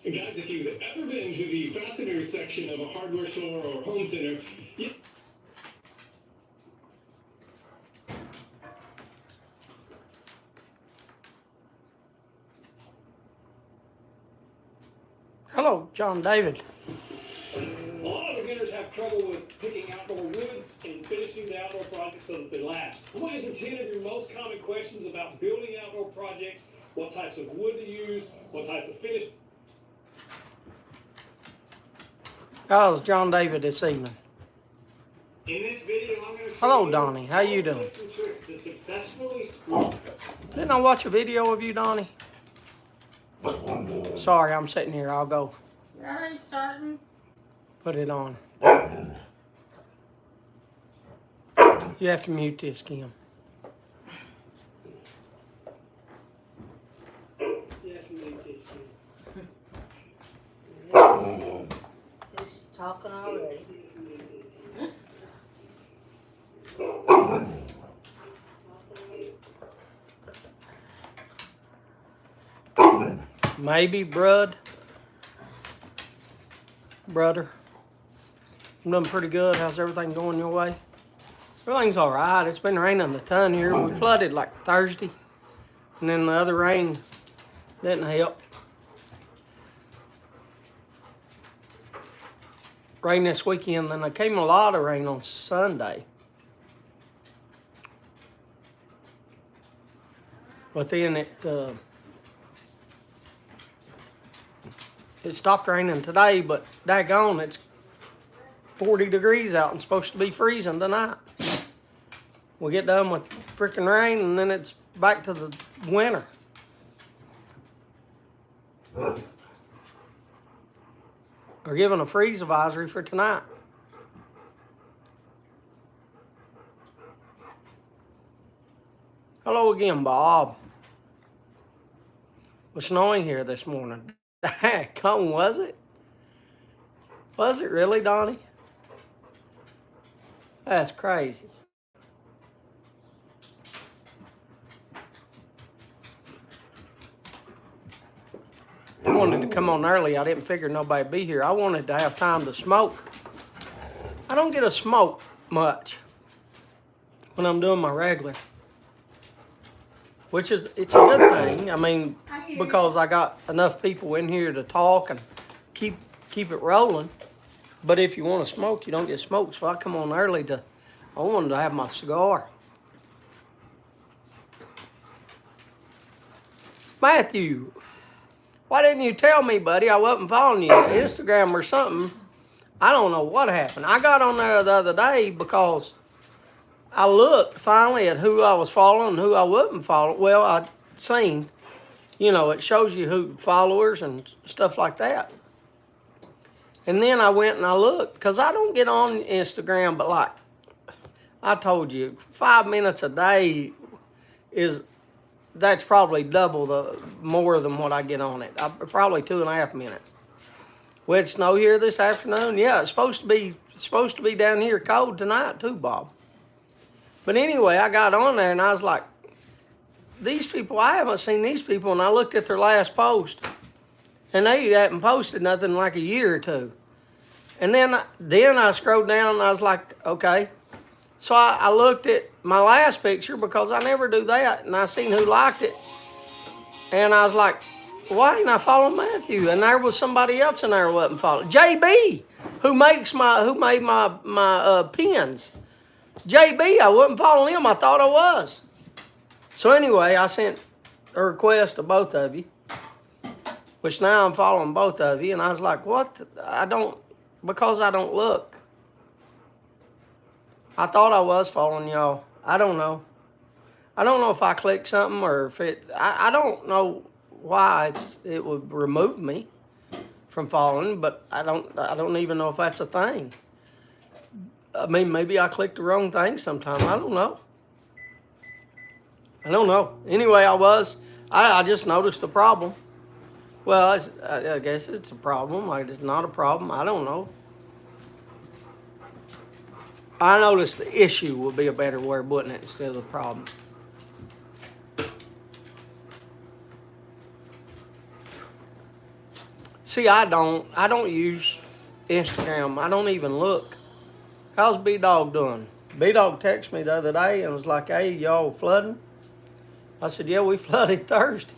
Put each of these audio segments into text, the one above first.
And guys, if you've ever been to the fastener section of a hardware store or home center, Hello, John David. A lot of beginners have trouble with picking outdoor woods and finishing the outdoor projects so that they last. I'm going to answer 10 of your most common questions about building outdoor projects, what types of wood to use, what types of finish. How's John David this evening? In this video, I'm going to Hello, Donnie. How you doing? Didn't I watch a video of you, Donnie? Sorry, I'm sitting here. I'll go. You're already starting? Put it on. You have to mute this, Kim. You have to mute this. He's talking already. Maybe, brother. I'm doing pretty good. How's everything going your way? Everything's all right. It's been raining a ton here. We flooded like Thursday, and then the other rain didn't help. Rain this weekend, then there came a lot of rain on Sunday. But then it stopped raining today, but daggone, it's 40 degrees out and supposed to be freezing tonight. We get done with freaking rain and then it's back to the winter. They're giving a freeze advisory for tonight. Hello again, Bob. It was snowing here this morning. Come, was it? Was it really, Donnie? That's crazy. I wanted to come on early. I didn't figure nobody'd be here. I wanted to have time to smoke. I don't get to smoke much when I'm doing my regular. Which is, it's a good thing. I mean, because I got enough people in here to talk and keep it rolling. But if you want to smoke, you don't get smoked. So I come on early I wanted to have my cigar. Matthew, why didn't you tell me, buddy? I wasn't following you on Instagram or something. I don't know what happened. I got on there the other day because I looked finally at who I was following and who I wasn't following. Well, I'd seen, it shows you who followers and stuff like that. And then I went and I looked, because I don't get on Instagram, but like I told you, 5 minutes a day that's probably double more than what I get on it. Probably 2.5 minutes. We had snow here this afternoon. Yeah, it's supposed to be down here cold tonight too, Bob. But anyway, I got on there and I was like, these people, I haven't seen these people, and I looked at their last post, and they hadn't posted nothing in like a year or two. And then I scrolled down and I was like, okay. So I looked at my last picture, because I never do that, and I seen who liked it. And I was like, why ain't I following Matthew? And there was somebody else in there who wasn't following. JB, who made my pins. JB, I wasn't following him. I thought I was. So anyway, I sent a request to both of you, which now I'm following both of you. And I was like, what? Because I don't look. I thought I was following y'all. I don't know. I don't know if I clicked something or if I don't know why it would remove me from following, but I don't even know if that's a thing. I mean, maybe I clicked the wrong thing sometime. I don't know. Anyway, I just noticed a problem. Well, I guess it's a problem. It's not a problem. I don't know. I noticed the issue would be a better word of putting it instead of the problem. See, I don't use Instagram. I don't even look. How's B-Dog doing? B-Dog texted me the other day and was like, hey, y'all flooding? I said, yeah, we flooded Thursday.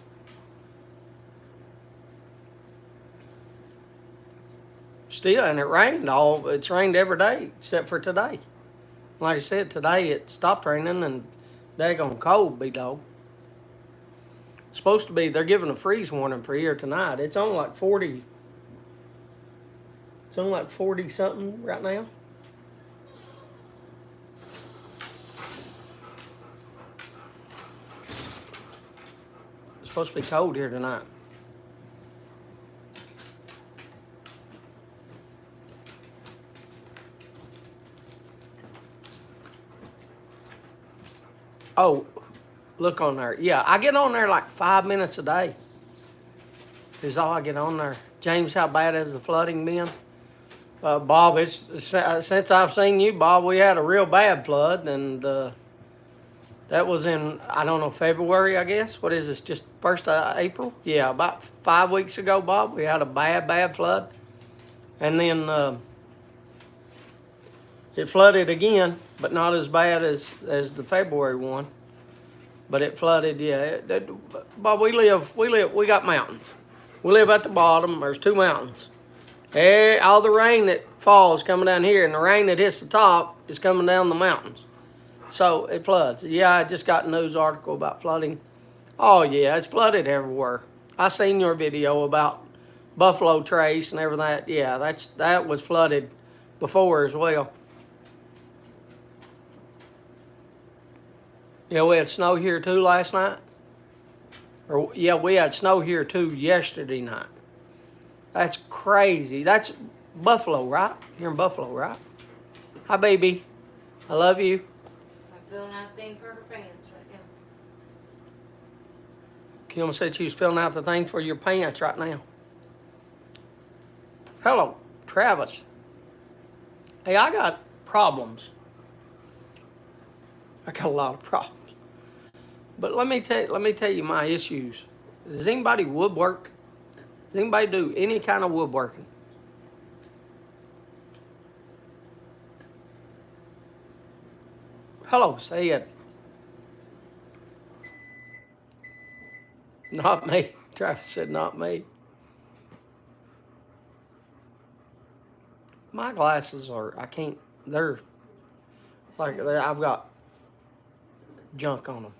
Still, and it rained it's rained every day except for today. Like I said, today it stopped raining and daggone cold, B-Dog. Supposed to be, they're giving a freeze warning for here tonight. It's on like 40. It's on like 40 something right now. It's supposed to be cold here tonight. Oh, look on there. Yeah, I get on there like 5 minutes a day. Is all I get on there. James, how bad has the flooding been? Bob, it's since I've seen you, Bob, we had a real bad flood, and that was in, I don't know, February, I guess. What is this, just 1st of April? Yeah, about 5 weeks ago, Bob, we had a bad flood. And then it flooded again, but not as bad as the February one. But it flooded, yeah. But we got mountains. We live at the bottom. There's 2 mountains. All the rain that falls coming down here, and the rain that hits the top is coming down the mountains. So it floods. Yeah, I just got a news article about flooding. Oh yeah, it's flooded everywhere. I seen your video about Buffalo Trace and everything. Yeah, that was flooded before as well. Yeah, we had snow here too last night. Yeah, we had snow here too yesterday night. That's crazy. That's Buffalo, right? You're in Buffalo, right? Hi, baby. I love you. I'm filling out the thing for her pants right now. Kim said she was filling out the thing for your pants right now. Hello, Travis. Hey, I got problems. I got a lot of problems. But let me tell you my issues. Does anybody woodwork? Does anybody do any kind of woodworking? Hello, say it. Not me. Travis said not me. My glasses are, I can't, they're like, I've got junk on them.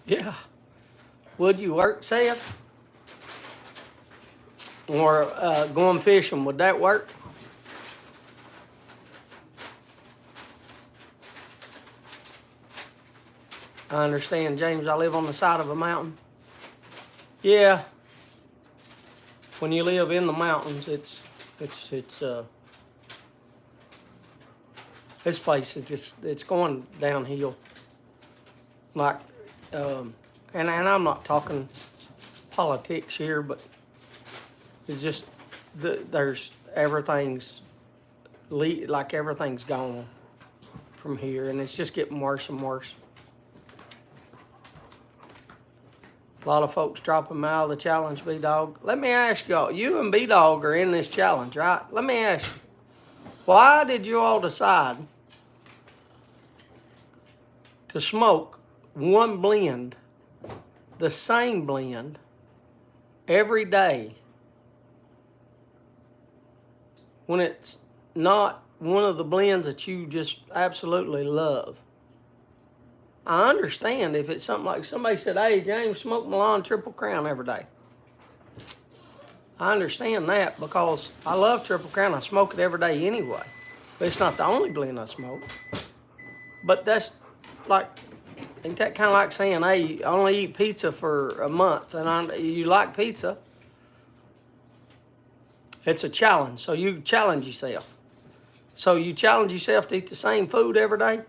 Yeah. Would you work, Seth? Or going fishing, would that work? I understand, James, I live on the side of a mountain. Yeah. When you live in the mountains, this place is just, it's going downhill. Like, and I'm not talking politics here, but it's just, there's, everything's gone from here, and it's just getting worse and worse. A lot of folks dropping out of the challenge, B-Dog. Let me ask y'all, you and B-Dog are in this challenge, right? Let me ask you, why did you all decide to smoke one blend, the same blend, every day, when it's not one of the blends that you just absolutely love? I understand if it's something like somebody said, hey, James, smoke Milan Triple Crown every day. I understand that because I love Triple Crown. I smoke it every day anyway. But it's not the only blend I smoke. But that's like, ain't that kind of like saying, hey, I only eat pizza for a month and you like pizza? It's a challenge, so you challenge yourself. So you challenge yourself to eat the same food every day?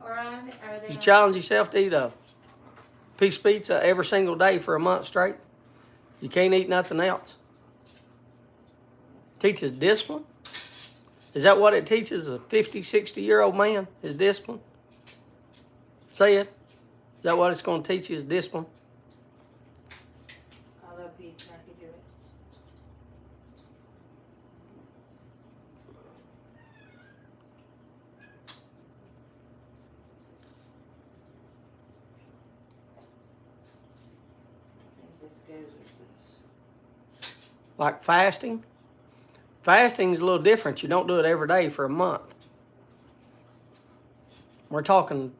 Or Or are they? You challenge yourself to eat a piece of pizza every single day for a month straight. You can't eat nothing else. Teaches discipline. Is that what it teaches a 50, 60-year-old man, is discipline? Say it. Is that what it's going to teach you, is discipline? I love pizza. I could do it. I think this goes with this. Like fasting. Fasting is a little different. You don't do it every day for a month. We're talking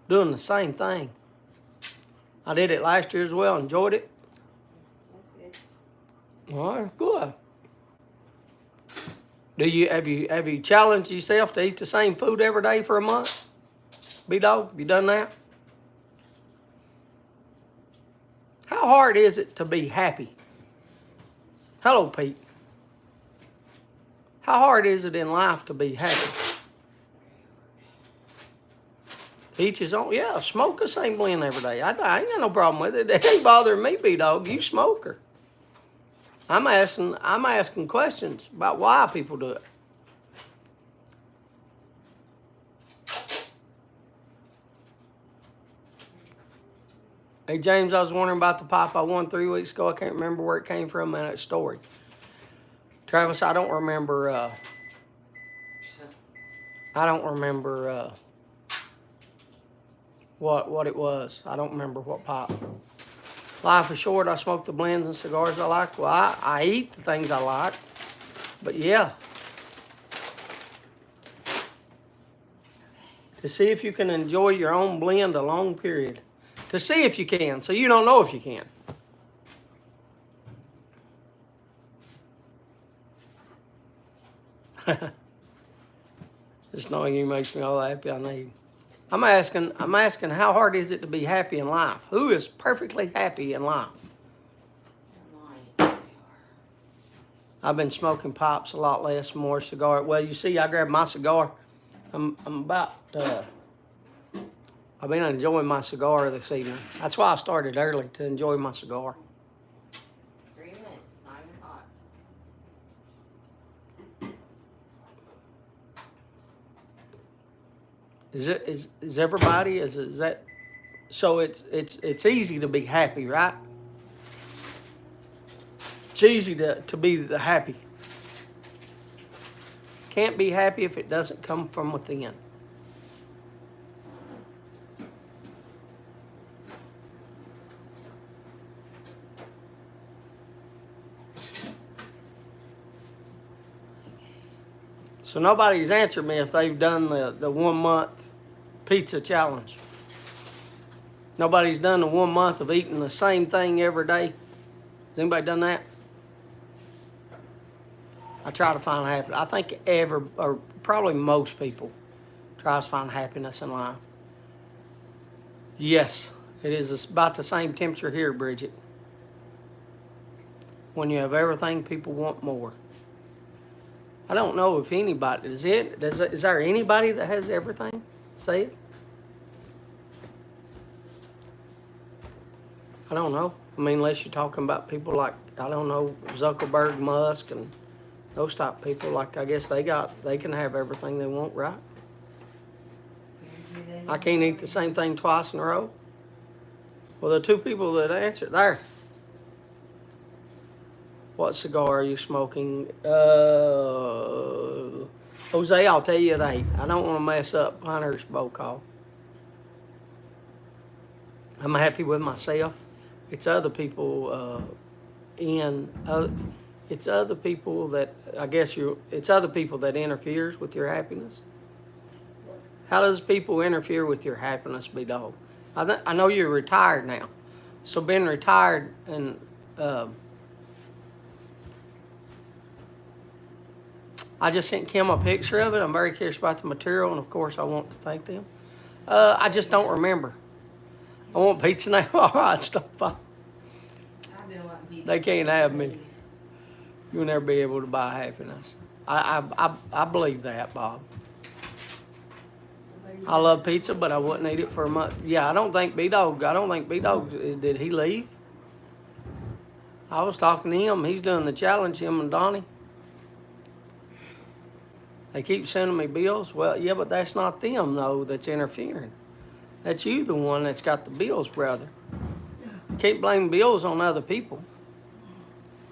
doing the same thing. I did it last year as well. Enjoyed it. That's good. All right, good. Have you challenged yourself to eat the same food every day for a month? B-Dog, have you done that? How hard is it to be happy? Hello, Pete. How hard is it in life to be happy? Each his own. Yeah, smoke the same blend every day. I ain't got no problem with it. It ain't bothering me, B-Dog. You smoker. I'm asking questions about why people do it. Hey, James, I was wondering about the pipe I won 3 weeks ago. I can't remember where it came from in that story. Travis, I don't remember what it was. I don't remember what pipe. Life is short. I smoke the blends and cigars I like. Well, I eat the things I like. But yeah. To see if you can enjoy your own blend a long period. To see if you can. So you don't know if you can. Just knowing you makes me all the happy I need. I'm asking how hard is it to be happy in life? Who is perfectly happy in life? I've been smoking pipes a lot less, more cigar. Well, you see, I grabbed my cigar. I've been enjoying my cigar this evening. That's why I started early, to enjoy my cigar. 3 minutes, not even hot. Is everybody is that? So it's easy to be happy, right? It's easy to be the happy. Can't be happy if it doesn't come from within. So nobody's answered me if they've done the 1 month pizza challenge. Nobody's done the 1 month of eating the same thing every day. Has anybody done that? I try to find happiness. I think or probably most people try to find happiness in life. Yes, it is about the same temperature here, Bridget. When you have everything, people want more. I don't know if anybody, is there anybody that has everything? Say it. I don't know. I mean, unless you're talking about people like, I don't know, Zuckerberg, Musk, and those type of people. Like, I guess they can have everything they want, right? I can't eat the same thing twice in a row. Well, the two people that answered there. What cigar are you smoking? Jose, I'll tell you at 8. I don't want to mess up Hunter's bow call. I'm happy with myself. It's other people it's other people that, it's other people that interferes with your happiness. How does people interfere with your happiness, B-Dog? I know you're retired now. So being retired and I just sent Kim a picture of it. I'm very curious about the material, and of course I want to thank them. I just don't remember. I want pizza now. All right, stop. They can't have me. You'll never be able to buy happiness. I believe that, Bob. Nobody I love pizza, but I wouldn't eat it for a month. Yeah, I don't think B-Dog, did he leave? I was talking to him. He's doing the challenge, him and Donnie. They keep sending me bills. Well, yeah, but that's not them, though, that's interfering. That's you, the one that's got the bills, brother. You can't blame bills on other people.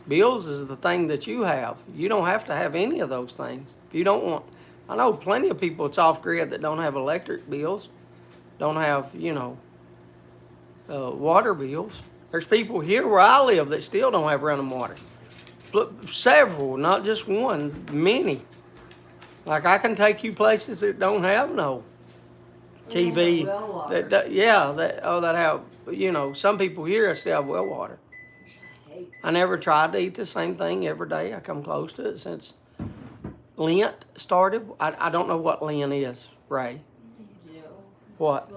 Bills is the thing that you have. You don't have to have any of those things. If you don't want, I know plenty of people that's off grid that don't have electric bills, don't have, water bills. There's people here where I live that still don't have running water. Several, not just one, many. Like I can take you places that don't have no TV. That have, some people here still have well water. I never tried to eat the same thing every day. I come close to it since Lent started. I don't know what Lent is, Ray. What?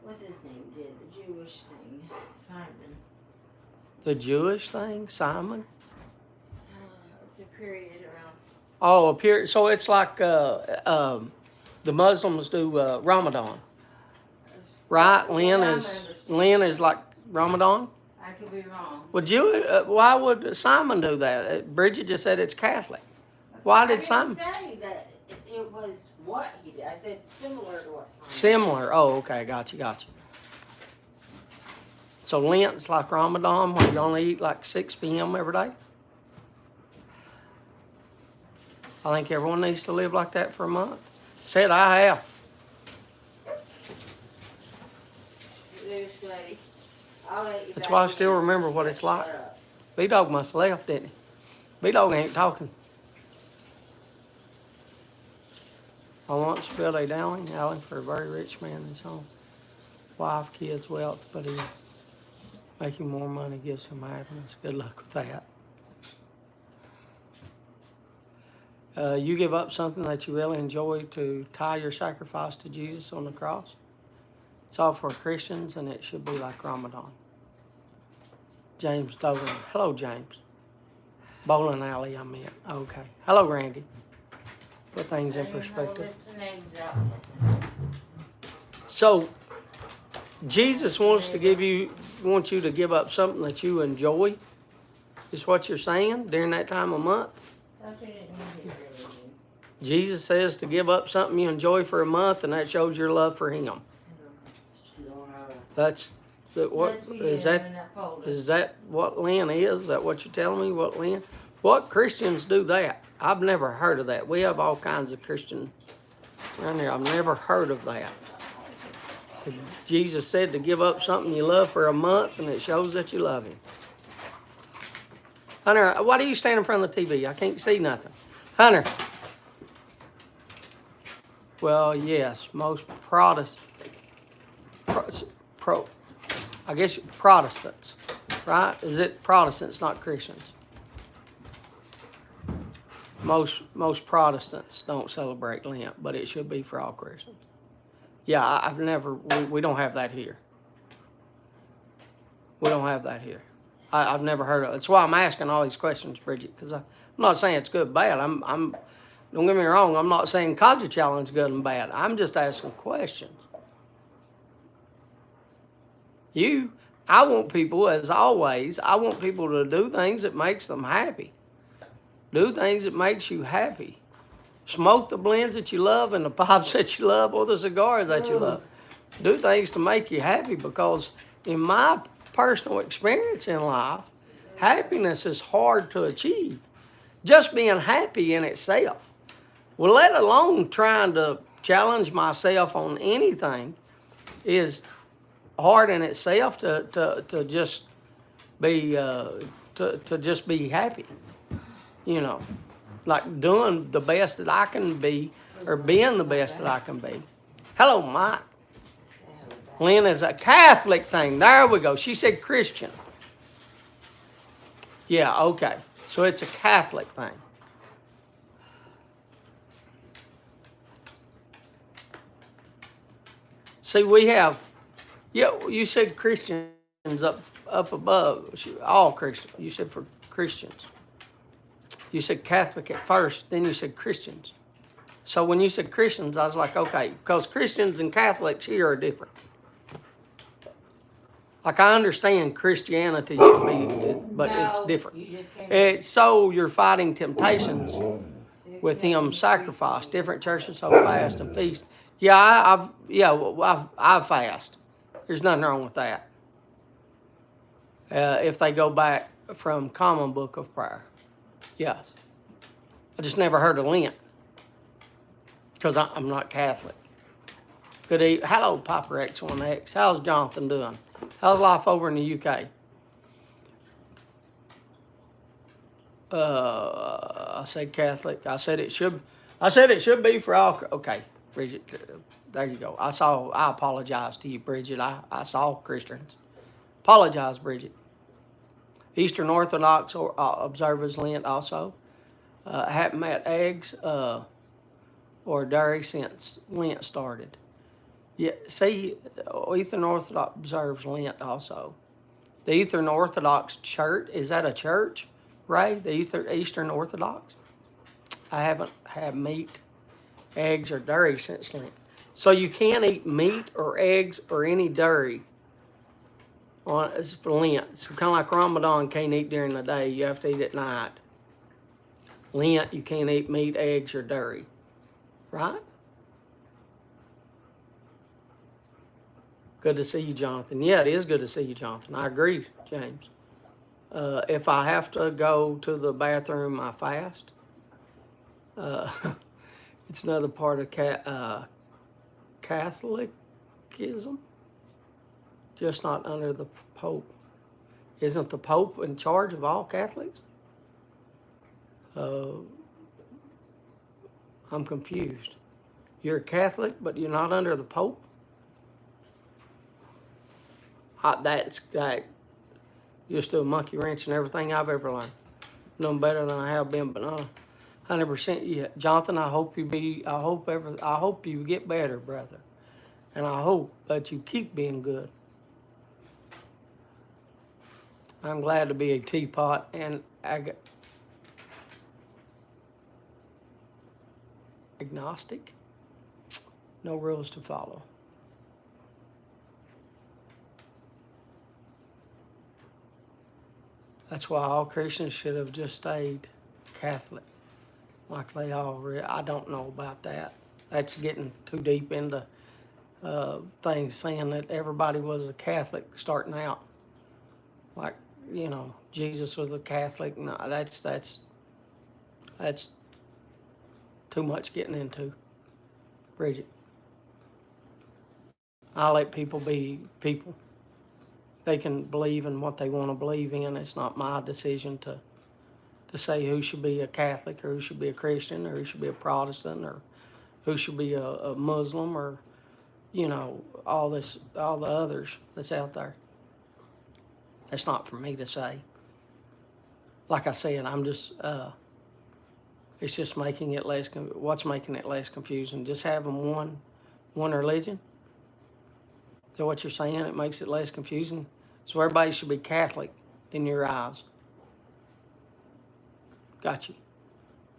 What's his name did? The Jewish thing. Simon. The Jewish thing? Simon? It's a period around. Oh, a period. So it's like the Muslims do Ramadan. Right? Lent is like Ramadan? I could be wrong. Why would Simon do that? Bridget just said it's Catholic. Why did Simon? I didn't say that it was what he did. I said similar to what Simon Similar. Oh, okay. Got you. So Lent's like Ramadan, where you only eat like 6 p.m. every day? I think everyone needs to live like that for a month. Said I have. There's Buddy. I'll let you That's back why I in. still remember what it's like. Shut up. B-Dog must have left, didn't he? B-Dog ain't talking. I once built a dwelling, Allen, for a very rich man and his home. Wife, kids, wealth, but he making more money gives him happiness. Good luck with that. You give up something that you really enjoy to tie your sacrifice to Jesus on the cross. It's all for Christians, and it should be like Ramadan. James Dolan. Hello, James. Bowling alley, I meant. Okay. Hello, Randy. Put things in perspective. So, Jesus wants you to give up something that you enjoy. Is what you're saying during that time of month? Jesus says to give up something you enjoy for a month, and that shows your love for Him. That's what is that what Lynn is? Is that what you're telling me? What Lynn? What Christians do that? I've never heard of that. We have all kinds of Christians around here. I've never heard of that. Jesus said to give up something you love for a month, and it shows that you love Him. Hunter, why do you stand in front of the TV? I can't see nothing. Hunter. Well, yes, most Protestants, I guess Protestants, right? Is it Protestants, not Christians? Most Protestants don't celebrate Lent, but it should be for all Christians. Yeah, we don't have that here. We don't have that here. I've never heard of it. That's why I'm asking all these questions, Bridget, because I'm not saying it's good or bad. Don't get me wrong, I'm not saying Kaja Challenge is good and bad. I'm just asking questions. I want people, as always, I want people to do things that makes them happy. Do things that makes you happy. Smoke the blends that you love and the pipes that you love or the cigars that you love. Do things to make you happy, because in my personal experience in life, happiness is hard to achieve. Just being happy in itself. Well, let alone trying to challenge myself on anything is hard in itself to just be to just be happy. Like doing the best that I can be, or being the best that I can be. Hello, Mike. Lynn is a Catholic thing. There we go. She said Christian. Yeah, okay. So it's a Catholic thing. See, we have, you said Christians up above, all Christians. You said for Christians. You said Catholic at first, then you said Christians. So when you said Christians, I was like, okay, because Christians and Catholics here are different. Like I understand Christianity should be, but it's No, different. you just can't. It's so you're fighting temptations with him sacrifice. Different churches hold fast and feast. Yeah, I've fast. There's nothing wrong with that. If they go back from common book of prayer, yes. I just never heard of Lent because I'm not Catholic. Good evening. Hello, Papa X1X. How's Jonathan doing? How's life over in the UK? I said Catholic. I said it should be for all. Okay, Bridget. There you go. I apologize to you, Bridget. I saw Christians. Apologize, Bridget. Eastern Orthodox observers Lent also. Haven't had eggs or dairy since Lent started. Yeah, see, Eastern Orthodox observes Lent also. The Eastern Orthodox Church, is that a church, Ray? The Eastern Orthodox? I haven't had meat, eggs, or dairy since Lent. So you can't eat meat or eggs or any dairy for Lent. So kind of like Ramadan, can't eat during the day. You have to eat at night. Lent, you can't eat meat, eggs, or dairy. Right? Good to see you, Jonathan. Yeah, it is good to see you, Jonathan. I agree, James. If I have to go to the bathroom, I fast. It's another part of Catholicism, just not under the Pope. Isn't the Pope in charge of all Catholics? I'm confused. You're a Catholic, but you're not under the Pope? That's just a monkey wrench in everything I've ever learned. No better than I have been, but not 100% yet. Jonathan, I hope you get better, brother, and I hope that you keep being good. I'm glad to be a teapot and agnostic. No rules to follow. That's why all Christians should have just stayed Catholic, like they all. I don't know about that. That's getting too deep into things, saying that everybody was a Catholic starting out. Like, Jesus was a Catholic. No, that's too much getting into. Bridget, I let people be people. They can believe in what they want to believe in. It's not my decision to say who should be a Catholic or who should be a Christian or who should be a Protestant or who should be a Muslim or, all the others that's out there. That's not for me to say. Like I said, I'm just, it's just making it less, what's making it less confusing? Just having one religion? Is that what you're saying? It makes it less confusing? So everybody should be Catholic in your eyes. Got you.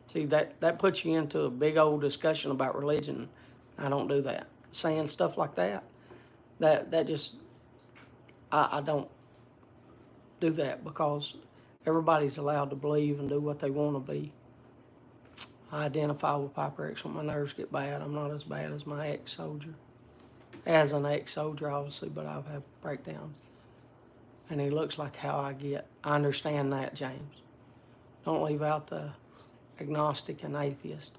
See, that puts you into a big old discussion about religion. I don't do that. Saying stuff like that just, I don't do that because everybody's allowed to believe and do what they want to be. I identify with Piper X when my nerves get bad. I'm not as bad as my ex-soldier. As an ex-soldier, obviously, but I've had breakdowns. And he looks like how I get. I understand that, James. Don't leave out the agnostic and atheist.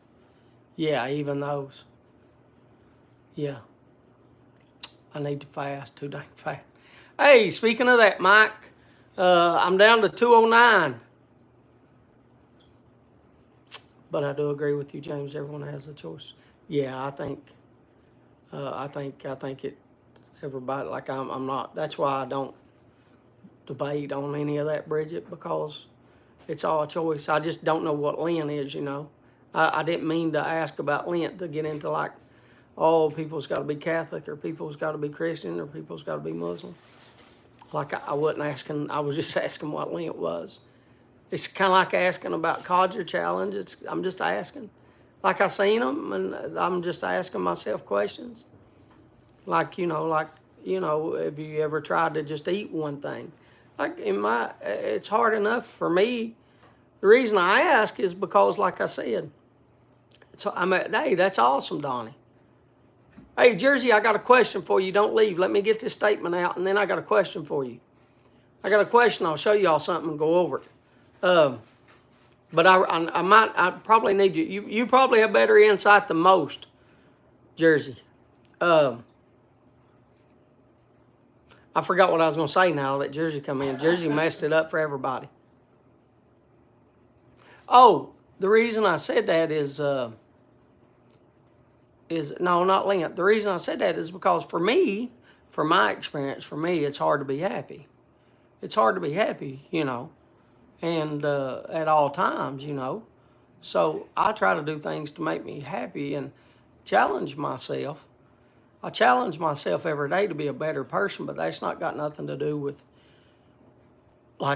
Yeah, even those. Yeah. I need to fast, too dang fast. Hey, speaking of that, Mike, I'm down to 209. But I do agree with you, James. Everyone has a choice. Yeah, I think it. Everybody, like I'm not. That's why I don't debate on any of that, Bridget, because it's all a choice. I just don't know what Lent is. I didn't mean to ask about Lent to get into like, oh, people's got to be Catholic or people's got to be Christian or people's got to be Muslim. Like I wasn't asking. I was just asking what Lent was. It's kind of like asking about Codger Challenge. I'm just asking. like I seen them, and I'm just asking myself questions. Like, have you ever tried to just eat one thing? Like it's hard enough for me. The reason I ask is because, like I said, hey, that's awesome, Donnie. Hey, Jersey, I got a question for you. Don't leave. Let me get this statement out, and then I got a question for you. I got a question. I'll show y'all something and go over it. But I probably need you. You probably have better insight than most, Jersey. I forgot what I was going to say now that Jersey come in. Jersey messed it up for everybody. Oh, the reason I said that is no, not Lent. The reason I said that is because for me, for my experience, for me, it's hard to be happy. It's hard to be happy, and at all times, So I try to do things to make me happy and challenge myself. I challenge myself every day to be a better person, but that's not got nothing to do with I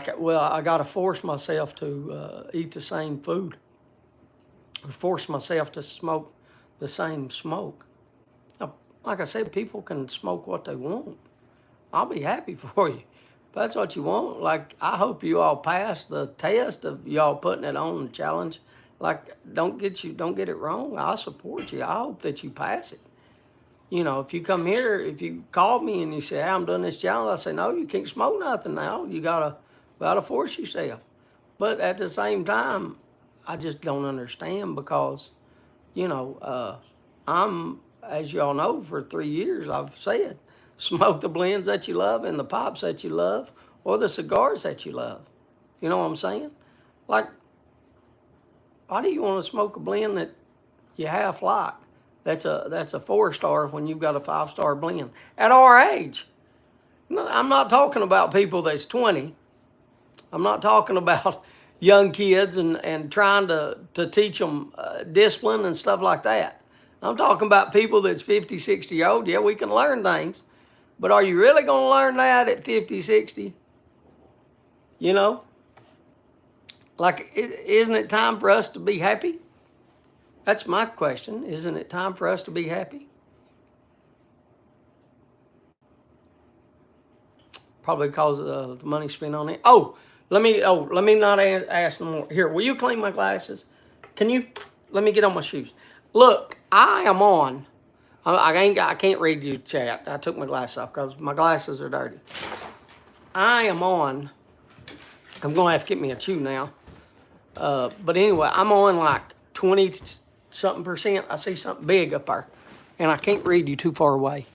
got to force myself to eat the same food, or force myself to smoke the same smoke. Now, like I said, people can smoke what they want. I'll be happy for you. If that's what you want. Like, I hope you all pass the test of y'all putting it on the challenge. Like, don't get it wrong. I support you. I hope that you pass it. If you come here, if you call me and you say, hey, I'm doing this challenge, I say, no, you can't smoke nothing now. You gotta force yourself. But at the same time, I just don't understand because, I'm, as y'all know, for 3 years, I've said, smoke the blends that you love and the pops that you love or the cigars that you love. You know what I'm saying? Like, why do you want to smoke a blend that you half like? That's a 4-star when you've got a 5-star blend. At our age, I'm not talking about people that's 20. I'm not talking about young kids and trying to teach them discipline and stuff like that. I'm talking about people that's 50, 60 years old. Yeah, we can learn things. But are you really going to learn that at 50, 60? Like, isn't it time for us to be happy? That's my question. Isn't it time for us to be happy? Probably because of the money spent on it. Let me not ask no more. Here, will you clean my glasses? Let me get on my shoes. Look, I am on. I can't read you chat. I took my glasses off because my glasses are dirty. I am on. I'm going to have to get me a chew now. But anyway, I'm on like 20-something%. I see something big up there. And I can't read you too far away.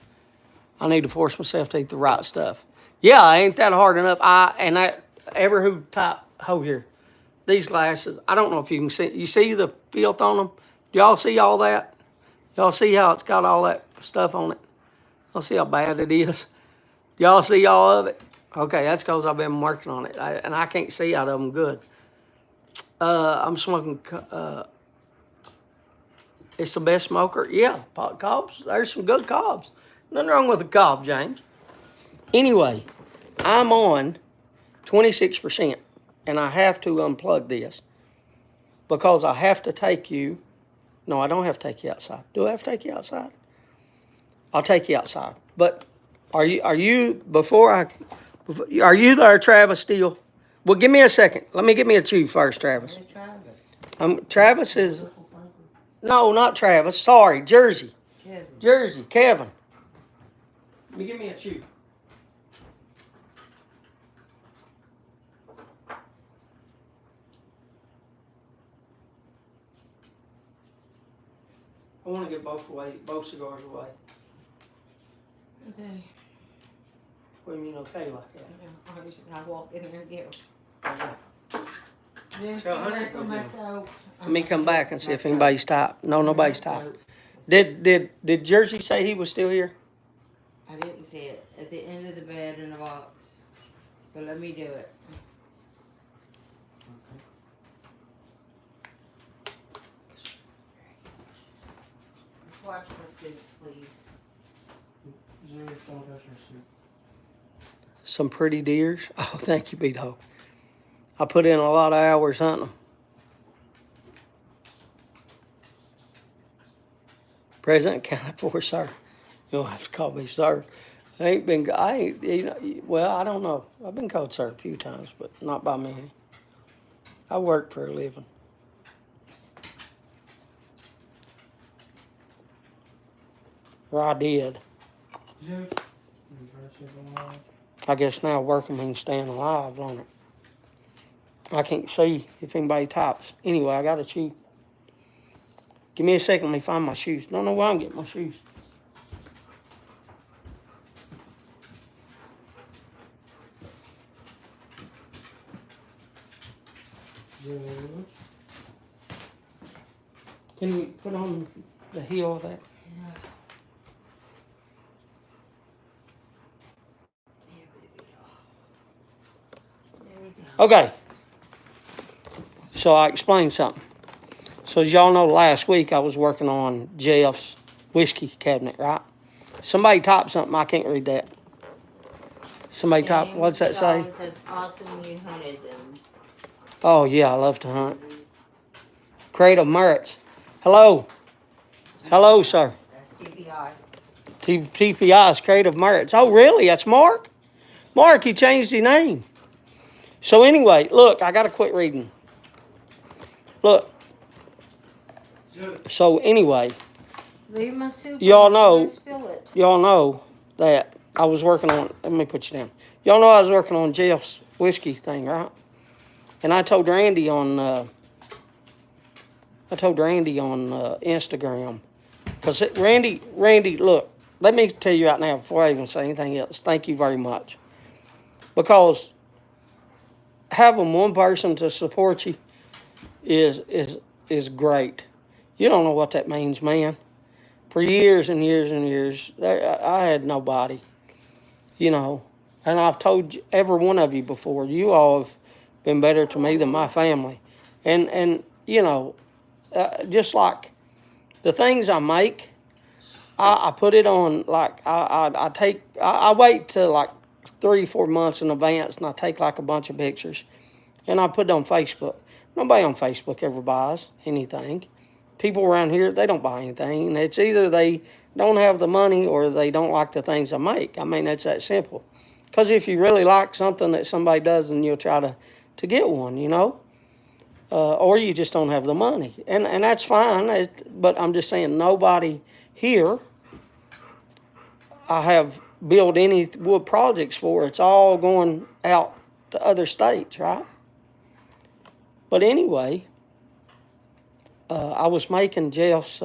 I need to force myself to eat the right stuff. Yeah, ain't that hard enough. Here. These glasses, I don't know if you can see. You see the filth on them? Do y'all see all that? Y'all see how it's got all that stuff on it? Y'all see how bad it is? Y'all see all of it? Okay, that's because I've been working on it. And I can't see out of them good. I'm smoking, it's the best smoker. Yeah, pot cobs. There's some good cobs. Nothing wrong with a cob, James. Anyway, I'm on 26%. And I have to unplug this because I have to take you. No, I don't have to take you outside. Do I have to take you outside? I'll take you outside. But are you there, Travis, still? Well, give me a second. Let me get me a chew first, Travis. Travis is, no, not Travis. Sorry, Jersey. Kevin. Let me give me a chew. I want to get both cigars away. Okay. What do you mean okay like that? I walk in there and get Okay. this Tell Hunter for to my go get soap. Let me come back and see if anybody's stopped. No, nobody's stopped. Did Jersey say he was still here? I didn't see it. At the end of the bed in the box. But let me do it. Let's watch my soup, please. Some pretty deers. Oh, thank you, B-Dog. I put in a lot of hours hunting them. President County for sir. You'll have to call me sir. Well, I don't know. I've been called sir a few times, but not by many. I work for a living. Or I did. I guess now working means staying alive, don't it? I can't see if anybody types. Anyway, I got to chew. Give me a second, let me find my shoes. Don't know why I'm getting my shoes. Can you put on the heel of that? Okay. So I explained something. So as y'all know, last week I was working on Jeff's whiskey cabinet, right? Somebody typed something, I can't read that. Somebody typed, what's that say? It says, awesome you hunted them. Oh yeah, I love to hunt. Creative Merits. Hello. Hello, sir. That's TBI. TPI's Creative Merits. Oh really, that's Mark? Mark, he changed his name. So anyway, look, I gotta quit reading. Look. So anyway, Leave my soup. y'all know Spill it. that I was working on, let me put you down. Y'all know I was working on Jeff's whiskey thing, right? And I told Randy on Instagram, because Randy, look, let me tell you right now before I even say anything else, thank you very much. Because having one person to support you is great. You don't know what that means, man. For years and years and years, I had nobody, you know. And I've told every one of you before, you all have been better to me than my family. And you know, just like the things I make, I put it on, like, I wait till like 3-4 months in advance, and I take like a bunch of pictures, and I put it on Facebook. Nobody on Facebook ever buys anything. People around here, they don't buy anything. And it's either they don't have the money or they don't like the things I make. I mean, it's that simple. Because if you really like something that somebody does, then you'll try to get one, you know. Or you just don't have the money. And that's fine. But I'm just saying, nobody here I have built any wood projects for. It's all going out to other states, right? But anyway, I was making Jeff's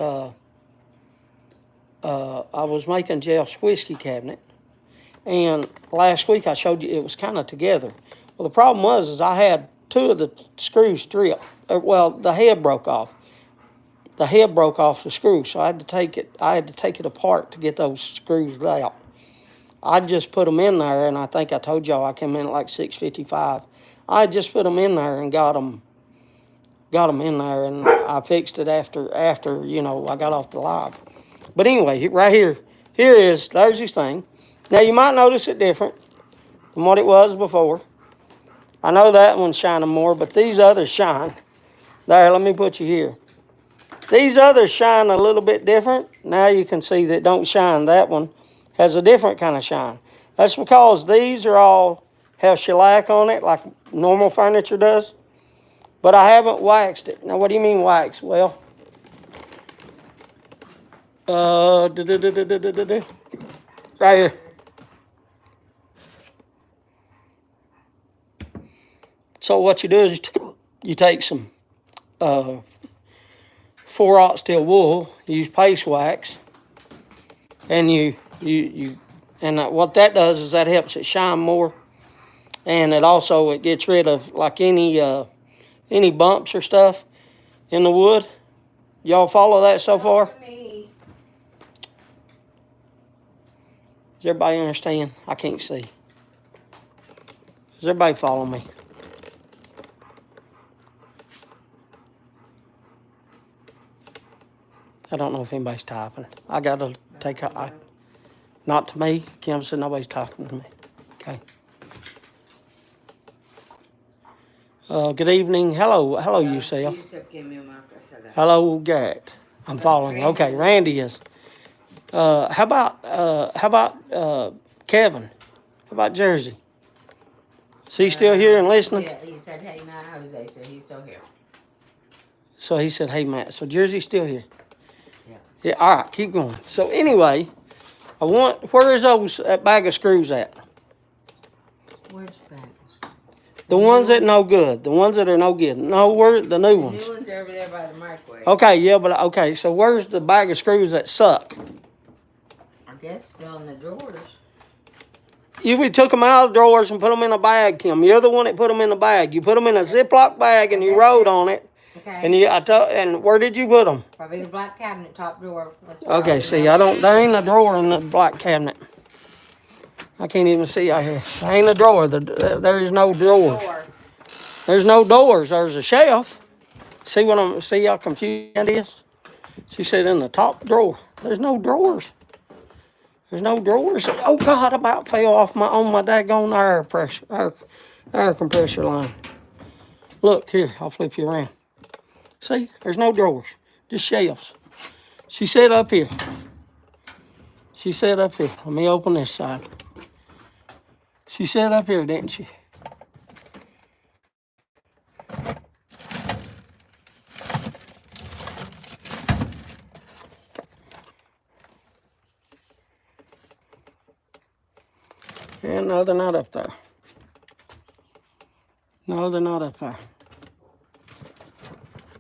whiskey cabinet, and last week I showed you it was kind of together. Well, the problem was I had 2 of the screws stripped. Well, the head broke off. The head broke off the screw, so I had to take it apart to get those screws out. I just put them in there, and I think I told y'all I came in at like 6:55. I just put them in there and got them in there, and I fixed it after you know, I got off the live. But anyway, right there's his thing. Now you might notice it different than what it was before. I know that one's shining more, but these others shine. There, let me put you here. These others shine a little bit different. Now you can see that don't shine. That one has a different kind of shine. That's because these are all have shellac on it like normal furniture does. But I haven't waxed it. Now, what do you mean wax? Well, right here. So what you do is you take some 4/0 steel wool, you use paste wax, and what that does is that helps it shine more, and it gets rid of like any bumps or stuff in the wood. Y'all follow that so far? Does everybody understand? I can't see. Does everybody follow me? I don't know if anybody's typing. I got to take not to me. Kim said nobody's talking to me. Okay. Good evening. Hello, yourself. Yusuf came in after I said that. Hello, Garrett. I'm following. Okay, Randy is. How about Kevin? How about Jersey? Is he still here and listening? Yeah, he said, hey, Matt, Jose, so he's still here. So he said, hey, Matt. So Jersey's still here. Yeah. Yeah, all right, keep going. So anyway, where is that bag of screws at? Which bag? The ones that no good. The ones that are no good. No, where the new ones? The new ones are over there by the microwave. Okay, yeah, but okay, so where's the bag of screws that suck? I guess still in the drawers. We took them out of the drawers and put them in a bag, Kim. You're the one that put them in a bag. You put them in a Ziploc bag and you wrote on it. Okay. And where did you put them? Probably the black cabinet, top drawer. That's where Okay, see, there ain't a drawer in the black cabinet. I can't even see out here. There ain't a drawer. There is no drawers. There's no doors. There's a shelf. See how confused that is? She said in the top drawer. There's no drawers. There's no drawers. Oh God, I about fell off on my daggone air compressor line. Look here, I'll flip you around. See, there's no drawers, just shelves. She said up here. She said up here. Let me open this side. She said up here, didn't she? And no, they're not up there. No, they're not up there.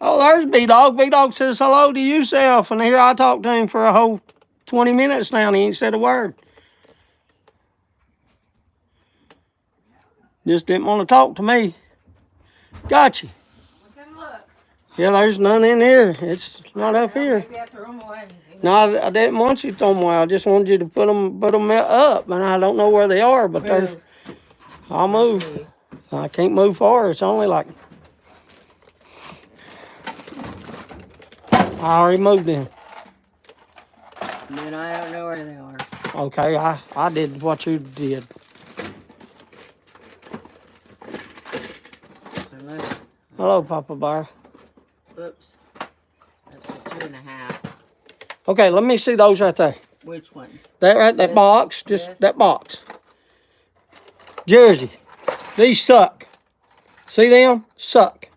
Oh, there's B-Dog. B-Dog says hello to yourself. And here I talked to him for a whole 20 minutes now and he ain't said a word. Just didn't want to talk to me. Got you. Come look. Yeah, there's none in here. It's not up here. Maybe I threw them away. No, I didn't want you to throw them away. I just wanted you to put them up. And I don't know where they are, but there's... I'll move. I can't move far. It's only like... I already moved them. Then I don't know where they are. Okay, I did what you did. Hello, Papa Bear. Oops. That's a 2.5. Okay, let me see those right there. Which ones? That box, just This? that box. Jersey, these suck. See them? Suck.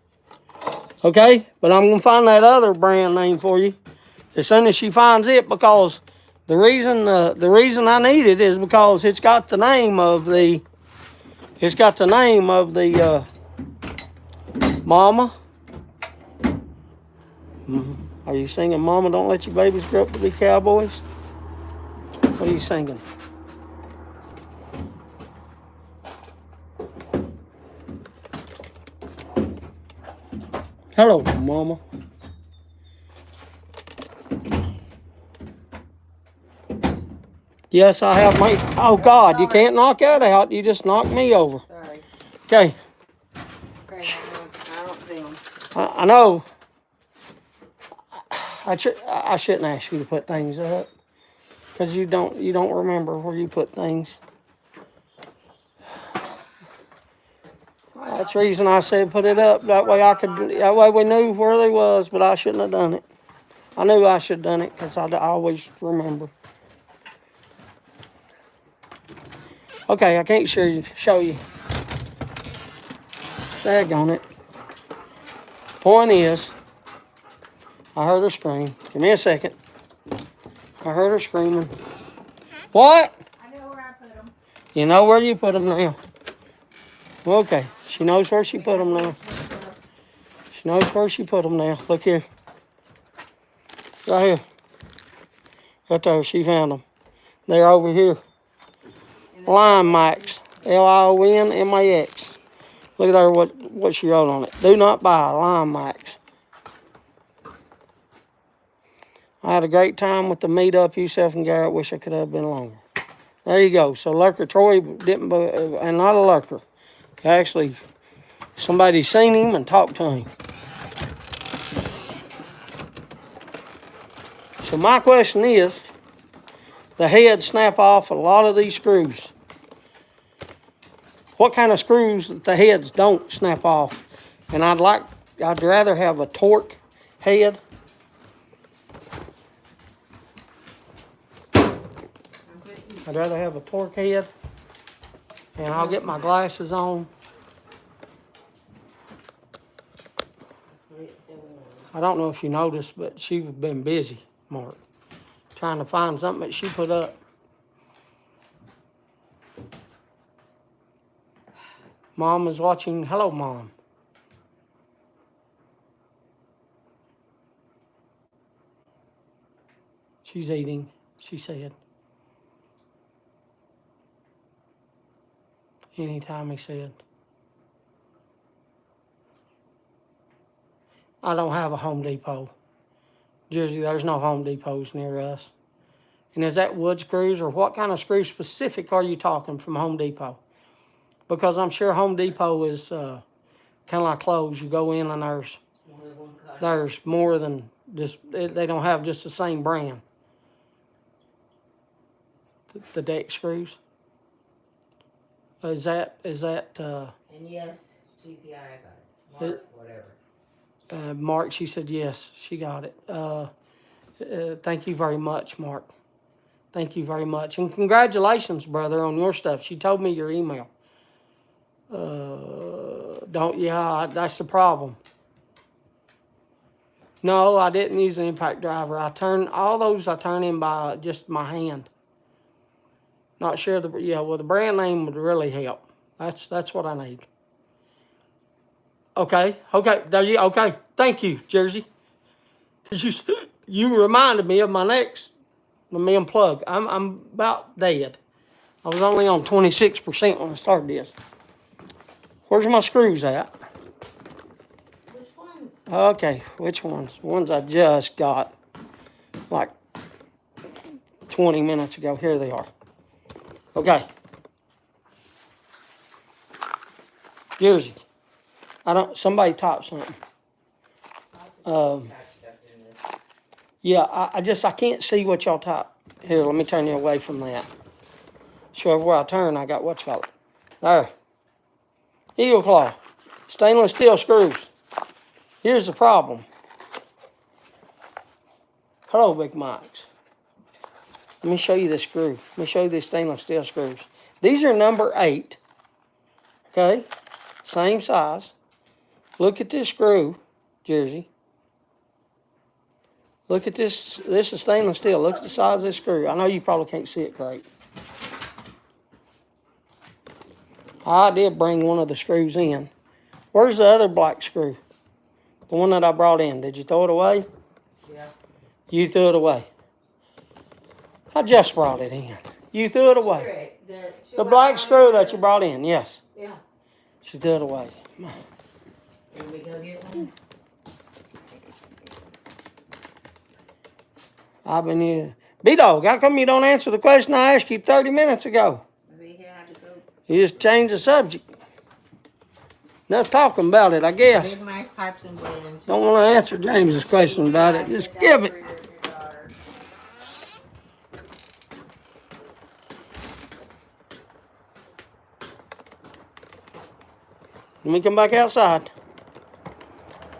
Okay, but I'm gonna find that other brand name for you as soon as she finds it, because the reason I need it is because it's got the name of the Mama. Are you singing Mama Don't Let Your Babies Grow Up to Be Cowboys? What are you singing? Hello, Mama. Yes, I have my... Oh, God, you can't knock that out. You just knocked me over. Sorry. Okay. Okay, I don't see them. I know. I shouldn't ask you to put things up because you don't remember where you put things. That's the reason I said put it up. That way we knew where they was, but I shouldn't have done it. I knew I should have done it because I always remember. Okay, I can't show you. Daggone it. Point is, I heard her scream. Give me a second. I heard her screaming. What? I know where I put them. You know where you put them now. Okay, she knows where she put them now. She knows where she put them now. Look here. Right here. Right there, she found them. They're over here. Lime Max. LIONMAX. Look at there what she wrote on it. Do not buy Lime Max. I had a great time with the meetup. Yourself and Garrett. Wish I could have been longer. There you go. So Lurker Troy didn't, and not a lurker. Actually, somebody seen him and talked to him. So my question is, the heads snap off a lot of these screws. What kind of screws the heads don't snap off? And I'd rather have a torque head I'd rather have a torque head. And I'll get my glasses on. I don't know if you noticed, but she's been busy, Mark, trying to find something that she put up. Mom is watching. Hello, Mom. She's eating, she said. Anytime, he said. I don't have a Home Depot. Jersey, there's no Home Depots near us. And is that wood screws, or what kind of screw specific are you talking from Home Depot? Because I'm sure Home Depot is kind of like clothes. You go in and there's more than just, they don't have just the same brand. The deck screws. Is that? And yes, GPI, I got it. Mark, whatever. Mark, she said yes, she got it. Thank you very much, Mark. Thank you very much. And congratulations, brother, on your stuff. She told me your email. That's the problem. No, I didn't use an impact driver. I turn in by just my hand. Not sure the brand name would really help. That's what I need. Okay. Okay. Thank you, Jersey. You reminded me of my next. Let me unplug. I'm about dead. I was only on 26% when I started this. Where's my screws at? Which ones? Okay, which ones? Ones I just got like 20 minutes ago. Here they are. Okay. Jersey. Somebody type something. Yeah, I can't see what y'all type. Here, let me turn you away from that. So everywhere I turn, I got what's called. There. Eagle Claw. Stainless steel screws. Here's the problem. Hello, Big Mike's. Let me show you this screw. Let me show you these stainless steel screws. These are number 8. Okay? Same size. Look at this screw, Jersey. Look at this. This is stainless steel. Look at the size of this screw. I know you probably can't see it great. I did bring one of the screws in. Where's the other black screw? The one that I brought in. Did you throw it away? Yeah. You threw it away. I just brought it in. You threw it away. The black screw that you brought in, yes. Yeah. She threw it away. Can we go get one? I've been here. B-Dog, how come you don't answer the question I asked you 30 minutes ago? We had to go. You just changed the subject. Enough talking about it, I guess. Big Mike pipes and blends. Don't want to answer James's question about it. Just give it. Let me come back outside.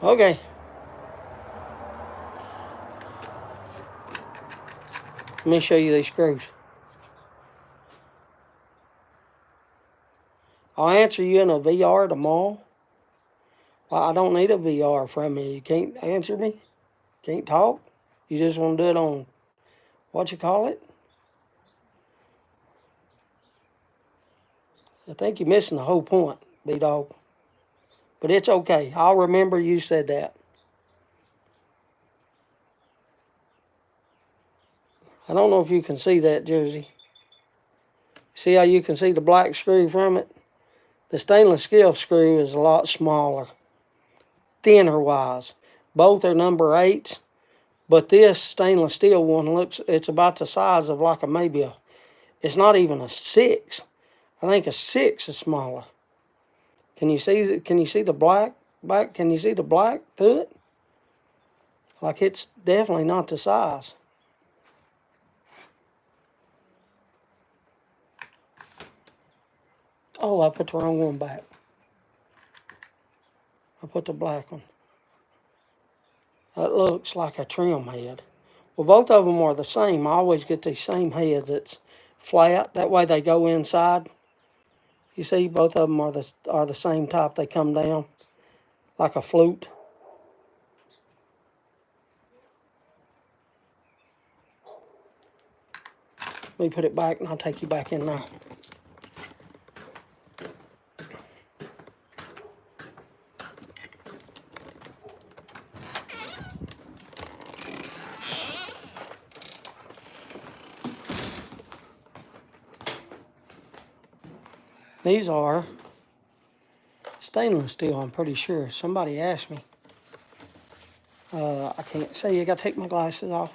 Okay. Let me show you these screws. I'll answer you in a VR tomorrow. I don't need a VR from you. You can't answer me? Can't talk? You just want to do it on, what you call it? I think you're missing the whole point, B-Dog. But it's okay. I'll remember you said that. I don't know if you can see that, Jersey. See how you can see the black screw from it? The stainless steel screw is a lot smaller, thinner wise. Both are number 8s, but this stainless steel one it's about the size of like it's not even a 6. I think a 6 is smaller. Can you see the black back? Can you see the black through it? Like it's definitely not the size. Oh, I put the wrong one back. I put the black one. That looks like a trim head. Well, both of them are the same. I always get these same heads. flat. That way they go inside. You see, both of them are the same type. They come down like a flute. Let me put it back and I'll take you back in there. These are stainless steel, I'm pretty sure. Somebody asked me. I can't see. I gotta take my glasses off.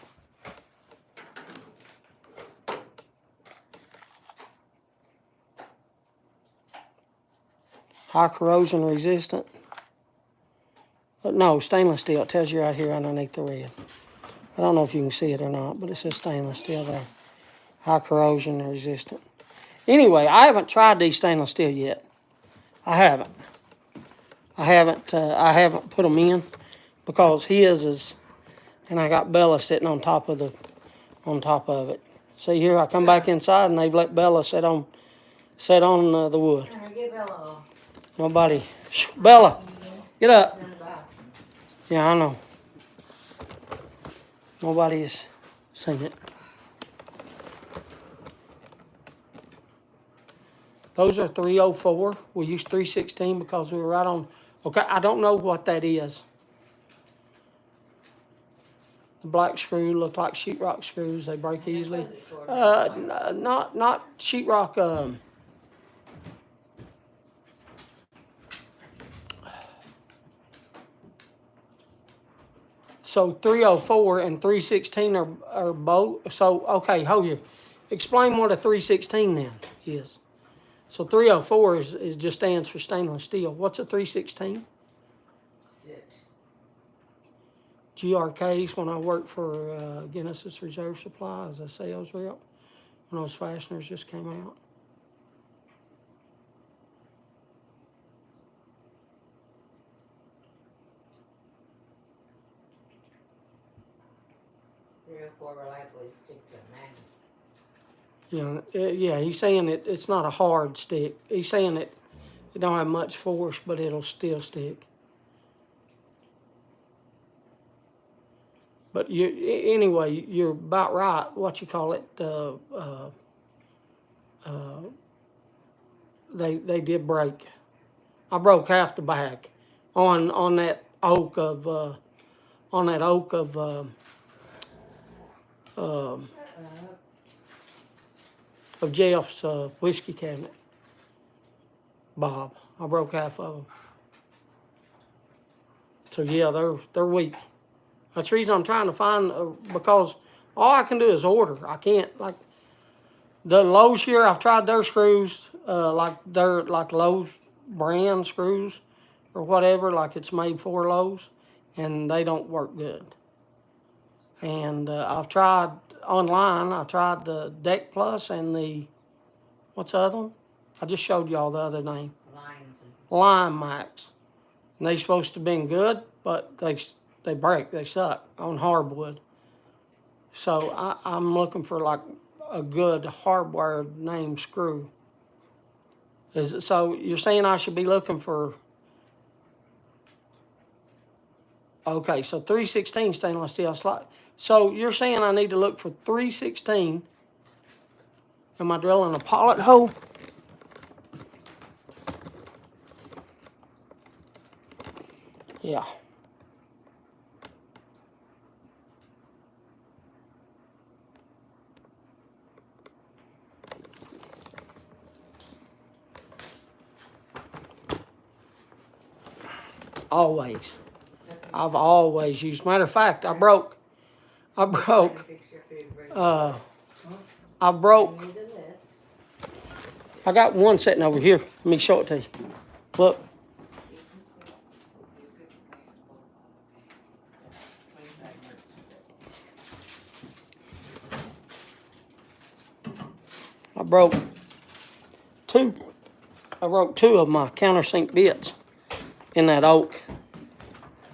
High corrosion resistant. No, stainless steel. It tells you right here underneath the red. I don't know if you can see it or not, but it says stainless steel there. High corrosion resistant. Anyway, I haven't tried these stainless steel yet. I haven't. I haven't put them in because his is, and I got Bella sitting on top of it. See here, I come back inside and they've let Bella sit on the wood. Can I get Bella off? Nobody. Shh, Bella, get up. It's in the back. Yeah, I know. Nobody has seen it. Those are 304. We used 316 because we were right on. Okay, I don't know what that is. The black screw look like sheetrock screws. They break easily. Not sheetrock. So 304 and 316 are both. So okay, hold here. Explain what a 316 then is. So 304 is just stands for stainless steel. What's a 316? Sit. GRKs when I worked for Guinness's Reserve Supply as a sales rep when those fasteners just came out. Will likely stick to a magnet. Yeah, he's saying it's not a hard stick. He's saying it don't have much force, but it'll still stick. But anyway, you're about right. What you call it? They did break. I broke half the back on that oak of Jeff's whiskey cabinet. Bob, I broke half of them. So yeah, they're weak. That's the reason I'm trying to find because all I can do is order. I can't like the Lowe's here. I've tried their screws, like Lowe's brand screws or whatever, like it's made for Lowe's, and they don't work good. And I've tried online. I tried the Deck Plus and the, what's the other one? I just showed y'all the other name. Line Max. And they supposed to have been good, but they break. They suck on hardwood. So I'm looking for like a good hardwired name screw. So you're saying I should be looking for, okay, so 316 stainless steel slot. So you're saying I need to look for 316. Am I drilling a pilot hole? Yeah. Always. I've always used. Matter of fact, I broke. I got one sitting over here. Let me show it to you. Look. I broke two of my countersink bits in that oak.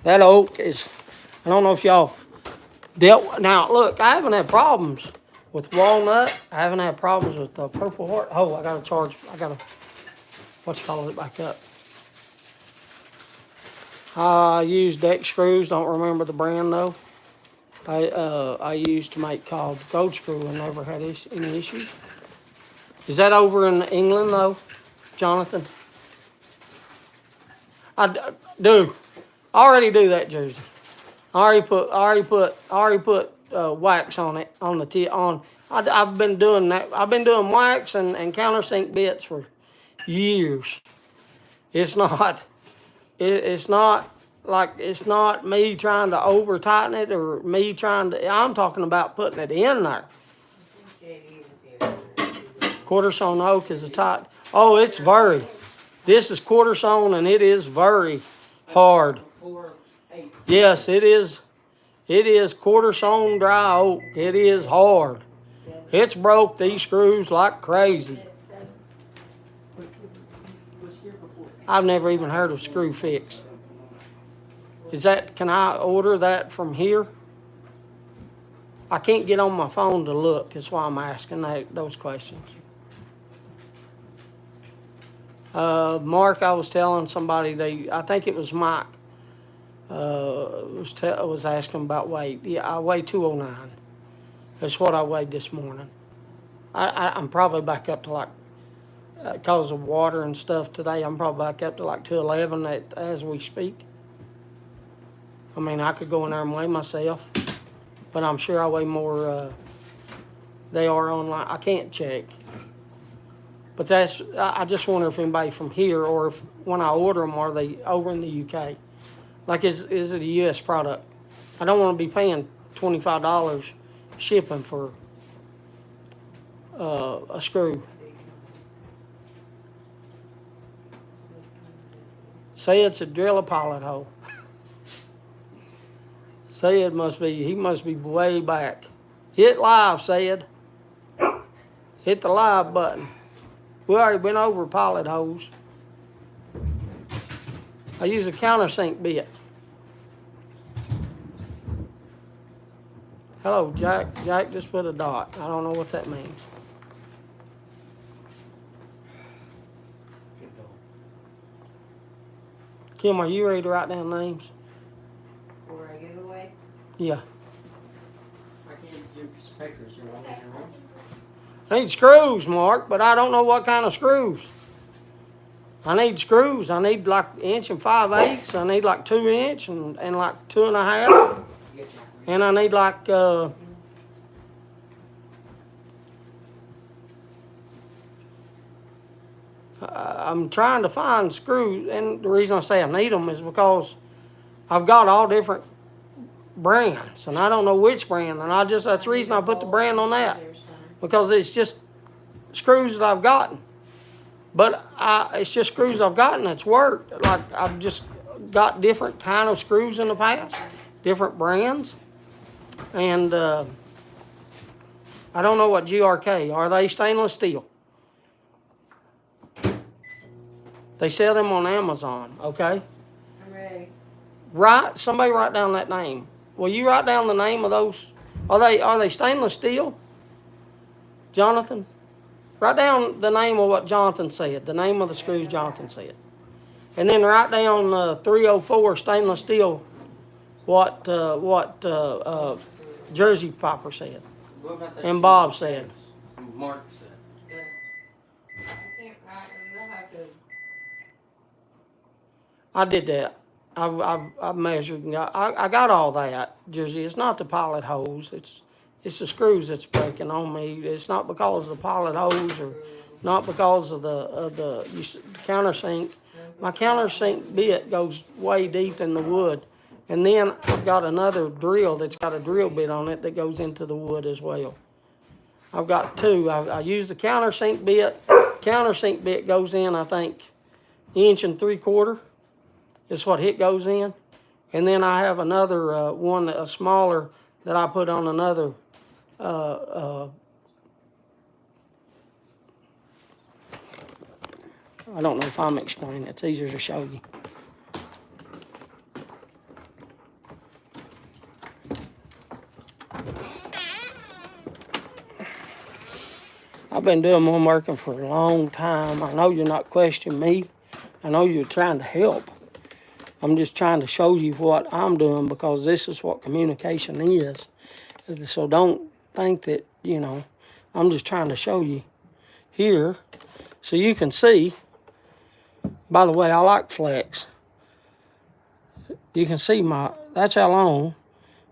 That oak is, I don't know if y'all dealt, now look, I haven't had problems With walnut, I haven't had problems with the Purple Heart. Oh, I gotta it back up. I use deck screws, don't remember the brand though. I used to make called gold screw and never had any issues. Is that over in England though, Jonathan? I do. I already do that jersey. I already put wax on it on the tip on. I've been doing that. I've been doing wax and countersink bits for years. It's not. It's not like it's not me trying to over tighten it or me trying to. I'm talking about putting it in there. Quarter sawn oak is a tight. Oh, it's very. This is quarter sawn and it is very hard. Yes, it is. It is quarter sawn dry oak. It is hard. It's broke these screws like crazy. I've never even heard of Screw Fix. Can I order that from here? I can't get on my phone to look. That's why I'm asking those questions. Mark, I was telling somebody I think it was Mike, was asking about weight. Yeah, I weigh 209. That's what I weighed this morning. I'm probably back up to like, because of water and stuff today, I'm probably back up to like 211 as we speak. I mean, I could go in there and weigh myself, but I'm sure I weigh more. They are online. I can't check. But I just wonder if anybody from here or if when I order them, are they over in the UK? Like, is it a US product? I don't want to be paying $25 shipping for a screw. Say it's a drill a pilot hole. Say he must be way back. Hit live, Sayed. Hit the live button. We already been over pilot holes. I use a countersink bit. Hello, Jack. Jack just put a dot. I don't know what that means. Kim, are you ready to write down names? For a giveaway? Yeah. I can't do papers or anything, right? I need screws, Mark, but I don't know what kind of screws. I need screws. I need like 1 5/8. I need like 2 inch and like 2 1/2. And I need like I'm trying to find screws, and the reason I say I need them is because I've got all different brands, and I don't know which brand, and that's the reason I put the brand on that, because it's just screws that I've gotten. But it's just screws I've gotten that's worked. Like, I've just got different kind of screws in the past, different brands, and I don't know what GRK, are they stainless steel? They sell them on Amazon, okay? I'm ready. Somebody write down that name. Will you write down the name of those? Are they stainless steel? Jonathan? Write down the name of what Jonathan said, the name of the screws Jonathan said. And then write down 304 stainless steel, what Jersey Piper said. What about that And Bob said. Mark said. I can't write them. They'll have to. I did that. I've measured and I got all that, Jersey. It's not the pilot hose. It's the screws that's breaking on me. It's not because of the pilot hose or not because of the countersink. My countersink bit goes way deep in the wood. And then I've got another drill that's got a drill bit on it that goes into the wood as well. I've got two. I use the countersink bit. Countersink bit goes in, I think, 1 3/4 is what it goes in. And then I have another one, a smaller, that I put on another I don't know if I'm explaining it. It's easier to show you. I've been doing woodworking for a long time. I know you're not questioning me. I know you're trying to help. I'm just trying to show you what I'm doing because this is what communication is. So don't think that, I'm just trying to show you here so you can see. By the way, I like flex. You can see that's how long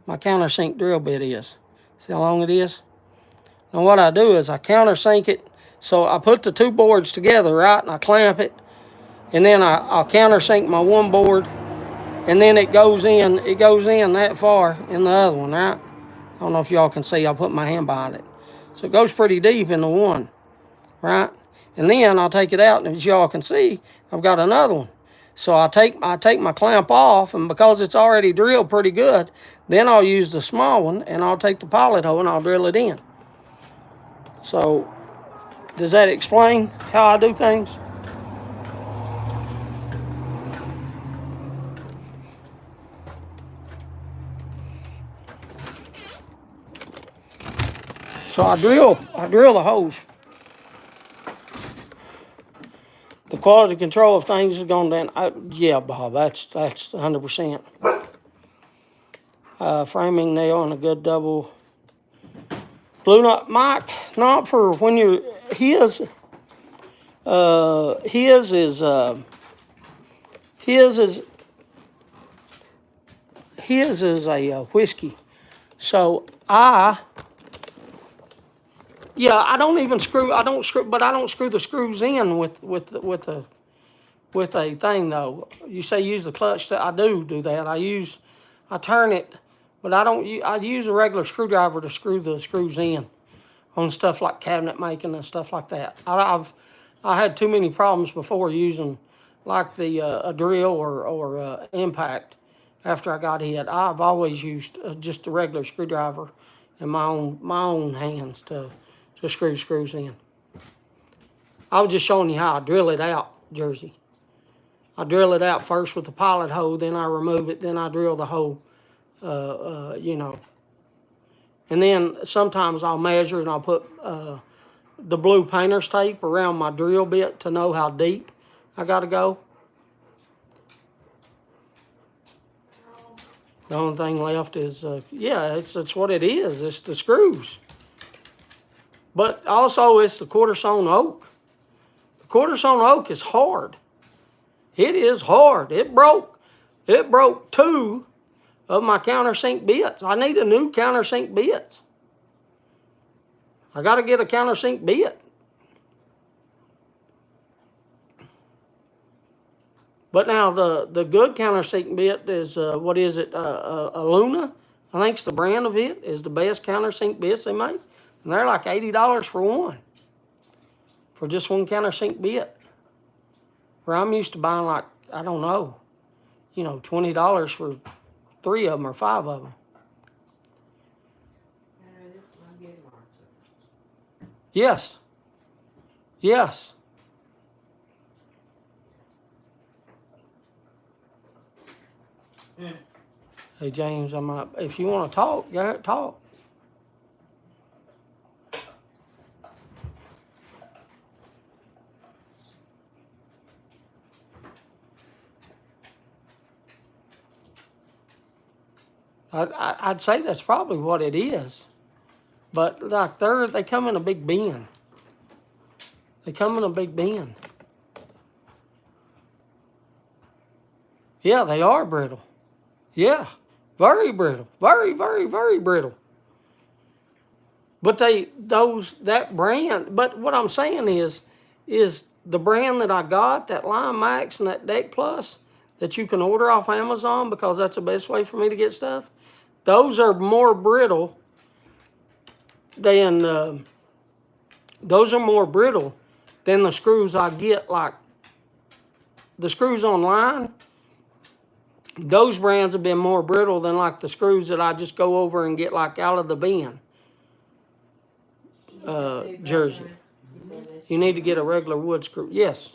my countersink drill bit is. See how long it is? Now what I do is I countersink it. So I put the two boards together, right? And I clamp it. And then I'll countersink my one board. And then it goes in that far in the other one, right? I don't know if y'all can see. I'll put my hand behind it. So it goes pretty deep in the one, right? And then I'll take it out, and as y'all can see, I've got another one. So I take my clamp off, and because it's already drilled pretty good, then I'll use the small one, and I'll take the pilot hole, and I'll drill it in. So does that explain how I do things? So I drill the holes. The quality control of things has gone down. Yeah, Bob, that's 100%. Framing nail and a good double blue knot, Mike. Not for when you're his is a whiskey. So I don't screw the screws in with a thing though. You say use the clutch. I do that. I turn it, but I use a regular screwdriver to screw the screws in on stuff like cabinet making and stuff like that. I had too many problems before using like a drill or impact after I got hit. I've always used just a regular screwdriver in my own hands to screw screws in. I was just showing you how I drill it out, Jersey. I drill it out first with the pilot hole, then I remove it, then I drill the hole, And then sometimes I'll measure and I'll put the blue painter's tape around my drill bit to know how deep I got to go. The only thing left is, it's what it is. It's the screws. But also it's the quarter sawn oak. The quarter sawn oak is hard. It is hard. It broke two of my countersink bits. I need a new countersink bits. I got to get a countersink bit. But now the good countersink bit is, a Luna. I think it's the brand of it, is the best countersink bits they make. And they're like $80 for one. For just one countersink bit. Where I'm used to buying like, I don't know, $20 for 3 of them or 5 of them. Yes. Yes. Hey James, if you want to talk, go ahead, talk. I'd say that's probably what it is, but like they come in a big bin. They come in a big bin. Yeah, they are brittle. Yeah, very brittle, very, very, very brittle. But that brand. But what I'm saying is the brand that I got, that Line Max and that Deck Plus, that you can order off Amazon because that's the best way for me to get stuff. Those are more brittle than the screws I get. Like the screws online, those brands have been more brittle than like the screws that I just go over and get like out of the bin. Jersey. You need to get a regular wood screw. Yes.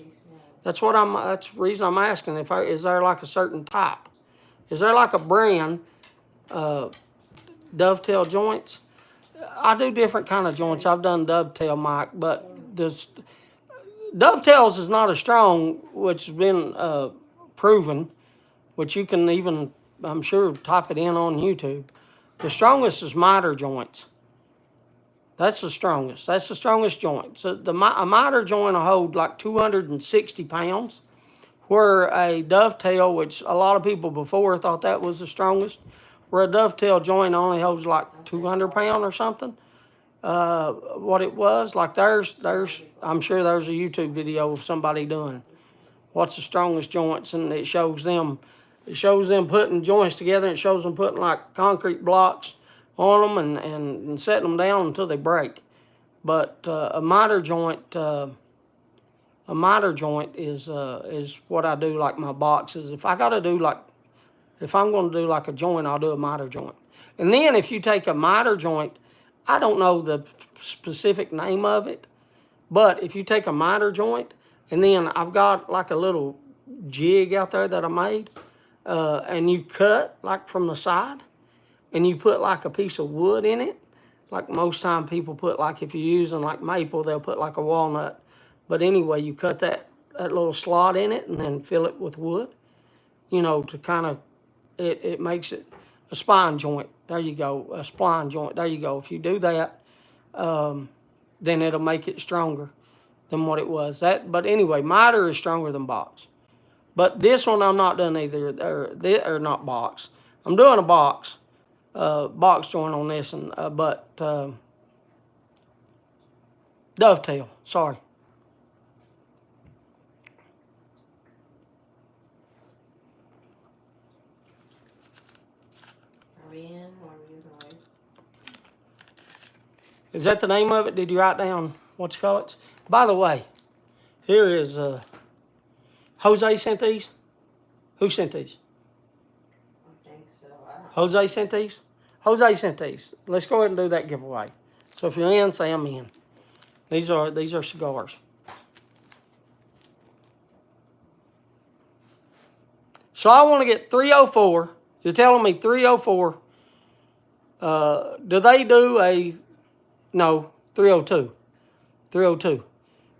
That's the reason I'm asking. Is there like a certain type? Is there like a brand, dovetail joints? I do different kind of joints. I've done dovetail, Mike, but this dovetails is not as strong, which has been proven, which you can even, I'm sure, type it in on YouTube. The strongest is miter joints. That's the strongest. That's the strongest joint. So a miter joint will hold like 260 pounds, where a dovetail, which a lot of people before thought that was the strongest, where a dovetail joint only holds like 200 pound or something. What it was like, I'm sure there's a YouTube video of somebody doing what's the strongest joints, and it shows them putting joints together. And it shows them putting like concrete blocks on them and setting them down until they break. But a miter joint is what I do, like my boxes. If I'm going to do like a joint, I'll do a miter joint. And then if you take a miter joint, I don't know the specific name of it, but if you take a miter joint, and then I've got like a little jig out there that I made, and you cut like from the side, and you put like a piece of wood in it. Like most time people put, like if you're using like maple, they'll put like a walnut. But anyway, you cut that little slot in it and then fill it with wood, to kind of, it makes it a spine joint. There you go, a spline joint. There you go. If you do that, then it'll make it stronger than what it was. But anyway, miter is stronger than box. But this one I'm not doing either, or not box. I'm doing a box joint on this, but dovetail. Sorry. Are we in or are we going? Is that the name of it? Did you write down what you call it? By the way, here is Jose sent these. Who sent these? I think so. I don't Jose sent these? Jose sent these. Let's go ahead and do that giveaway. So if you're in, say I'm in. These are cigars. So I want to get 304. You're telling me 304. Do they do no, 302. 302.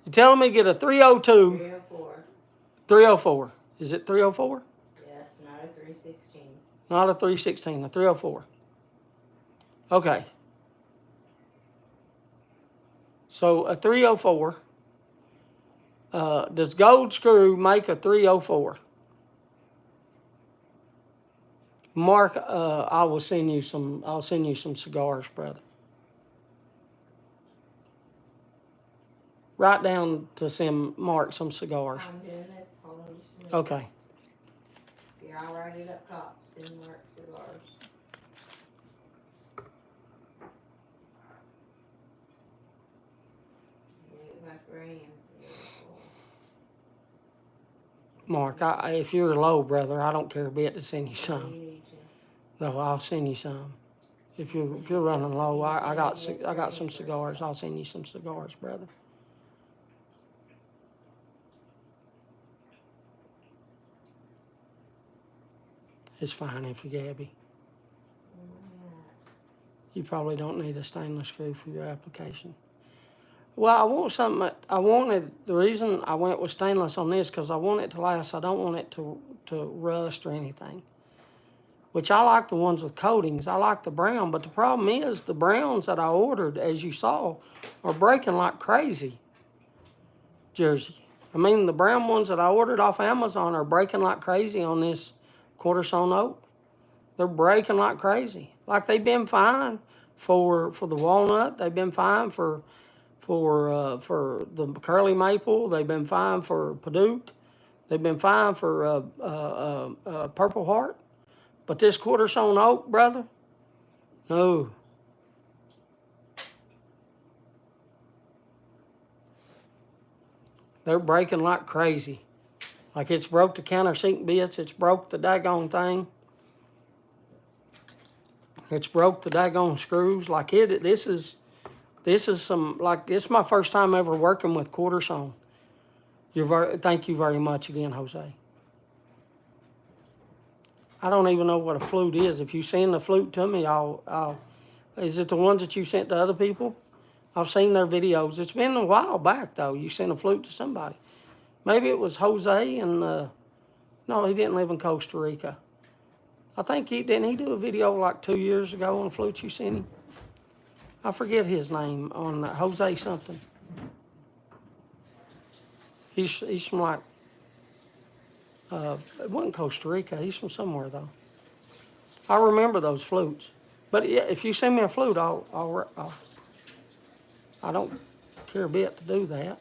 You're telling me get a 302. 304. 304. Is it 304? Yes, not a 316. Not a 316, a 304. Okay. So a 304. Does Gold Screw make a 304? Mark, I'll send you some cigars, brother. Write down to send Mark some cigars. I'm doing this. Hold on just a minute. Okay. Here, I'll write it up top. Send Mark cigars. Get it back around. Mark, if you're low, brother, I don't care a bit to send you You some. need to. No, I'll send you some. If you're running low, I got some cigars. I'll send you some cigars, brother. It's fine if you're Gabby. You probably don't need a stainless screw for your application. Well, I want something. The reason I went with stainless on this because I want it to last. I don't want it to rust or anything. Which I like the ones with coatings. I like the brown, but the problem is the browns that I ordered, as you saw, are breaking like crazy. Jersey. I mean, the brown ones that I ordered off Amazon are breaking like crazy on this quarter sawn oak. They're breaking like crazy. Like they've been fine for the walnut. They've been fine for the curly maple. They've been fine for Paduke. They've been fine for Purple Heart. But this quarter sawn oak, brother, no. They're breaking like crazy. Like it's broke the countersink bits. It's broke the daggone thing. It's broke the daggone screws. Like this is some, like, it's my first time ever working with quarter sawn. Thank you very much again, Jose. I don't even know what a flute is. If you send the flute to me, I'll Is it the ones that you sent to other people? I've seen their videos. It's been a while back though. You sent a flute to somebody. Maybe it was Jose and no, he didn't live in Costa Rica. I think he do a video like 2 years ago on a flute you sent him. I forget his name on Jose something. He's from like it wasn't Costa Rica. He's from somewhere though. I remember those flutes. But yeah, if you send me a flute, I don't care a bit to do that.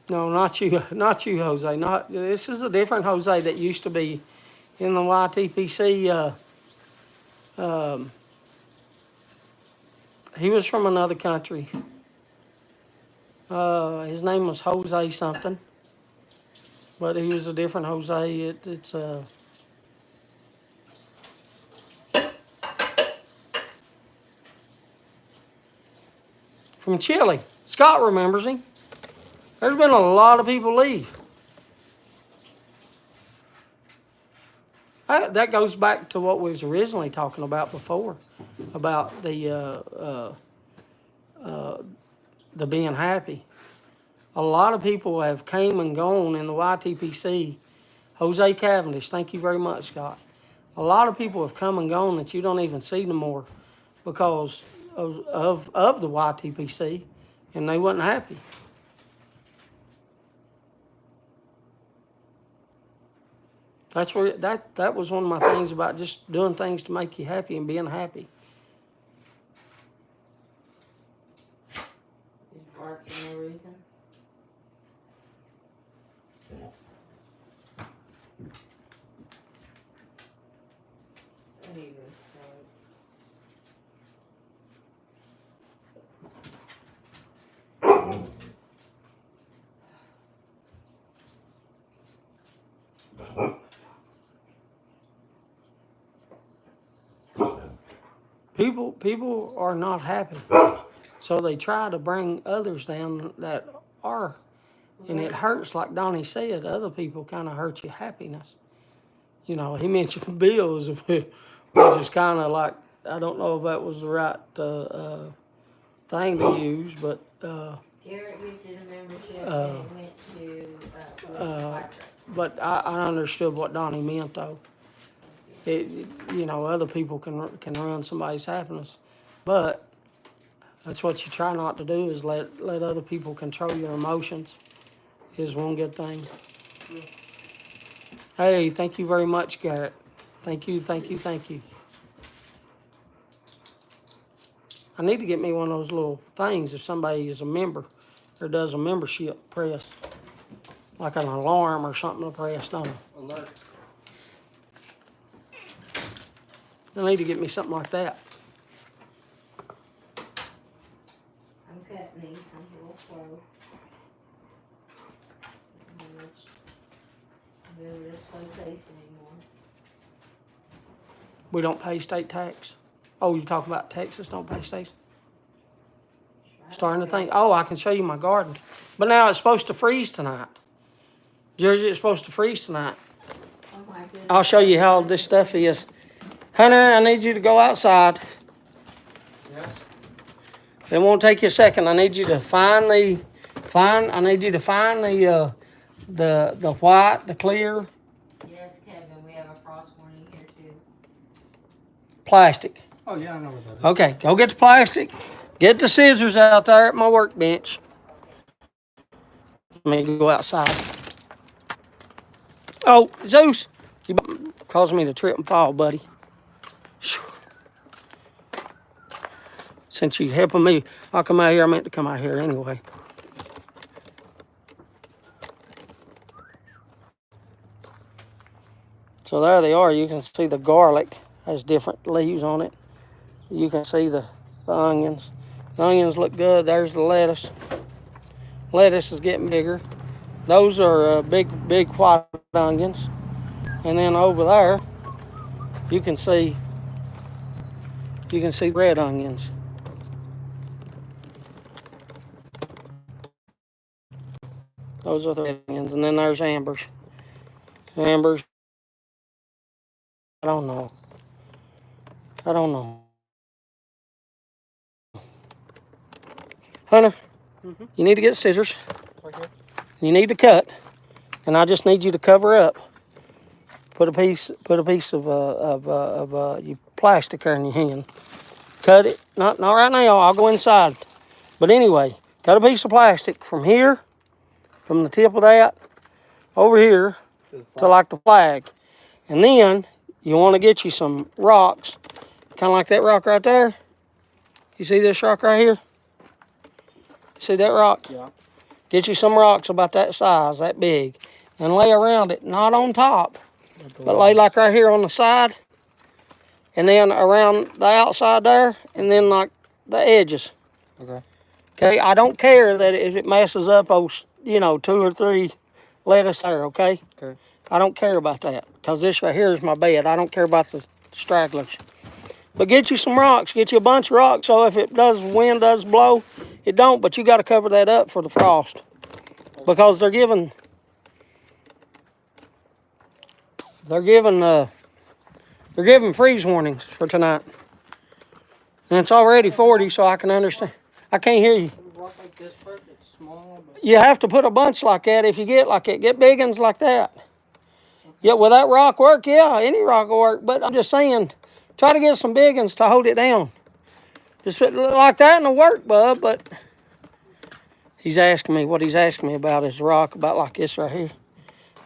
No, not you, Jose. This is a different Jose that used to be in the YTPC. He was from another country. His name was Jose something, but he was a different Jose. It's from Chile. Scott remembers him. There's been a lot of people leave. That goes back to what we was originally talking about before, about the being happy. A lot of people have came and gone in the YTPC. Jose Cavendish, thank you very much, Scott. A lot of people have come and gone that you don't even see no more because of the YTPC, and they wasn't happy. That's where that was one of my things about just doing things to make you happy and being happy. Did you bark for no reason? Anyways, People are not happy, so they try to bring others down that are, and it hurts. Like Donnie said, other people kind of hurt your happiness. You know, he mentioned bills, which is kind of like, I don't know if that was the right thing to use, but Garrett gifted a membership and it went to but I understood what Donnie meant though. You know, other people can ruin somebody's happiness, but that's what you try not to do is let other people control your emotions. Is one good thing. Hey, thank you very much, Garrett. Thank you. I need to get me one of those little things if somebody is a member or does a membership press, like an alarm or something to press, don't I? Alert. I need to get me something like that. I'm cutting these. I'm a little slow. I'm moving at a slow pace anymore. We don't pay state tax. Oh, you talk about Texas don't pay state. Starting to think. Oh, I can show you my garden. But now it's supposed to freeze tonight. Jersey, it's supposed to freeze tonight. Oh my goodness. I'll show you how this stuff is. Hunter, I need you to go outside. Yes. It won't take you a second. I need you to find the white, the clear Yes, Kevin, we have a frost warning here too. plastic. Oh yeah, I know what that is. Okay, go get the plastic. Get the scissors out there at my workbench. Let me go outside. Oh, Zeus, you causing me to trip and fall, buddy. Since you helping me, I'll come out here. I meant to come out here anyway. So there they are. You can see the garlic has different leaves on it. You can see the onions. The onions look good. There's the lettuce. Lettuce is getting bigger. Those are big white onions. And then over there, you can see You can see red onions. Those are the red onions. And then there's ambers. Ambers, I don't know. Hunter, you need to get scissors. Right here. You need to cut. And I just need you to cover up. Put a piece of you plastic there in your hand. Cut it. Not right now. I'll go inside. But anyway, cut a piece of plastic from here, from the tip of that, over here to like the flag. And then you want to get you some rocks, kind of like that rock right there. You see this rock right here? See that rock? Yeah. Get you some rocks about that size, that big, and lay around it, not on top, but lay like right here on the side, and then around the outside there, and then like the edges. Okay. Okay, I don't care that if it messes up, 2 or 3 lettuce there, okay? Okay. I don't care about that, because this right here is my bed. I don't care about the stragglers. But get you some rocks, get you a bunch of rocks, so if wind does blow, it don't, but you got to cover that up for the frost. Because they're giving freeze warnings for tonight. And it's already 40, so I can understand. I can't hear you. Rock like this, but it's small. But... You have to put a bunch like that if you get like it. Get big ones like that. Yeah, will that rock work? Yeah, any rock will work. But I'm just saying, try to get some big ones to hold it down. Just like that and it'll work, bub. But what he's asking me about is a rock about like this right here.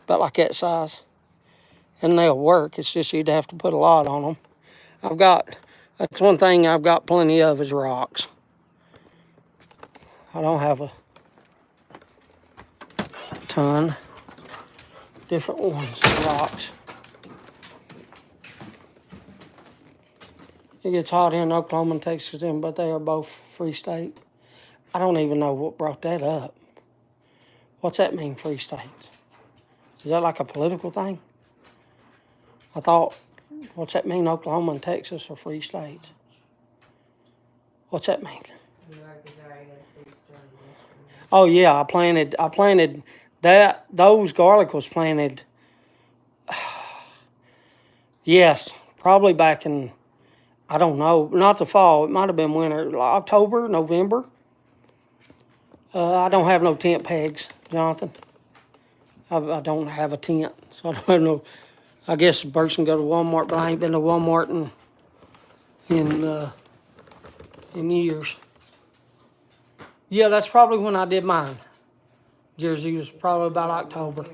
About like that size. And they'll work. It's just you'd have to put a lot on them. That's one thing I've got plenty of is rocks. I don't have a ton. Different ones, rocks. It gets hot here in Oklahoma and Texas, but they are both free state. I don't even know what brought that up. What's that mean, free states? Is that like a political thing? I thought, what's that mean, Oklahoma and Texas are free states? What's that mean? Oh yeah, I planted that. Those garlic was planted. Yes, probably back in, I don't know, not the fall. It might have been winter, October, November. I don't have no tent pegs, Jonathan. I don't have a tent, so I don't know. I guess a person go to Walmart, but I ain't been to Walmart in years. Yeah, that's probably when I did mine. Jersey was probably about October.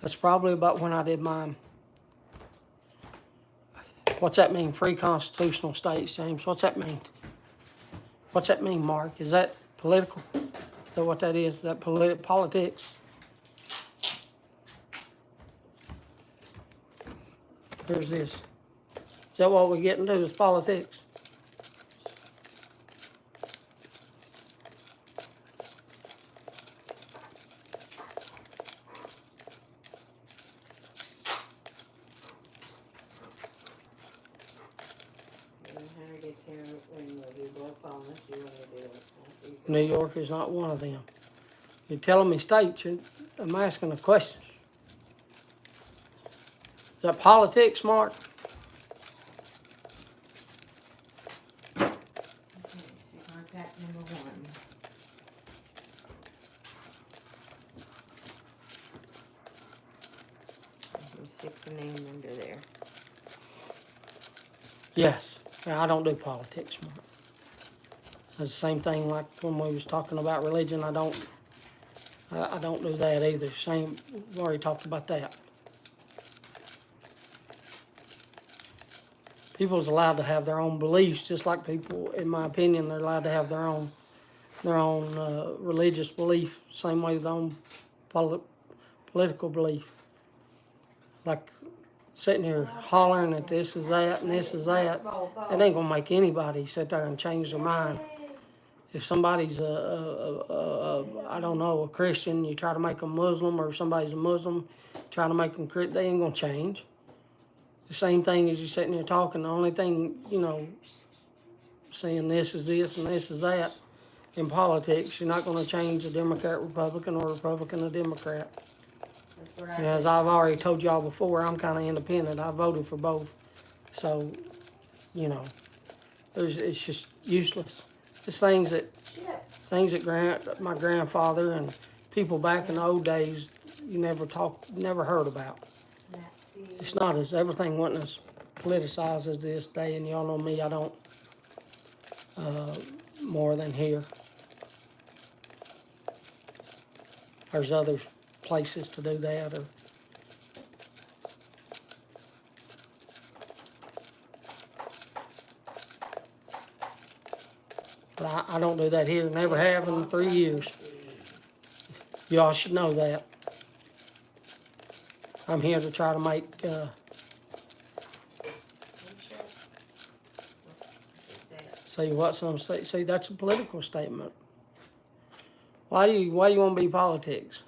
That's probably about when I did mine. What's that mean? Free constitutional states, James. What's that mean? What's that mean, Mark? Is that political? Is that what that is? Is that politics? Here's this. Is that what we're getting to is politics? New York is not one of them. You're telling me states, I'm asking a question. Is that politics, Mark? Contact number 1. Stick the name under there. Yes. I don't do politics, Mark. That's the same thing like when we was talking about religion. I don't do that either. We've already talked about that. People's allowed to have their own beliefs, just like people, in my opinion, they're allowed to have their own religious belief, same way their own political belief. Like sitting here hollering that this is that and this is that, it ain't gonna make anybody sit there and change their mind. If somebody's I don't know, a Christian, you try to make them Muslim, or somebody's a Muslim, try to make them Christian, they ain't gonna change. the same thing as you sitting there talking. The only thing, saying this is this and this is that in politics, you're not going to change a Democrat Republican or a Republican a Democrat. That's what I And as said. I've already told y'all before, I'm kind of independent. I voted for both. So, it's just useless. It's things that my grandfather and people back in the old days you never heard about. It's not as everything wasn't as politicized as this day, and y'all know me, I don't more than here. There's other places to do that, but I don't do that here. Never have in 3 years. Y'all should know that. I'm here to try to make. See, that's a political statement. Why do you want to be politics?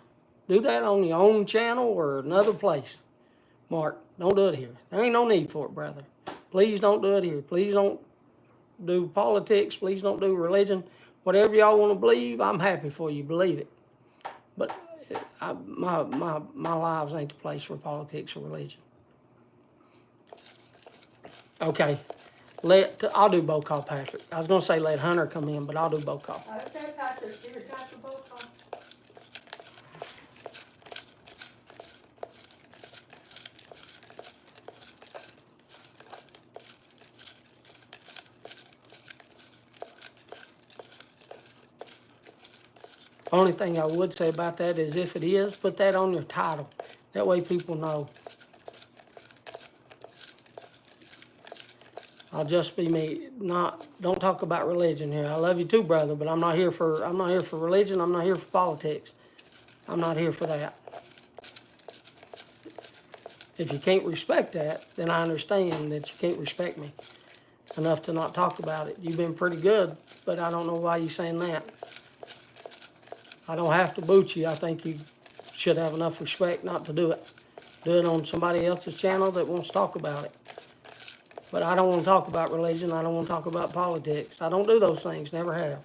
Do that on your own channel or another place. Mark, don't do it here. There ain't no need for it, brother. Please don't do it here. Please don't do politics. Please don't do religion. Whatever y'all want to believe, I'm happy for you. Believe it. But my lives ain't the place for politics or religion. Okay. I'll do both call Patrick. I was going to say let Hunter come in, but I'll do both call. Okay, Patrick, here's got the boat call. Only thing I would say about that is if it is, put that on your title. That way people know. I'll just be me. Don't talk about religion here. I love you too, brother, but I'm not here for religion. I'm not here for politics. I'm not here for that. If you can't respect that, then I understand that you can't respect me enough to not talk about it. You've been pretty good, but I don't know why you're saying that. I don't have to boot you. I think you should have enough respect not to do it. Do it on somebody else's channel that wants to talk about it. But I don't want to talk about religion. I don't want to talk about politics. I don't do those things. Never have.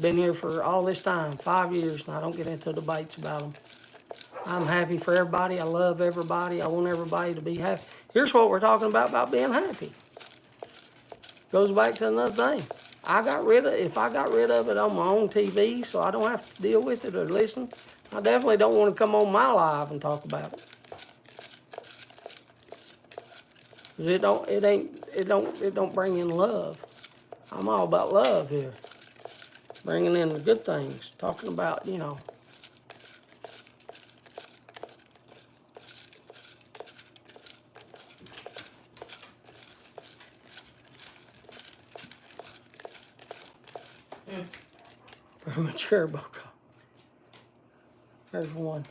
Been here for all this time, 5 years, and I don't get into debates about them. I'm happy for everybody. I love everybody. I want everybody to be happy. Here's what we're talking about being happy. Goes back to another thing. If I got rid of it on my own TV so I don't have to deal with it or listen, I definitely don't want to come on my live and talk about it. 'Cause it don't bring in love. I'm all about love here. Bringing in the good things. Talking about, premature book. There's one.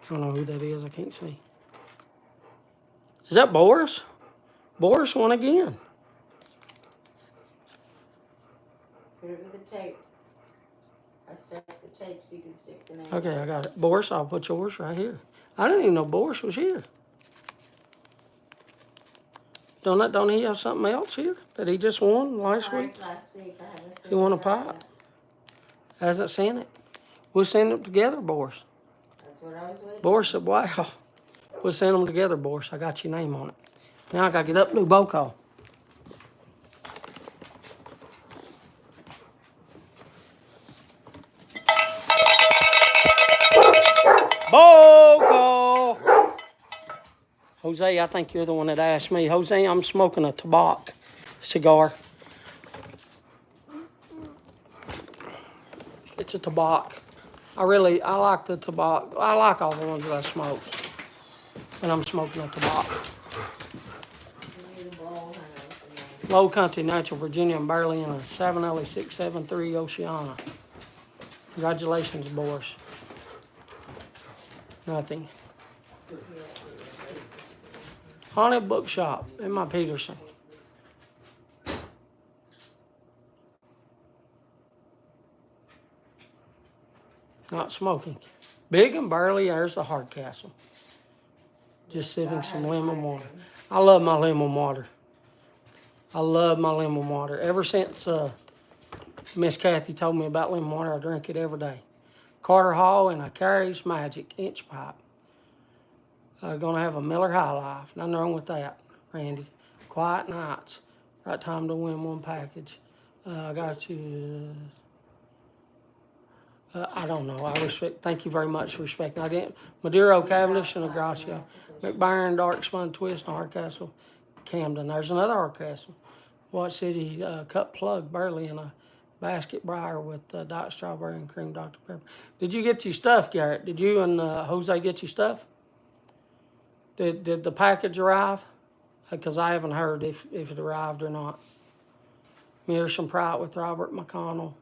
I don't know who that is. I can't see. Is that Boris? Boris won again. Put it with the tape. I stuck the tape so you can stick the name. Okay, I got it. Boris, I'll put yours right here. I didn't even know Boris was here. Don't he have something else here that he just won last week? Last week, I haven't seen He won a it pipe. yet. Hasn't seen it. We'll send them together, Boris. That's what I was waiting. Boris said, wow. We'll send them together, Boris. I got your name on it. Now I got to get up and do bow call. Bow call. Jose, I think you're the one that asked me. Jose, I'm smoking a tobacco cigar. It's a tobacco. I like the tobacco. I like all the ones that I smoke. And I'm smoking a tobacco. Low Country, Natural, Virginia, and Burley in a 7LE673 Oceana. Congratulations, Boris. Nothing. Haunted Bookshop in my Peterson. Not smoking. Big and burly, there's the Hardcastle. Just sipping some lemon water. I love my lemon water. I love my lemon water. Ever since Miss Kathy told me about lemon water, I drink it every day. Carter Hall and a Carrie's Magic inch pipe. Gonna have a Miller High Life. Nothing wrong with that, Randy. Quiet nights. Right time to win one package. I got you. I don't know. I respect. Thank you very much for respecting. I didn't. Maduro, Cavendish, and Agracia. McByron, Dark Spun Twist, and Hardcastle, Camden. There's another Hardcastle. Watch City Cup Plug, Burley, and a basket briar with Dr. Strawberry and cream Dr. Pepper. Did you get your stuff, Garrett? Did you and Jose get your stuff? Did the package arrive? Because I haven't heard if it arrived or not. Mearson Pratt with Robert McConnell.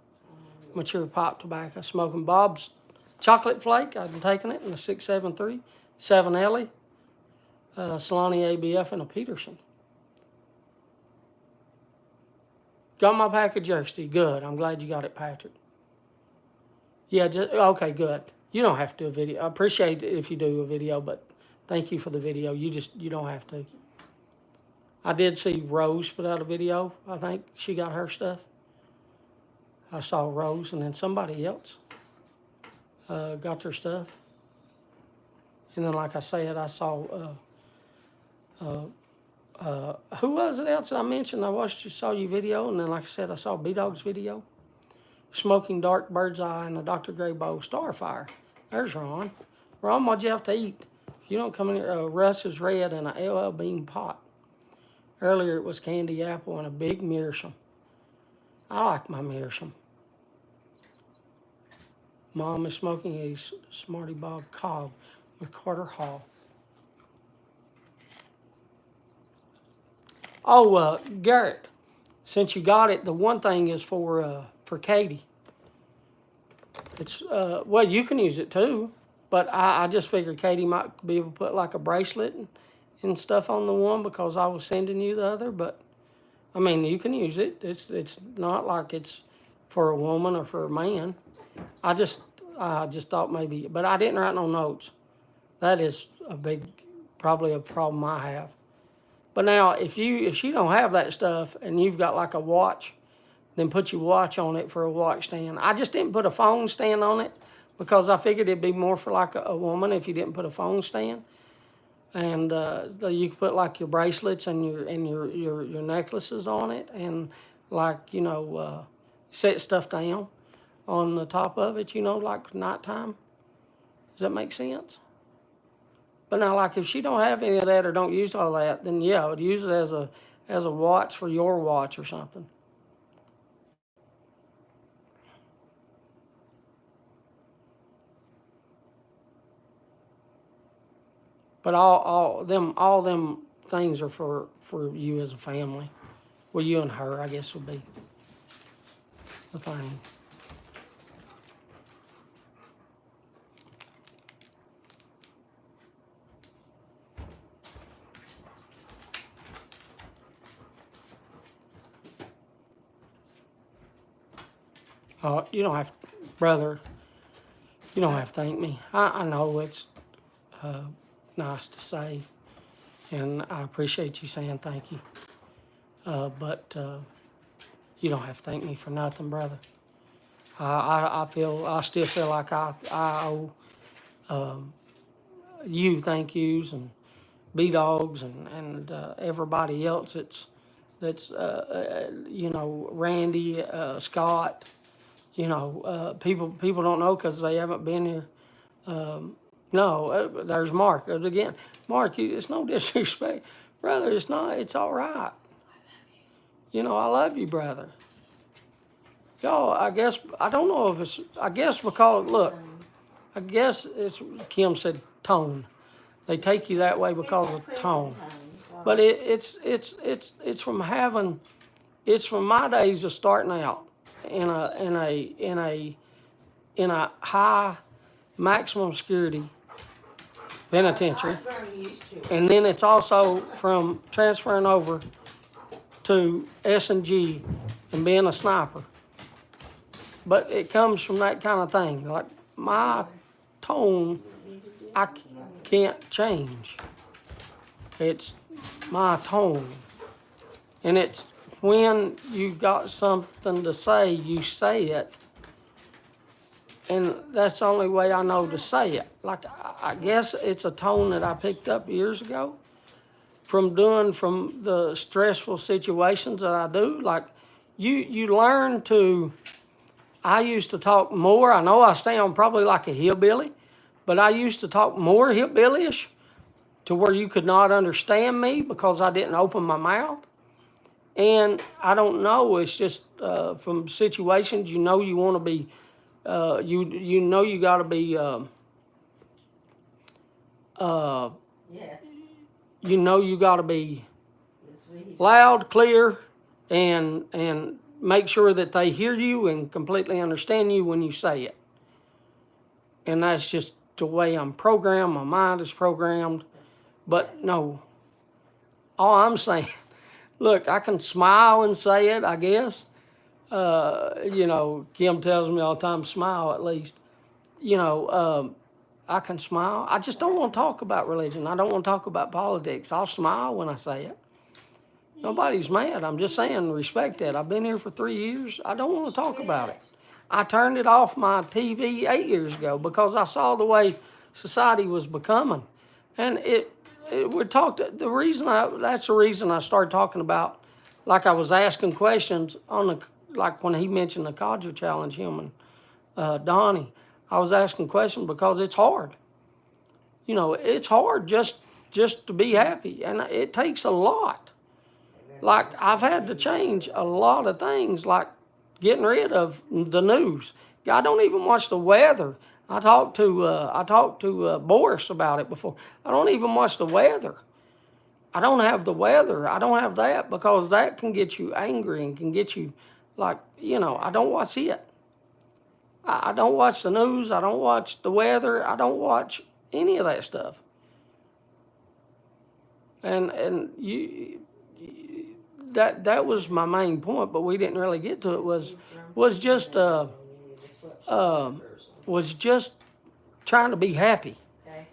Mature Pop Tobacco. Smoking Bob's Chocolate Flake. I've been taking it in a 673. 7 Ellie. Solani ABF and a Peterson. Got my package yesterday. Good. I'm glad you got it, Patrick. Yeah, okay, good. You don't have to do a video. I appreciate it if you do a video, but thank you for the video. You don't have to. I did see Rose put out a video. I think she got her stuff. I saw Rose, and then somebody else got their stuff. And then, like I said, I saw who was it else that I mentioned? Saw your video, and then, like I said, I saw B-Dog's video. Smoking Dark Bird's Eye and a Dr. Gray Bowl Starfire. There's Ron. Ron, what'd you have to eat? If you don't come in here, Russ is red and a LL Bean pot. Earlier it was candy apple and a big Meerschaum. I like my Meerschaum. Mom is smoking a Smarty Bob Cobb with Carter Hall. Oh, Garrett, since you got it, the one thing is for Katie. It's, well, you can use it too, but I just figured Katie might be able to put like a bracelet and stuff on the one because I was sending you the other, but I mean, you can use it. It's not like it's for a woman or for a man. I just thought maybe, but I didn't write no notes. That is probably a problem I have. But now, if she don't have that stuff and you've got like a watch, then put your watch on it for a watch stand. I just didn't put a phone stand on it because I figured it'd be more for like a woman if you didn't put a phone stand. And you could put like your bracelets and your necklaces on it, and like set stuff down on the top of it. Like nighttime. Does that make sense? But now, like if she don't have any of that or don't use all that, then yeah, I would use it as a watch for your watch or something. But all them things are for you as a family. Well, you and her, I guess, would be the thing. You don't have, brother, you don't have to thank me. I know it's nice to say, and I appreciate you saying thank you. But you don't have to thank me for nothing, brother. I still feel like I owe you thank yous and B-Dogs and everybody else that's Randy, Scott. People don't know because they haven't been here. No, there's Mark again. Mark, it's no disrespect, brother. It's not. It's all right. I love you, brother. Y'all, I guess I don't know if it's. I guess because look, I guess it's. Kim said tone. They take you that way because of tone. But it's from having. It's from my days of starting out in a high maximum security penitentiary, and then it's also from transferring over to S&G and being a sniper. But it comes from that kind of thing. Like my tone, can't change. It's my tone. And it's when you got something to say, you say it. And that's the only way I know to say it. Like, I guess it's a tone that I picked up years ago from the stressful situations that I do. Like, you learn to, I used to talk more. I know I sound probably like a hillbilly, but I used to talk more hillbillyish to where you could not understand me because I didn't open my mouth. And I don't know, it's just from situations, you know, you want to be, you know, you got to be, Yes. you know, you got to be That's what he loud, clear, and make sure that they hear you and completely understand you when you say it. And that's just the way I'm programmed. My mind is programmed. But Yes. no, all I'm saying, look, I can smile and say it, I guess. You know, Kim tells me all the time, smile at least. You know, I can smile. I just don't want to talk about religion. I don't want to talk about politics. I'll smile when I say it. Nobody's mad. I'm just saying, respect that. I've been here for 3 years. I don't want to talk about it. I turned it off my TV 8 years ago because I saw the way society was becoming. And that's the reason I started talking about, like I was asking questions like when he mentioned the Codger Challenge, him and Donnie. I was asking questions because it's hard. You know, it's hard just to be happy. And it takes a lot. Like, I've had to change a lot of things, like getting rid of the news. I don't even watch the weather. I talked to Boris about it before. I don't even watch the weather. I don't have the weather. I don't have that because that can get you angry and can get you, like, you know, I don't watch it. I don't watch the news. I don't watch the weather. I don't watch any of that stuff. And that was my main point, but we didn't really get to it. Was just trying to be happy. Okay.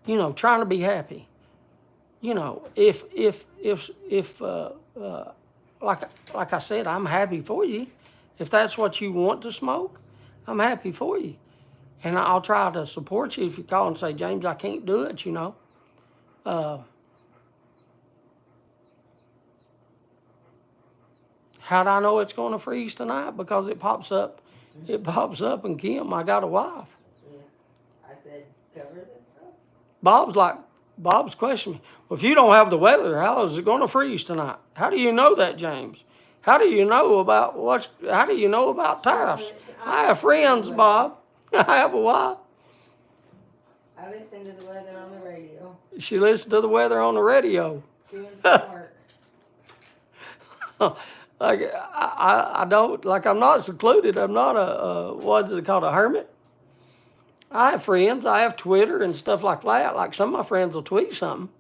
You know, trying to be happy. You know, if like I said, I'm happy for you. If that's what you want to smoke, I'm happy for you, and I'll try to support you if you call and say, James, I can't do it. You know. How'd I know it's going to freeze tonight? Because it pops up. It pops up, and Kim, I got a wife. Yeah. I said, cover this stuff. Bob's questioning me. Well, if you don't have the weather, how is it going to freeze tonight? How do you know that, James? How do you know about tariffs? I have friends, Bob. I have a wife. I listen to the weather on the radio. She listens to the weather on the radio. Doing some work. Like, I don't, like, I'm not secluded. I'm not what's it called, a hermit. I have friends. I have Twitter and stuff like that. Like, some of my friends will tweet something.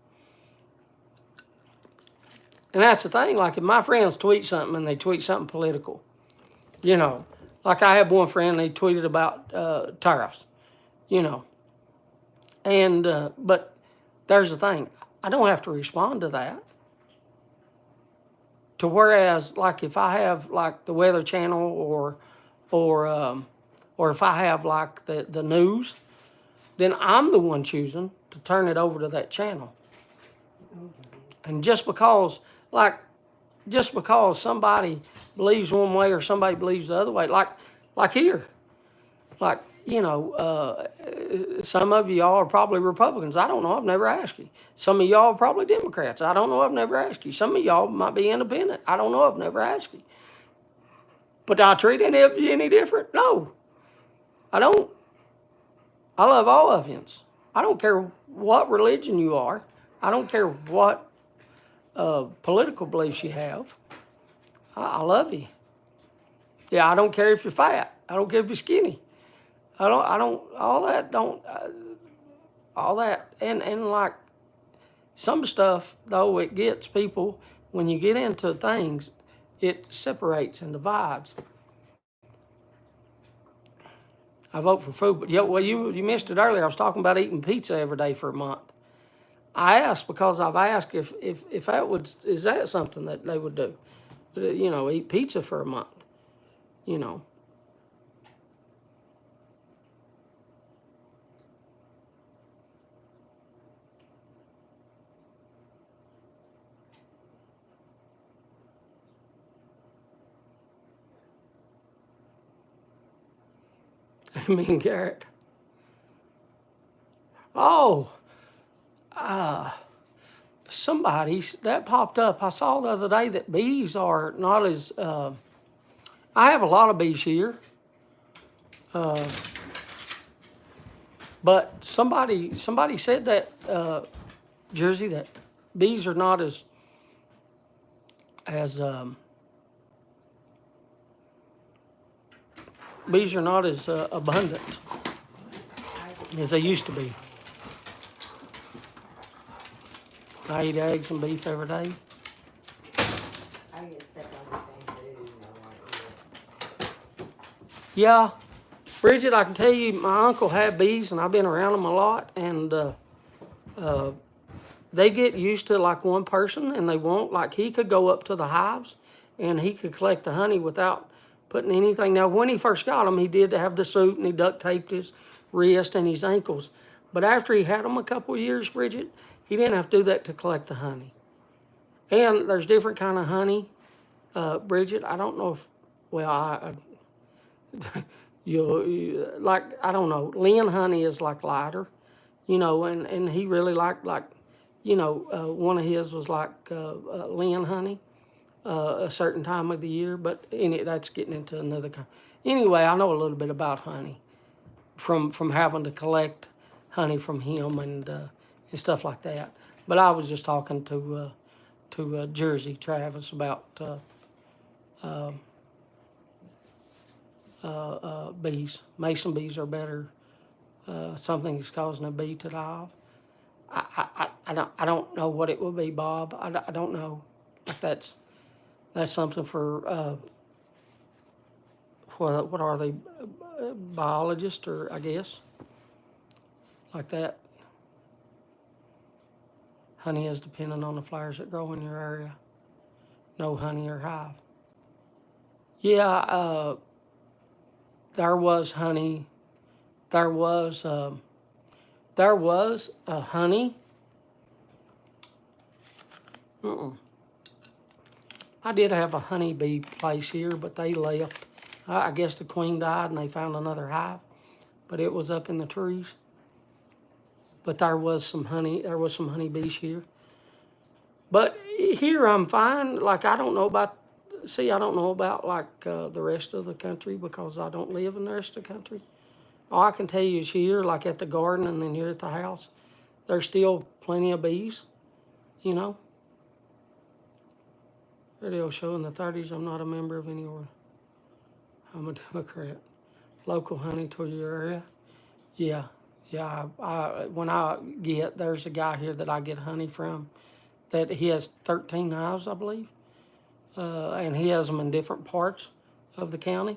And that's the thing. Like, if my friends tweet something and they tweet something political, you know, like I have one friend, they tweeted about tariffs, you know. And, but there's the thing. I don't have to respond to that. To whereas, like, if I have, like, the Weather Channel or if I have, like, the news, then I'm the one choosing to turn it over to that channel. And just because somebody believes one way or somebody believes the other way, like here, like, you know, some of y'all are probably Republicans. I don't know. I've never asked you. Some of y'all are probably Democrats. I don't know. I've never asked you. Some of y'all might be independent. I don't know. I've never asked you. But do I treat any of you any different? No, I don't. I love all of you. I don't care what religion you are. I don't care what political beliefs you have. I love you. Yeah, I don't care if you're fat. I don't care if you're skinny. All that. And like some stuff, though, it gets people, when you get into things, it separates and divides. I vote for food. But yeah, well, you missed it earlier. I was talking about eating pizza every day for a month. I asked because I've asked if that would, is that something that they would do? You know, eat pizza for a month. You know. Amen, Garrett. Oh, somebody that popped up. I saw the other day that bees are not as. I have a lot of bees here, but somebody said that Jersey, that bees are not as bees are not as abundant as they used to be. I eat eggs and beef every day. I get stuck on the same food and I want to eat it. Yeah, Bridget, I can tell you, my uncle had bees, and I've been around them a lot, and they get used to like one person, and they won't, like he could go up to the hives, and he could collect the honey without putting anything. Now, when he first got them, he did have the suit, and he duct taped his wrist and his ankles. But after he had them a couple of years, Bridget, he didn't have to do that to collect the honey. And there's different kind of honey, Bridget. I don't know if, well, you like, I don't know. Lynn honey is like lighter, you know, and he really liked like, you know, one of his was like Lynn honey, a certain time of the year. But that's getting into another kind. Anyway, I know a little bit about honey from having to collect honey from him and stuff like that. But I was just talking to Jersey Travis about bees. Mason bees are better. Something's causing a bee to die off. I don't know what it would be, Bob. I don't know. Like that's something for what are they, biologists, or I guess like that. Honey is dependent on the flowers that grow in your area. No honey or hive. Yeah, there was honey. There was honey. I did have a honeybee place here, but they left. I guess the queen died and they found another hive, but it was up in the trees. But there was some honey. There was some honeybees here. But here I'm fine. Like I don't know about. See, I don't know about like the rest of the country because I don't live in the rest of the country. All I can tell you is here, like at the garden and then here at the house, there's still plenty of bees, you know. Video show in the 30s, I'm not a member of any order. I'm a Democrat. Local honey to your area? Yeah. When I get, there's a guy here that I get honey from that he has 13 hives, I believe. And he has them in different parts of the county.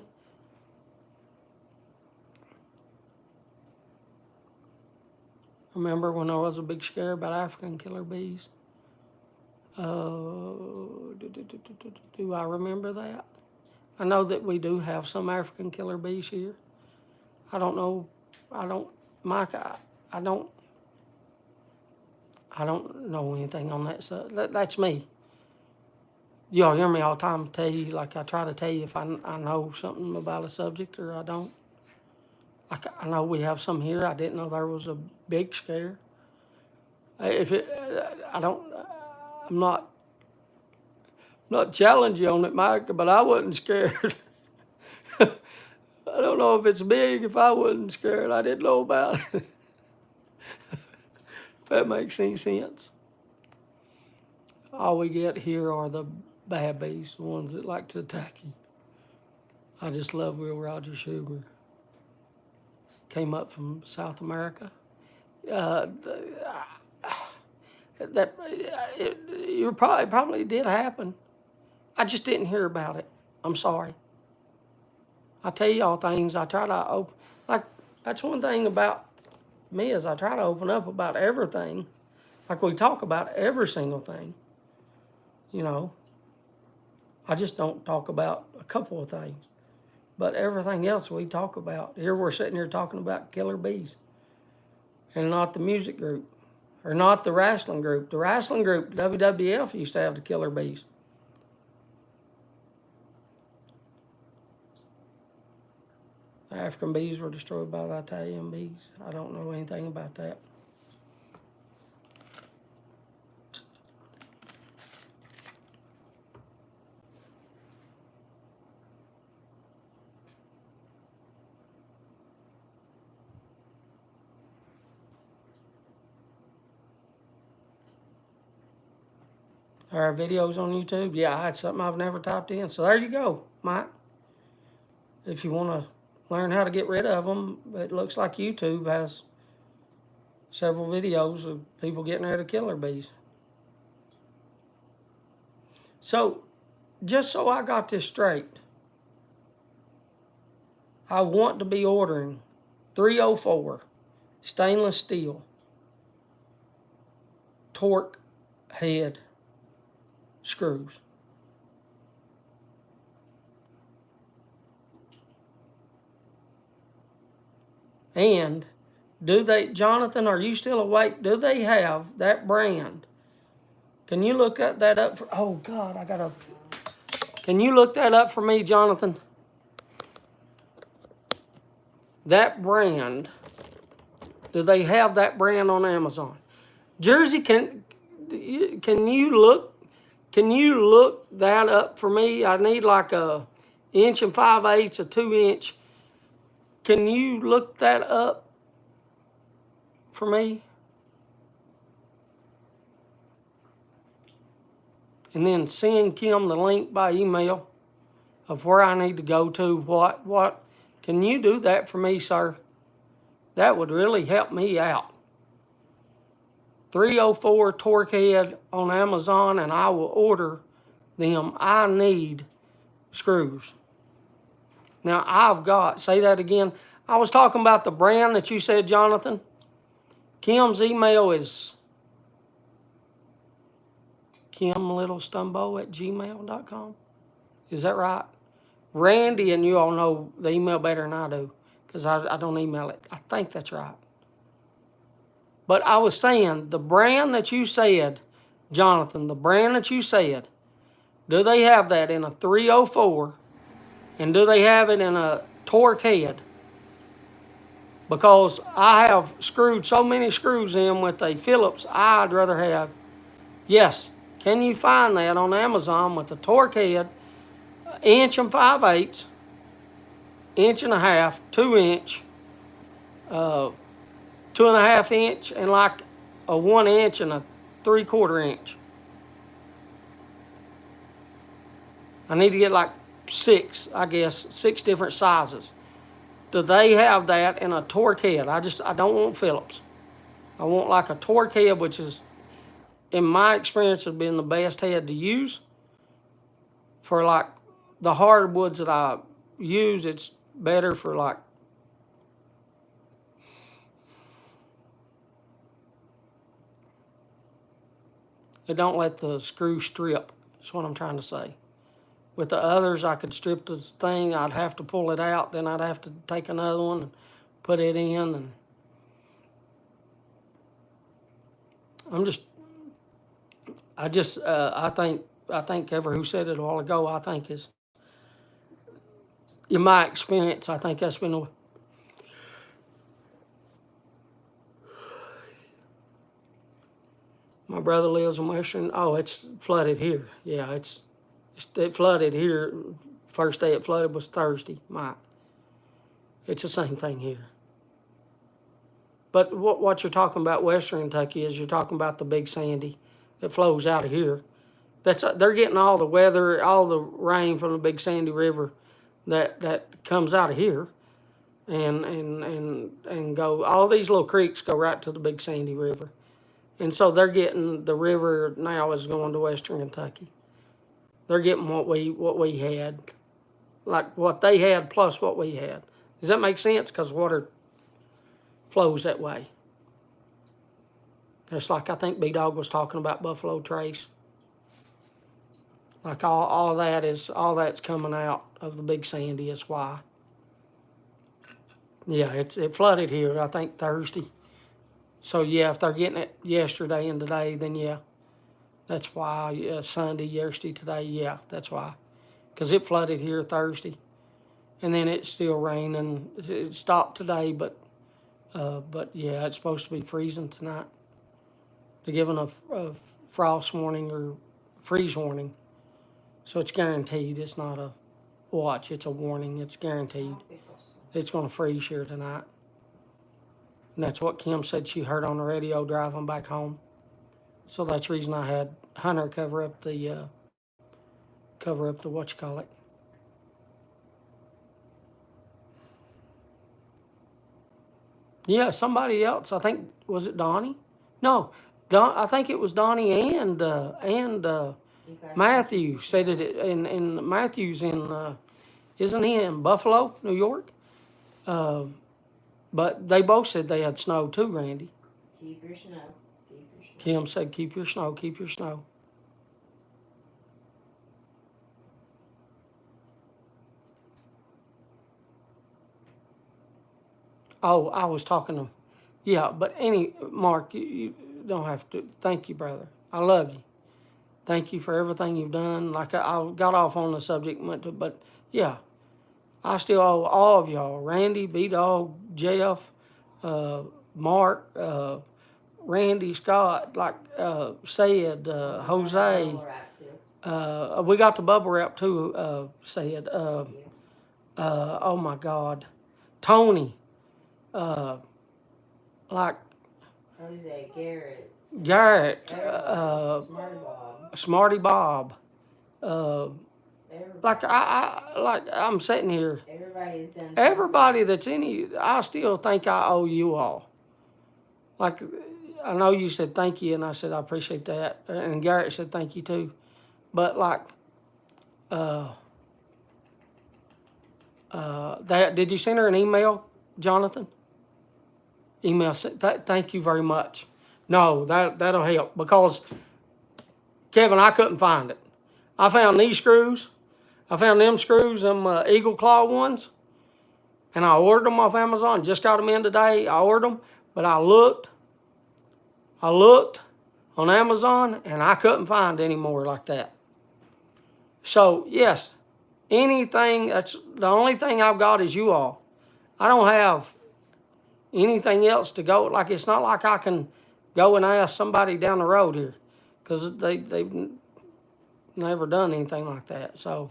Remember when there was a big scare about African killer bees? Do I remember that? I know that we do have some African killer bees here. I don't know. Mike, I don't know anything on that. So that's me. Y'all hear me all the time tell you, like I try to tell you if I know something about a subject or I don't. Like I know we have some here. I didn't know there was a big scare. I'm not challenging you on it, Mike, but I wasn't scared. I don't know if it's big. If I wasn't scared, I didn't know about it. If that makes any sense. All we get here are the bad bees, the ones that like to attack you. I just love Will Rogers Sugar. Came up from South America. You probably did happen. I just didn't hear about it. I'm sorry. I tell y'all things. I try to Like, that's one thing about me is I try to open up about everything. Like we talk about every single thing. You know, I just don't talk about a couple of things. But everything else we talk about. Here we're sitting here talking about killer bees. And not the music group. Or not the wrestling group. The wrestling group, WWF, used to have the killer bees. The African bees were destroyed by the Italian bees. I don't know anything about that. Are our videos on YouTube? Yeah, I had something I've never typed in. So there you go, Mike. If you want to learn how to get rid of them, it looks like YouTube has several videos of people getting rid of killer bees. So, just so I got this straight, I want to be ordering 304 stainless steel torque head screws. And do they, Jonathan, are you still awake? Do they have that brand? Can you look that up for, oh God, can you look that up for me, Jonathan? That brand, do they have that brand on Amazon? Jersey, can you look that up for me? I need like a 1 5/8 inch, a 2 inch. Can you look that up for me? And then send Kim the link by email of where I need to go to. What? Can you do that for me, sir? That would really help me out. 304 torque head on Amazon, and I will order them. I need screws. Now, I've got, say that again. I was talking about the brand that you said, Jonathan. Kim's email is kimlittlestumbo@gmail.com. Is that right? Randy and you all know the email better than I do because I don't email it. I think that's right. But I was saying, the brand that you said, Jonathan, the brand that you said, do they have that in a 304? And do they have it in a torque head? Because I have screwed so many screws in with a Phillips, I'd rather have. Yes, can you find that on Amazon with a torque head, 1 5/8 inch, 1.5 inch, 2 inch, 2.5 inch, and like a 1 inch and a 3/4 inch? I need to get like 6 different sizes. Do they have that in a torque head? I don't want Phillips. I want like a torque head, which is, in my experience, has been the best head to use. For like the hardwoods that I use, it's better for like, it don't let the screw strip. That's what I'm trying to say. With the others, I could strip this thing. I'd have to pull it out. Then I'd have to take another one and put it in. And I think ever who said it a while ago, I think is, in my experience, I think that's been the, my brother lives in Western. Oh, it's flooded here. Yeah, it flooded here. First day it flooded was Thursday, Mike. It's the same thing here. But what you're talking about, Western Kentucky, is you're talking about the Big Sandy that flows out of here. They're getting all the weather, all the rain from the Big Sandy River that comes out of here, and go. All these little creeks go right to the Big Sandy River, and so they're getting, the river now is going to Western Kentucky. They're getting what we had, like what they had plus what we had. Does that make sense? Because water flows that way. It's like I think B-Dog was talking about Buffalo Trace. Like all that's coming out of the Big Sandy is why. Yeah, it flooded here, I think, Thursday. So, yeah, if they're getting it yesterday and today, then, yeah, that's why. Sunday, yesterday, today, yeah, that's why. Because it flooded here Thursday. And then it's still raining. It stopped today, but yeah, it's supposed to be freezing tonight. They're giving a frost warning or freeze warning. So it's guaranteed. It's not a watch, it's a warning. It's guaranteed. It's going to freeze here tonight. And that's what Kim said she heard on the radio driving back home. So that's the reason I had Hunter cover up the whatchamacallit. Yeah, somebody else. I think, was it Donnie? No, I think it was Donnie and Matthew said it. And Matthew's in, isn't he in Buffalo, New York? But they both said they had snow too, Randy. Keep your snow. Kim said, keep your snow, keep your snow. Oh, I was talking to, yeah, but Mark, you don't have to. Thank you, brother. I love you. Thank you for everything you've done. Like I got off on the subject, but yeah, I still owe all of y'all, Randy, B-Dog, Jeff, Mark, Randy, Scott, like said, Jose. We got the bubble wrap too, said. Oh my God, Tony. Like Jose, Garrett, Smarty Bob. Smarty Bob. Like I'm sitting here. Everybody has done. Everybody that's in here, I still think I owe you all. Like I know you said thank you, and I said I appreciate that, and Garrett said thank you too. But like, that did you send her an email, Jonathan? Email said thank you very much. No, that'll help because Kevin, I couldn't find it. I found these screws. I found them screws, them Eagle Claw ones, and I ordered them off Amazon. Just got them in today. I ordered them, but I looked on Amazon, and I couldn't find any more like that. So yes, anything. That's the only thing I've got is you all. I don't have anything else to go. Like it's not like I can go and ask somebody down the road here, because they've never done anything like that. So.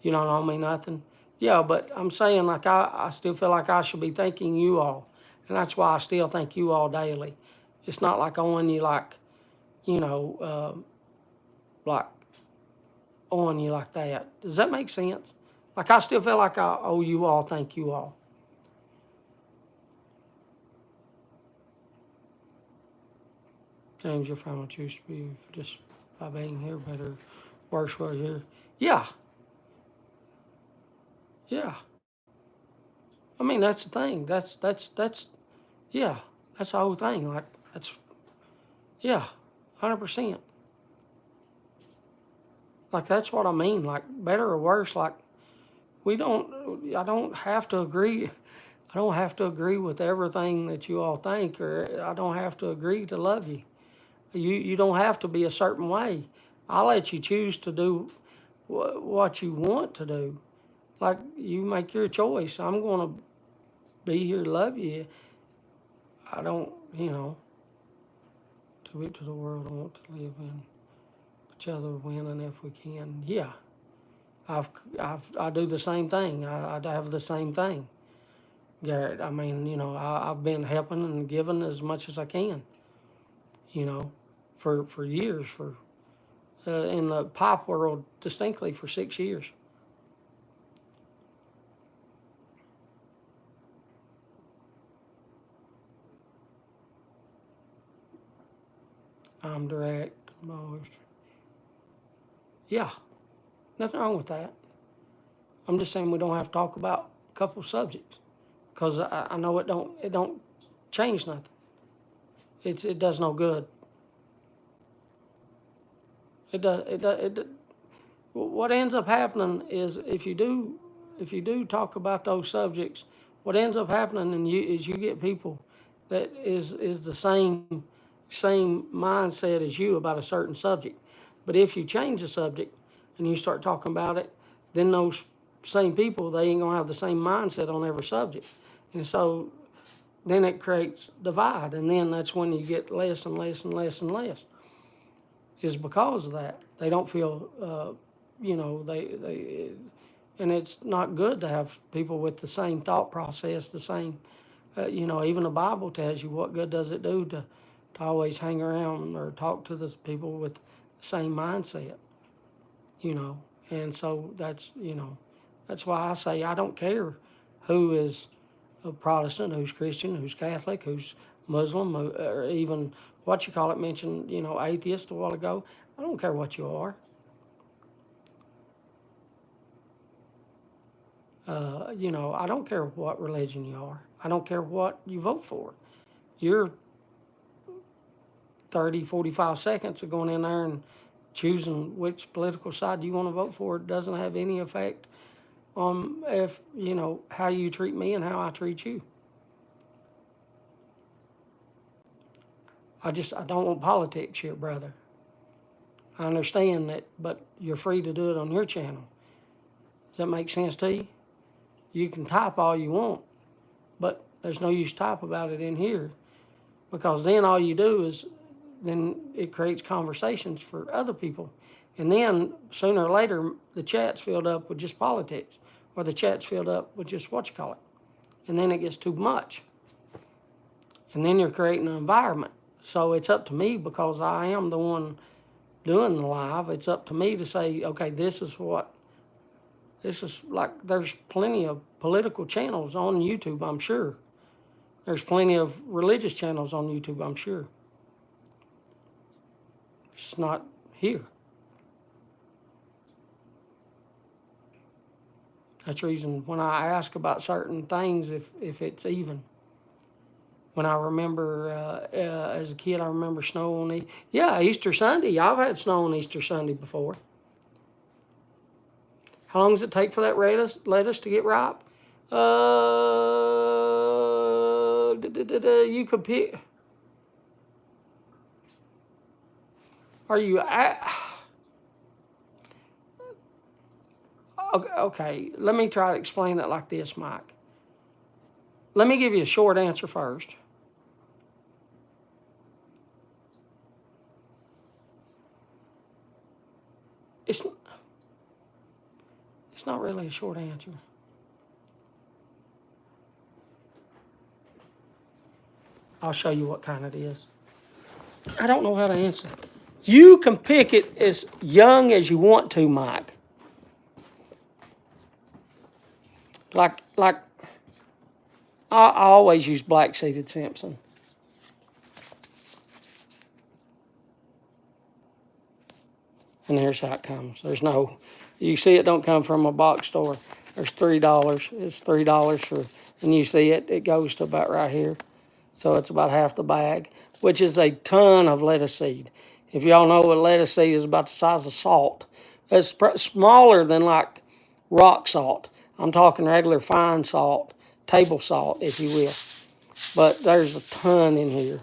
You don't owe me nothing. Yeah, but I'm saying like I still feel like I should be thanking you all. And that's why I still thank you all daily. It's not like owing you like, like owing you like that. Does that make sense? Like I still feel like I owe you all, thank you all. James, your family choose to be just by being here better, worse while you're here. Yeah. Yeah. I mean, that's the thing. That's yeah, that's the whole thing. Like, yeah, 100%. Like, that's what I mean. Like, better or worse, like, I don't have to agree. I don't have to agree with everything that you all think, or I don't have to agree to love you. You don't have to be a certain way. I'll let you choose to do what you want to do. Like, you make your choice. I'm going to be here to love you. I don't, to each to the world I want to live in. Each other winning if we can. Yeah. I do the same thing. I have the same thing. Garrett, I mean, I've been helping and giving as much as I can. For years, in the pipe world distinctly for 6 years. I'm direct. Yeah, nothing wrong with that. I'm just saying we don't have to talk about couple subjects, because I know it don't change nothing. It does no good. What ends up happening is if you do talk about those subjects, what ends up happening is you get people that is the same mindset as you about a certain subject. But if you change the subject and you start talking about it, then those same people, they ain't gonna have the same mindset on every subject. And so then it creates divide, and then that's when you get less and less and less and less. Is because of that. They don't feel, and it's not good to have people with the same thought process, the same, even the Bible tells you what good does it do to always hang around or talk to the people with the same mindset, and so that's why I say I don't care who is a Protestant, who's Christian, who's Catholic, who's Muslim, or even mentioned, atheist a while ago. I don't care what you are. I don't care what religion you are. I don't care what you vote for. You're 30, 45 seconds of going in there and choosing which political side you want to vote for. It doesn't have any effect on how you treat me and how I treat you. I don't want politics here, brother. I understand that, but you're free to do it on your channel. Does that make sense to you? You can type all you want, but there's no use type about it in here, because then all you do is then it creates conversations for other people. And then sooner or later, the chat's filled up with just politics, or the chat's filled up with just and then it gets too much. And then you're creating an environment. So it's up to me, because I am the one doing the live. It's up to me to say, okay, this is like, there's plenty of political channels on YouTube, I'm sure. There's plenty of religious channels on YouTube, I'm sure. It's just not here. That's the reason when I ask about certain things, if it's even. When I remember as a kid, I remember snow on Easter Sunday. I've had snow on Easter Sunday before. How long does it take for that lettuce to get ripe? You could pick. Are you okay, let me try to explain it like this, Mike. Let me give you a short answer first. It's not really a short answer. I'll show you what kind it is. I don't know how to answer. You can pick it as young as you want to, Mike. Like I always use black-seeded Simpson. And here's how it comes. You see it don't come from a box store. There's $3. It's $3 and you see it goes to about right here. So it's about half the bag, which is a ton of lettuce seed. If y'all know what lettuce seed is, about the size of salt. It's smaller than like rock salt. I'm talking regular fine salt, table salt, if you will. But there's a ton in here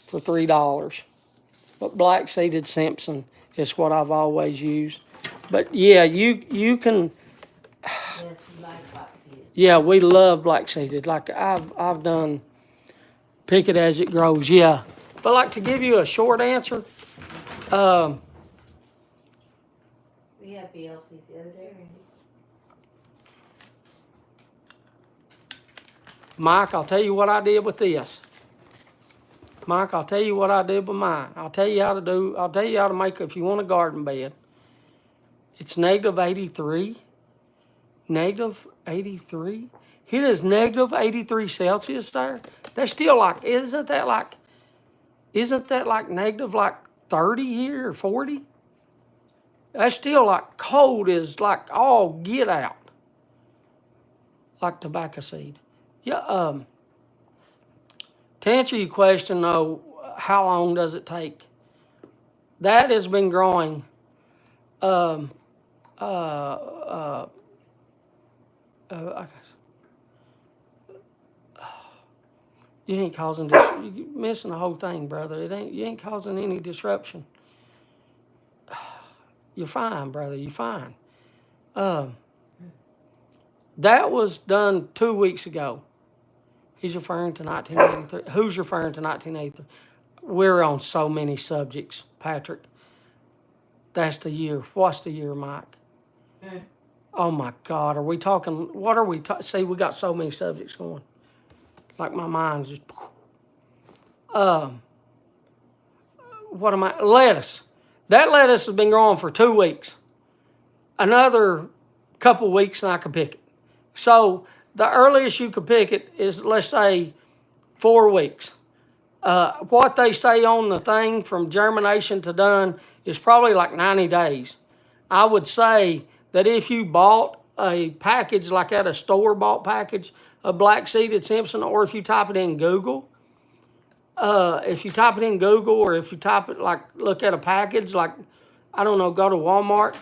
for $3. But black-seeded Simpson is what I've always used. But yeah, you can. Yes, we like black-seeded. Yeah, we love black-seeded. Like I've done. Pick it as it grows, yeah. But like, to give you a short answer, We had BLCs the other day. Mike, I'll tell you what I did with this. Mike, I'll tell you what I did with mine. I'll tell you how to make, if you want a garden bed. It's negative 83. Negative 83. It is negative 83 Celsius there. That's still like, isn't that like negative like 30 here or 40? That's still like cold as like all get out. like tobacco seed. Yeah. To answer your question though, how long does it take? That has been growing. Um, I guess you ain't causing you missing the whole thing, brother. You ain't causing any disruption. You're fine, brother. You're fine. Um, that was done 2 weeks ago. He's referring to 1983. Who's referring to 1983? We're on so many subjects, Patrick. That's the year. What's the year, Mike? Mm. Oh my God, are we talking? What are we? See, we got so many subjects going. Like my mind's just. What am I? Lettuce. That lettuce has been growing for 2 weeks. Another couple weeks and I can pick it. So the earliest you could pick it is, let's say, 4 weeks. What they say on the thing from germination to done is probably like 90 days. I would say that if you bought a package like at a store-bought package of black seeded Simpson, or if you type it in Google, or if you type it like look at a package like, I don't know, go to Walmart.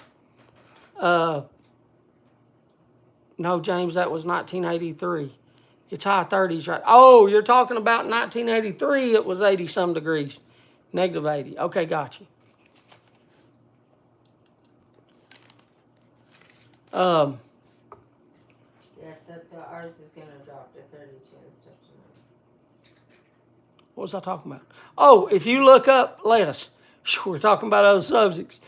No, James, that was 1983. It's high 30s, right? Oh, you're talking about 1983. It was 80 some degrees, negative 80. Okay, got you. Yes, that's what ours is gonna drop to 32 and stuff tonight. What was I talking about? Oh, if you look up lettuce, we're talking about other subjects.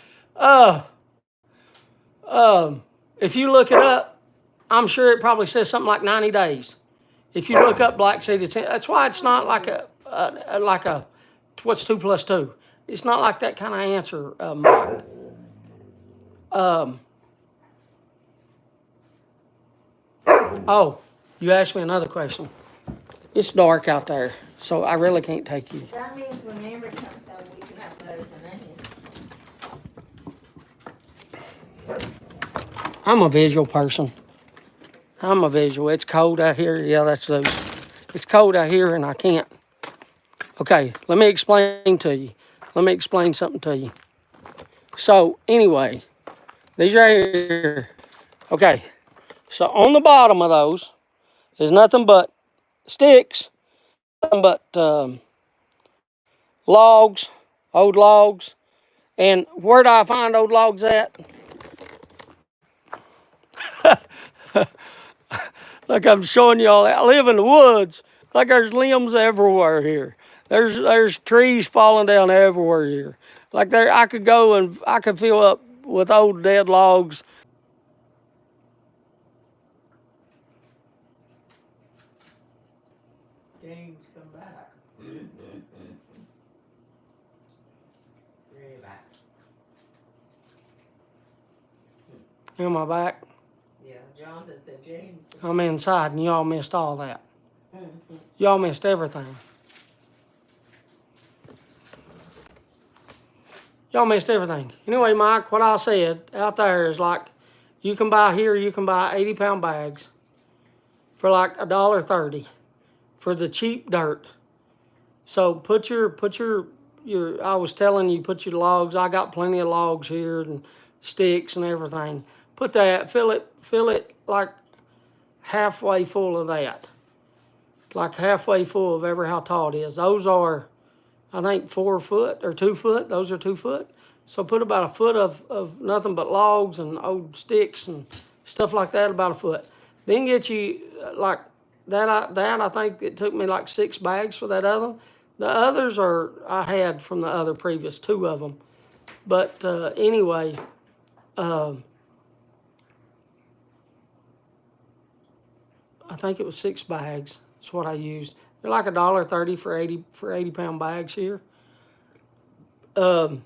If you look it up, I'm sure it probably says something like 90 days. If you look up black seed, that's why it's not like a what's 2 plus 2. It's not like that kind of answer, Mike. Oh, you asked me another question. It's dark out there, so I really can't take you. That means when Amber comes home, we can have lettuce and onions. I'm a visual person. It's cold out here. Yeah, that's those. It's cold out here and I can't. Okay, let me explain to you. Let me explain something to you. So, anyway, these right here. Okay, so on the bottom of those is nothing but sticks, nothing but logs, old logs. And where do I find old logs at? Like I'm showing y'all, I live in the woods. Like there's limbs everywhere here. There's trees falling down everywhere here. Like there, I could go and I could fill up with old dead logs. James, come back. Really back. In my back. Yeah, Jonathan said James. I'm inside, and y'all missed all that. Mm-hmm. Y'all missed everything. Y'all missed everything. Anyway, Mike, what I said out there is like, you can buy 80-pound bags for like $1.30 for the cheap dirt. So put your. I was telling you, put your logs. I got plenty of logs here and sticks and everything. Put that. Fill it like halfway full of that. Like halfway full of every how tall it is. Those are, I think, 4 foot or 2 foot. Those are 2 foot. So put about a foot of nothing but logs and old sticks and stuff like that, about a foot. Then get you like that. I think it took me like 6 bags for that other. The others I had from the other previous 2 of them. But anyway, I think it was 6 bags. That's what I used. They're like $1.30 for 80-pound bags here. Or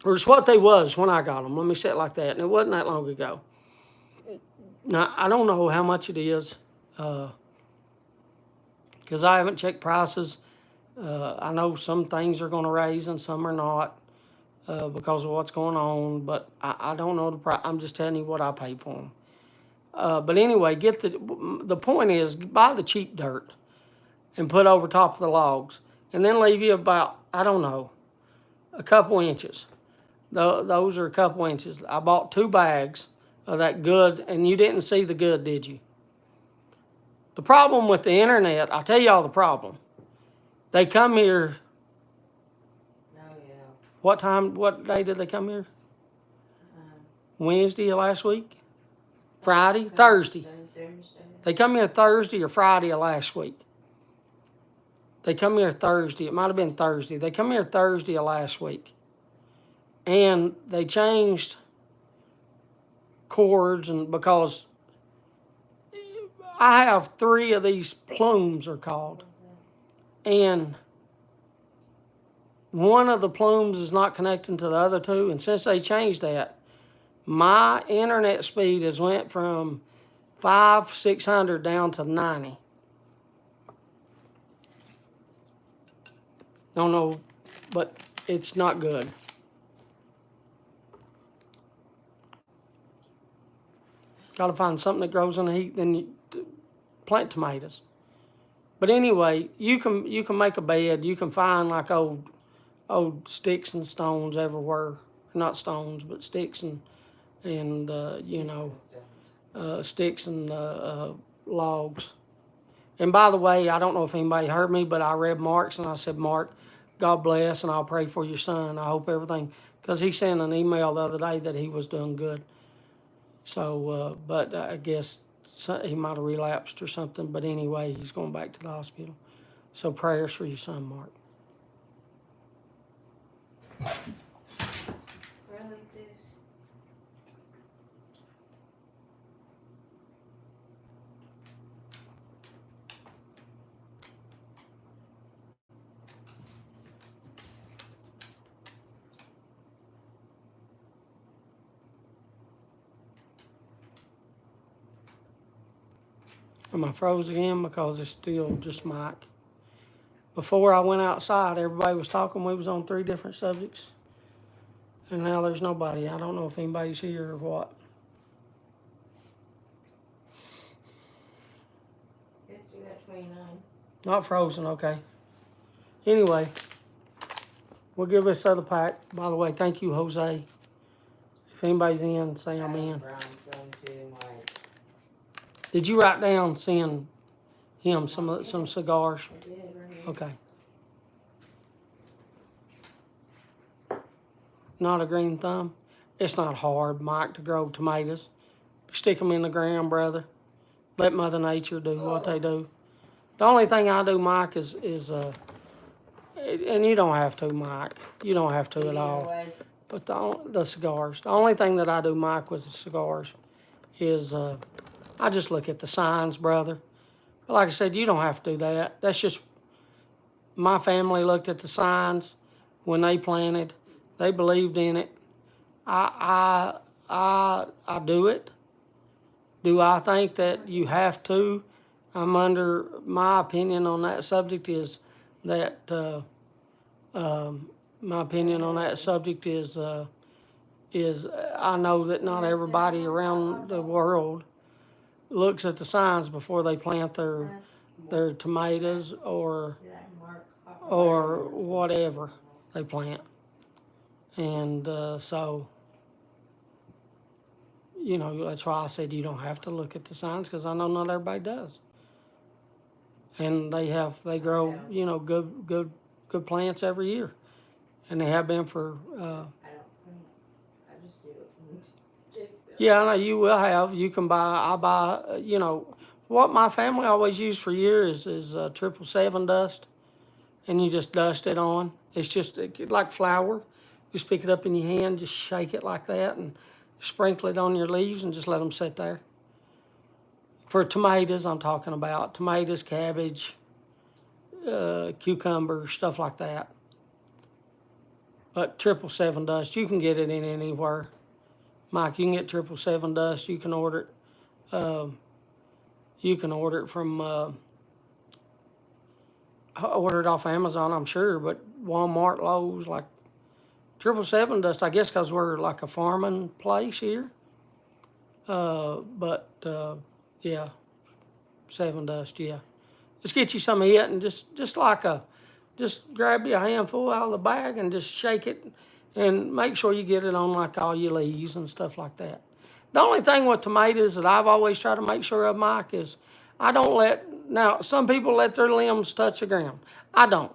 it's what they was when I got them. Let me say it like that. And it wasn't that long ago. Now, I don't know how much it is, because I haven't checked prices. I know some things are going to raise and some are not, because of what's going on. But I don't know the price. I'm just telling you what I paid for But anyway, the point is buy the cheap dirt and put over top of the logs, and then leave you about, I don't know, a couple inches. Those are a couple inches. I bought 2 bags of that good, and you didn't see the good, did you? The problem with the internet, I'll tell y'all the problem. They come here, Oh, yeah. what day did they come here? Um, Wednesday of last week? Friday? Thursday. They come here Thursday or Friday of last week. They come here Thursday. It might have been Thursday. They come here Thursday of last week. And they changed cords, and because I have 3 of these plumes are called. And one of the plumes is not connecting to the other 2. And since they changed that, my internet speed has went from 600 down to 90. Don't know, but it's not good. Got to find something that grows in the heat. Then you plant tomatoes. But anyway, you can make a bed. You can find like old sticks and stones everywhere. Not stones, but sticks and sticks and logs. And by the way, I don't know if anybody heard me, but I read Mark's, and I said, Mark, God bless, and I'll pray for your son. I hope everything, because he sent an email the other day that he was doing good. So, but I guess he might have relapsed or something. But anyway, he's going back to the hospital. So prayers for your son, Mark. Really, sis? Am I froze again? Because it's still just Mike. Before I went outside, everybody was talking. We was on 3 different subjects. And now there's nobody. I don't know if anybody's here or what. Yes, you got 29. Not frozen, okay. Anyway, we'll give this other pack. By the way, thank you, Jose. If anybody's in, say I'm in. Did you write down send him some cigars? I did, right here. Okay. Not a green thumb. It's not hard, Mike, to grow tomatoes. Stick them in the ground, brother. Let Mother Nature do what they do. The only thing I do, Mike, is and you don't have to, Mike. You don't have to at all. Anyway, But the cigars. The only thing that I do, Mike, with the cigars is I just look at the signs, brother. But like I said, you don't have to do that. That's just my family looked at the signs when they planted. They believed in it. I do it. Do I think that you have to? My opinion on that subject is that my opinion on that subject is I know that not everybody around the world looks at the signs before they plant their tomatoes or whatever they plant. And so, that's why I said you don't have to look at the signs, because I know not everybody does. And they grow, good plants every year. And they have been for, I just do it. yeah, I know you will have. You can I buy, what my family always used for years is 777 dust. And you just dust it on. It's just like flour. Just pick it up in your hand, just shake it like that, and sprinkle it on your leaves and just let them sit there. For tomatoes, I'm talking about tomatoes, cabbage, cucumber, stuff like that. But 777 dust, you can get it in anywhere. Mike, you can get 777 dust. You can order it. You can order it from. I order it off Amazon, I'm sure, but Walmart, Lowe's, like 777 dust. I guess because we're like a farming place here. Yeah, 7 dust, yeah. Just get you some of it and just grab you a handful out of the bag and just shake it and make sure you get it on like all your leaves and stuff like that. The only thing with tomatoes that I've always tried to make sure of, Mike, is I don't now some people let their limbs touch the ground. I don't.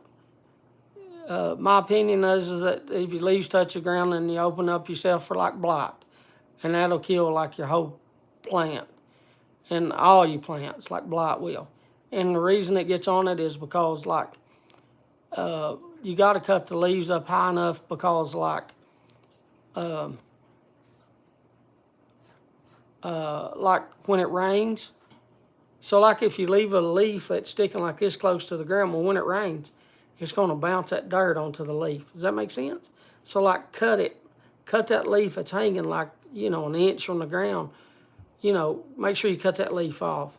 My opinion is that if your leaves touch the ground, then you open up yourself for like blight, and that'll kill like your whole plant and all your plants like blight will. And the reason it gets on it is because like you got to cut the leaves up high enough because like when it rains. So like if you leave a leaf that's sticking like this close to the ground, well, when it rains, it's going to bounce that dirt onto the leaf. Does that make sense? So like cut that leaf that's hanging like, an inch from the ground. Make sure you cut that leaf off.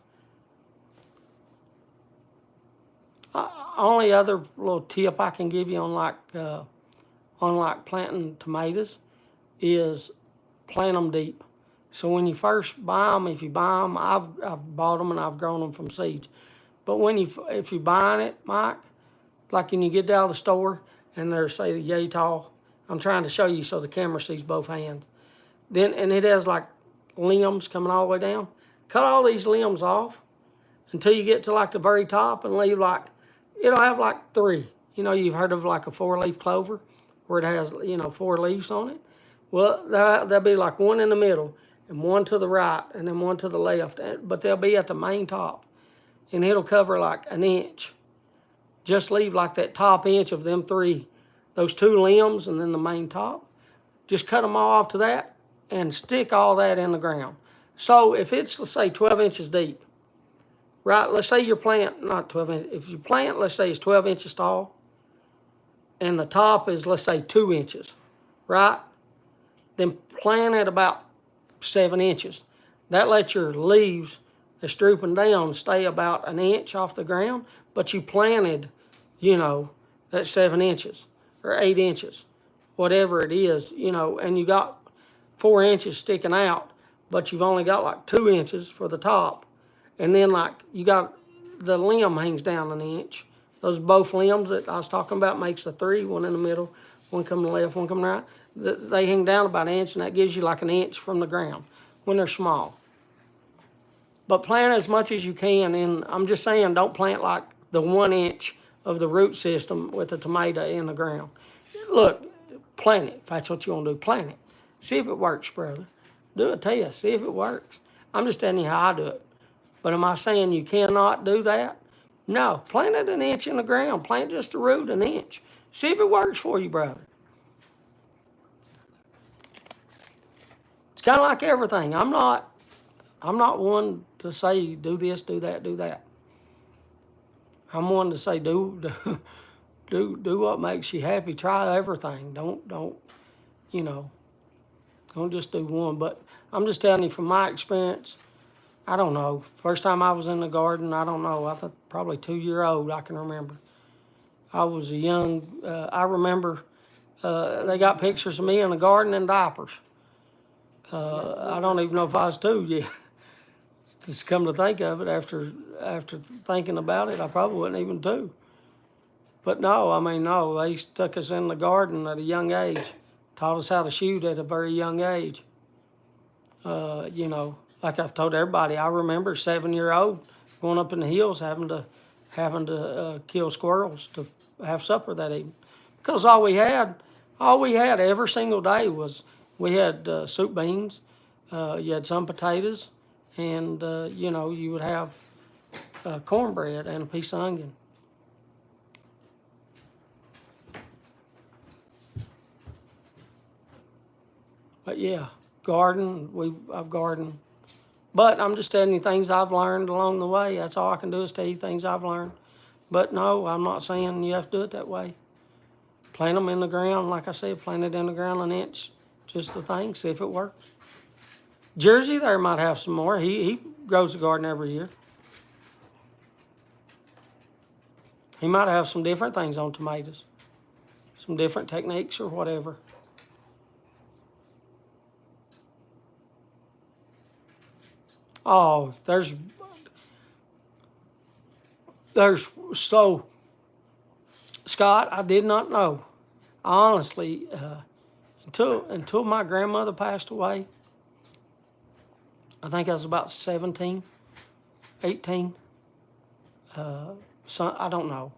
Only other little tip I can give you on like planting tomatoes is plant them deep. So when you first buy them, if you buy them, I've bought them and I've grown them from seeds. But if you're buying it, Mike, like when you get out of the store and they're say yay tall, I'm trying to show you so the camera sees both hands. And it has like limbs coming all the way down. Cut all these limbs off until you get to like the very top and leave like, it'll have like 3. You've heard of like a 4-leaf clover where it has, 4 leaves on it. Well, there'll be like 1 in the middle and 1 to the right and then 1 to the left, but they'll be at the main top and it'll cover like an inch. Just leave like that top inch of them 3, those 2 limbs and then the main top. Just cut them all off to that and stick all that in the ground. So if it's, let's say, 12 inches deep, right? Let's say your plant, not 12 inches, if your plant, let's say, is 12 inches tall and the top is, let's say, 2 inches, right? Then plant it about 7 inches. That lets your leaves that's drooping down stay about an inch off the ground, but you planted, that 7 inches or 8 inches, whatever it is, and you got 4 inches sticking out, but you've only got like 2 inches for the top. And then like you got the limb hangs down an inch. Those both limbs that I was talking about makes the 3, 1 in the middle, 1 coming left, 1 coming right. They hang down about an inch and that gives you like an inch from the ground when they're small. But plant as much as you can, and I'm just saying don't plant like the 1 inch of the root system with the tomato in the ground. Look, plant it. If that's what you want to do, plant it. See if it works, brother. Do a test. See if it works. I'm just telling you how I do it. But am I saying you cannot do that? No. Plant it an inch in the ground. Plant just the root an inch. See if it works for you, brother. It's kind of like everything. I'm not one to say do this, do that, do that. I'm one to say do what makes you happy. Try everything. Don't just do one. But I'm just telling you from my experience, I don't know. First time I was in the garden, I don't know. I thought probably 2-year-old, I can remember. I was a young, I remember they got pictures of me in the garden in diapers. I don't even know if I was 2 yet. Just come to think of it, after thinking about it, I probably wasn't even 2. But no, they stuck us in the garden at a young age, taught us how to shoot at a very young age. Like I've told everybody, I remember 7-year-old going up in the hills having to kill squirrels to have supper that evening, because all we had every single day was we had soup beans, you had some potatoes, and you would have cornbread and a piece of onion. But yeah, I've gardened. But I'm just telling you things I've learned along the way. That's all I can do is tell you things I've learned. But no, I'm not saying you have to do it that way. Plant them in the ground, like I said, plant it in the ground an inch, just the thing, see if it works. Jersey there might have some more. He grows a garden every year. He might have some different things on tomatoes, some different techniques or whatever. Oh, so, Scott, I did not know. Honestly, until my grandmother passed away, I think I was about 17, 18. So I don't know.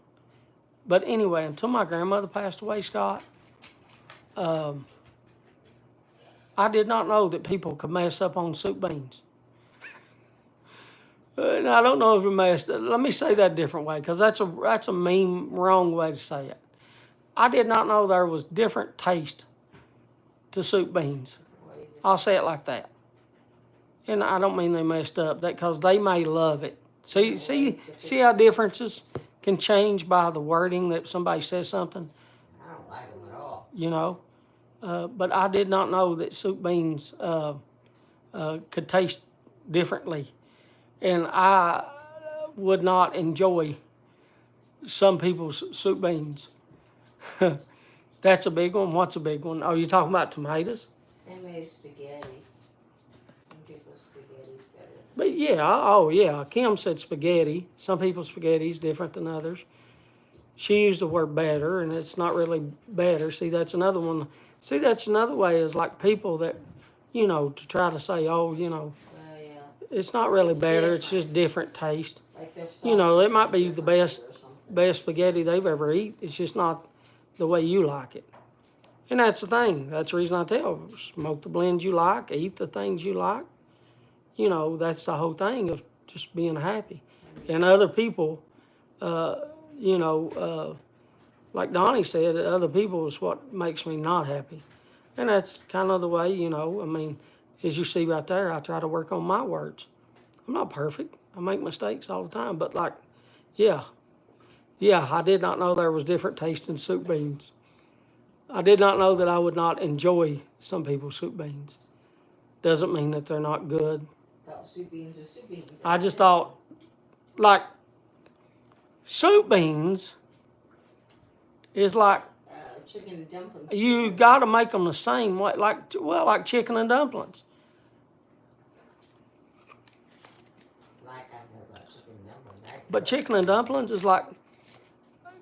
But anyway, until my grandmother passed away, Scott, I did not know that people could mess up on soup beans. And I don't know if it messed. Let me say that a different way, because that's a mean, wrong way to say it. I did not know there was different taste to soup beans. I'll say it like that. And I don't mean they messed up, that because they may love it. See how differences can change by the wording that somebody says something. I don't like them at all. You know. But I did not know that soup beans could taste differently. And I would not enjoy some people's soup beans. That's a big one. What's a big one? Oh, you're talking about tomatoes? Same as spaghetti. Some people's spaghetti's better. But yeah, Kim said spaghetti. Some people's spaghetti is different than others. She used the word better, and it's not really better. See, that's another one. See, that's another way is like people that, to try to say, oh, Well, yeah. it's not really It's better. It's different. just different taste. Like their It might be the best spaghetti they've ever eaten. It's just not the way you like it. And that's the thing. That's the reason I tell, smoke the blends you like, eat the things you like. That's the whole thing of just being happy. And other people, like Donnie said, other people is what makes me not happy. And that's kind of the way, as you see right there, I try to work on my words. I'm not perfect. I make mistakes all the time. But yeah, I did not know there was different taste in soup beans. I did not know that I would not enjoy some people's soup beans. Doesn't mean that they're not good. Thought soup beans are soup beans. I just thought, soup beans is like, Chicken and dumplings. you got to make them the same way, like chicken and dumplings. Like I know about chicken and dumplings. But chicken and dumplings is like,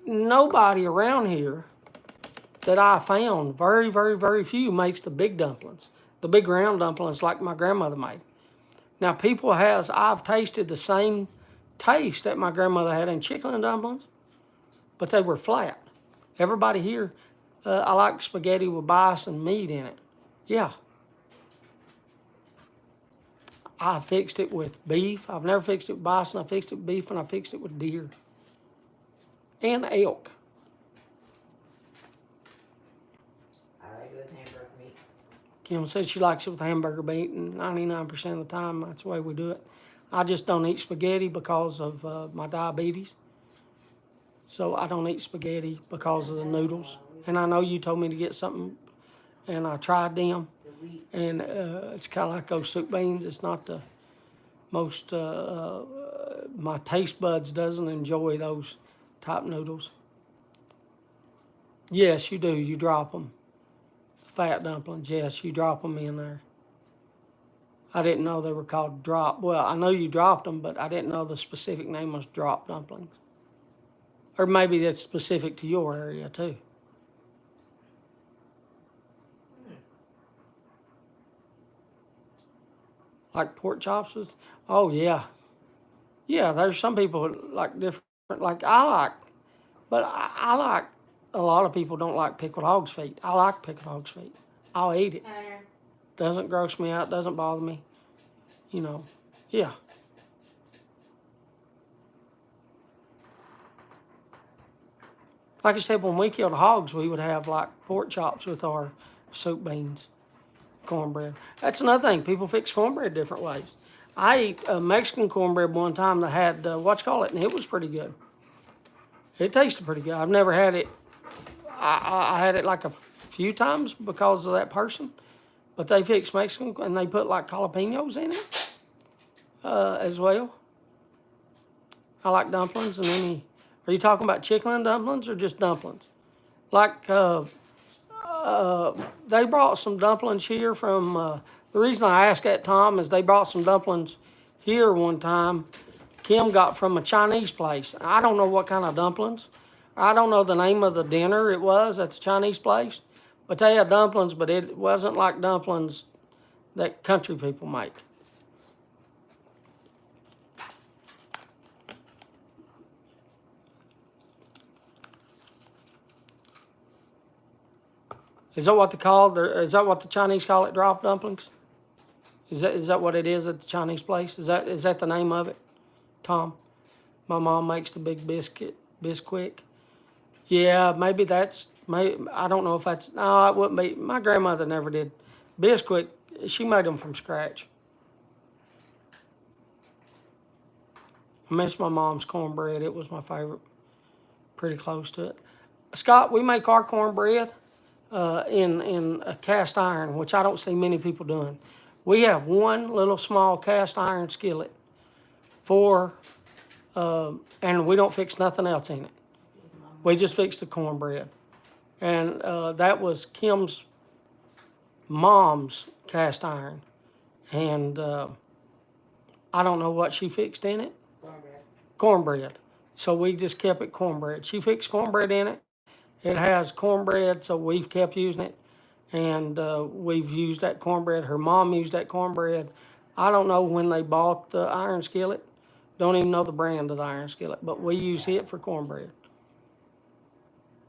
nobody around here that I found, very, very, very few, makes the big dumplings. The big round dumplings like my grandmother made. Now, I've tasted the same taste that my grandmother had in chicken and dumplings, but they were flat. Everybody here, I like spaghetti with bison meat in it. Yeah. I fixed it with beef. I've never fixed it with bison. I fixed it with beef, and I fixed it with deer and elk. I like it with hamburger meat. Kim said she likes it with hamburger meat, and 99% of the time, that's the way we do it. I just don't eat spaghetti because of my diabetes. So I don't eat spaghetti because of the noodles. And I know you told me to get something, and I tried them. The wheat. And it's kind of like those soup beans. It's not the most, my taste buds doesn't enjoy those type noodles. Yes, you do. You drop them. Fat dumplings, yes, you drop them in there. I didn't know they were called drop. Well, I know you dropped them, but I didn't know the specific name was drop dumplings. Or maybe that's specific to your area too. Like pork chops with, oh yeah. Yeah, there's some people who like different, like I like, but I like, a lot of people don't like pickled hog's feet. I like pickled hog's feet. I'll eat it. Doesn't gross me out, doesn't bother me. Yeah. Like I said, when we killed hogs, we would have like pork chops with our soup beans, cornbread. That's another thing. People fix cornbread different ways. I ate a Mexican cornbread one time that had, and it was pretty good. It tasted pretty good. I've never had it. I had it like a few times because of that person. But they fix Mexican, and they put like jalapenos in it as well. I like dumplings and any. Are you talking about chicken and dumplings or just dumplings? Like they brought some dumplings here from. The reason I asked that, Tom, is they brought some dumplings here one time Kim got from a Chinese place. I don't know what kind of dumplings. I don't know the name of the dinner it was at the Chinese place, but they had dumplings, but it wasn't like dumplings that country people make. Is that what they call? Is that what the Chinese call it? Drop dumplings? Is that what it is at the Chinese place? Is that the name of it, Tom? My mom makes the big bisquick. Yeah, maybe that's. I don't know if that's. No, it wouldn't be. My grandmother never did bisquick. She made them from scratch. I miss my mom's cornbread. It was my favorite. Pretty close to it. Scott, we make our cornbread in a cast iron, which I don't see many people doing. We have one little small cast iron skillet and we don't fix nothing else in it. We just fix the cornbread. And that was Kim's mom's cast iron. And I don't know what she fixed in it. Cornbread. So we just kept it cornbread. She fixed cornbread in it. It has cornbread, so we've kept using it. And we've used that cornbread. Her mom used that cornbread. I don't know when they bought the iron skillet. Don't even know the brand of the iron skillet, but we use it for cornbread.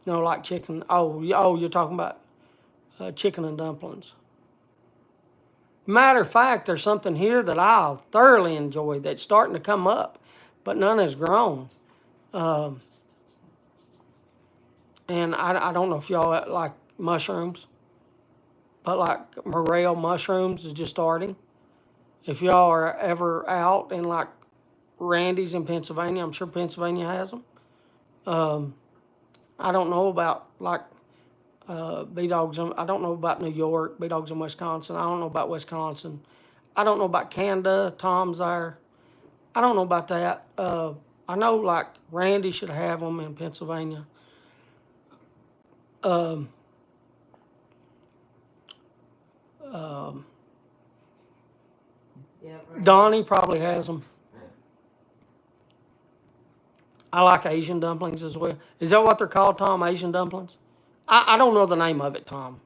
No, like chicken. Oh, you're talking about chicken and dumplings. Matter of fact, there's something here that I thoroughly enjoy that's starting to come up, but none has grown. And I don't know if y'all like mushrooms, but like morel mushrooms is just starting. If y'all are ever out in like Randy's in Pennsylvania, I'm sure Pennsylvania has them. I don't know about like B-Dogs. I don't know about New York, B-Dogs in Wisconsin. I don't know about Wisconsin. I don't know about Canada. Tom's there. I don't know about that. I know like Randy should have them in Pennsylvania. Yeah, right. Donnie probably has them. I like Asian dumplings as well. Is that what they're called, Tom? Asian dumplings? I don't know the name of it, Tom.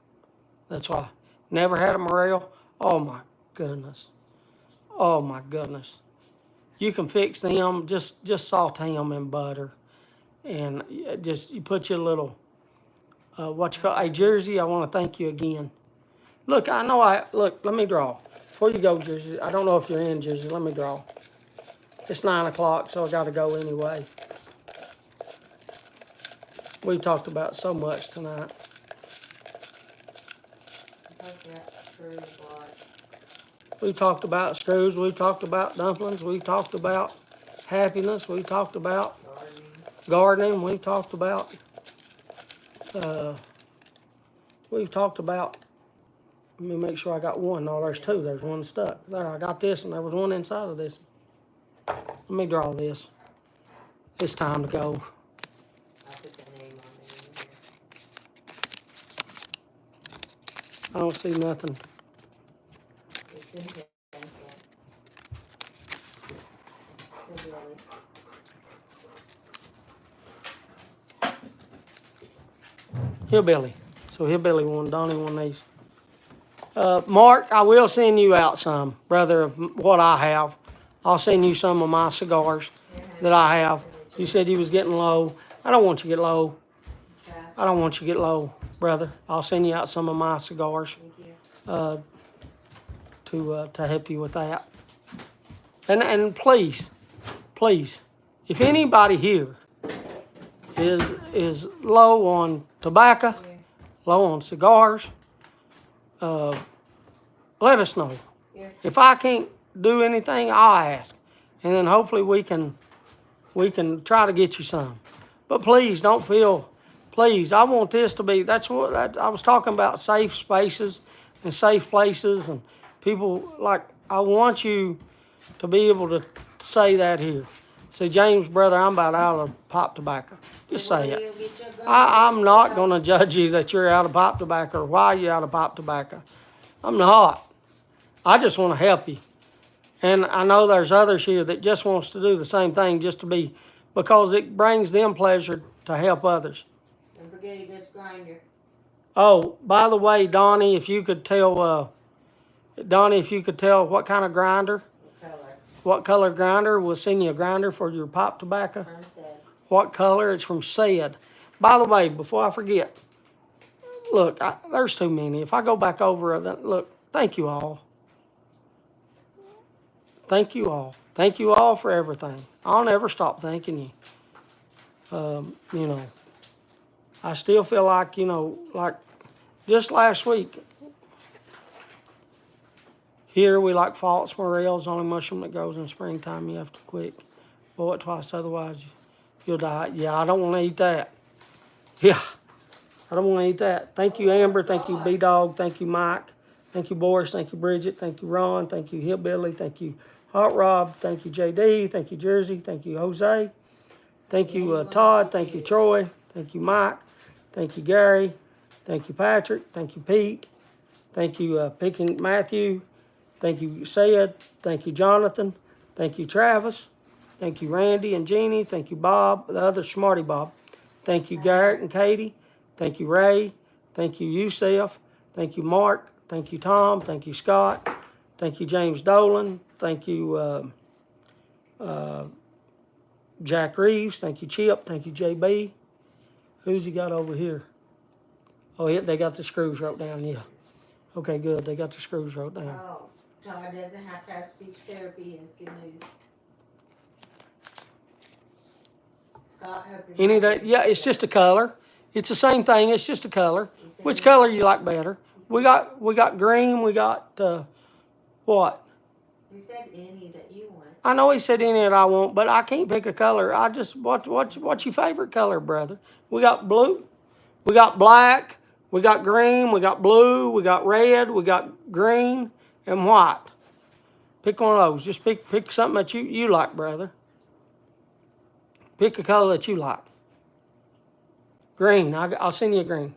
That's why. Never had a morel. Oh my goodness. Oh my goodness. You can fix them. Just saute them in butter, and just you put your little what you call. Hey Jersey, I want to thank you again. Look, I know look. Let me draw. Before you go, Jersey, I don't know if you're in, Jersey. Let me draw. It's 9 o'clock, so I got to go anyway. We talked about so much tonight. We talked about screws. We talked about dumplings. We talked about happiness. We talked about gardening. We talked about. We've talked about. Let me make sure I got one. No, there's two. There's one stuck. There, I got this, and there was one inside of this. Let me draw this. It's time to go. I'll put the name on there. I don't see nothing. It's in the pencil. Hillbilly. So Hillbilly won, Donnie won these. Mark, I will send you out some, brother, of what I have. I'll send you some of my cigars that I have. You said you was getting low. I don't want you to get low. I don't want you to get low, brother. I'll send you out some of my cigars to help you with that. And please, if anybody here is low on tobacco, low on cigars, let us know. If I can't do anything, I'll ask, and then hopefully we can try to get you some. But please don't feel. Please, I want this to be. That's what I was talking about. Safe spaces and safe places and people. Like I want you to be able to say that here. Say, James, brother, I'm about out of pop tobacco. Just say it. I'm not going to judge you that you're out of pop tobacco or why you're out of pop tobacco. I'm not. I just want to help you. And I know there's others here that just wants to do the same thing just to be, because it brings them pleasure to help others. Don't forget a good grinder. Oh, by the way, Donnie, if you could tell what kind of grinder, Color. what color grinder, we'll send you a grinder for your pipe tobacco. From said. What color? It's from Said. By the way, before I forget, look, there's too many. If I go back over, look, thank you all. Thank you all. Thank you all for everything. I'll never stop thanking you. You know, I still feel like, you know, like just last week, here we like false morels, only mushroom that grows in springtime. You have to quick boil it twice, otherwise you'll die. Yeah, I don't want to eat that. Yeah, I don't want to eat that. Thank you, Amber. Thank you, B-Dog. Thank you, Mike. Thank you, Boris. Thank you, Bridget. Thank you, Ron. Thank you, Hillbilly. Thank you, Hot Rob. Thank you, JD. Thank you, Jersey. Thank you, Jose. Thank you, Todd. Thank you, Troy. Thank you, Mike. Thank you, Gary. Thank you, Patrick. Thank you, Pete. Thank you, Picking Matthew. Thank you, Sayed. Thank you, Jonathan. Thank you, Travis. Thank you, Randy and Jeannie. Thank you, Bob, the other Smarty Bob. Thank you, Garrett and Katie. Thank you, Ray. Thank you, Yusef. Thank you, Mark. Thank you, Tom. Thank you, Scott. Thank you, James Dolan. Thank you, Jack Reeves. Thank you, Chip. Thank you, JB. Who's he got over here? Oh, yeah, they got the screws wrote down, yeah. Okay, good. They got the screws wrote down. Oh, Todd doesn't have to have speech therapy, and it's good news. Scott, hope you're Any not- that? Yeah, it's just a color. It's the same thing. It's just a color. Which color you like better? We got green. We got what? He said any that you want. I know he said any that I want, but I can't pick a color. I just what's your favorite color, brother? We got blue. We got black. We got green. We got blue. We got red. We got green and white. Pick one of those. Just pick something that you like, brother. Pick a color that you like. Green. I'll send you a green.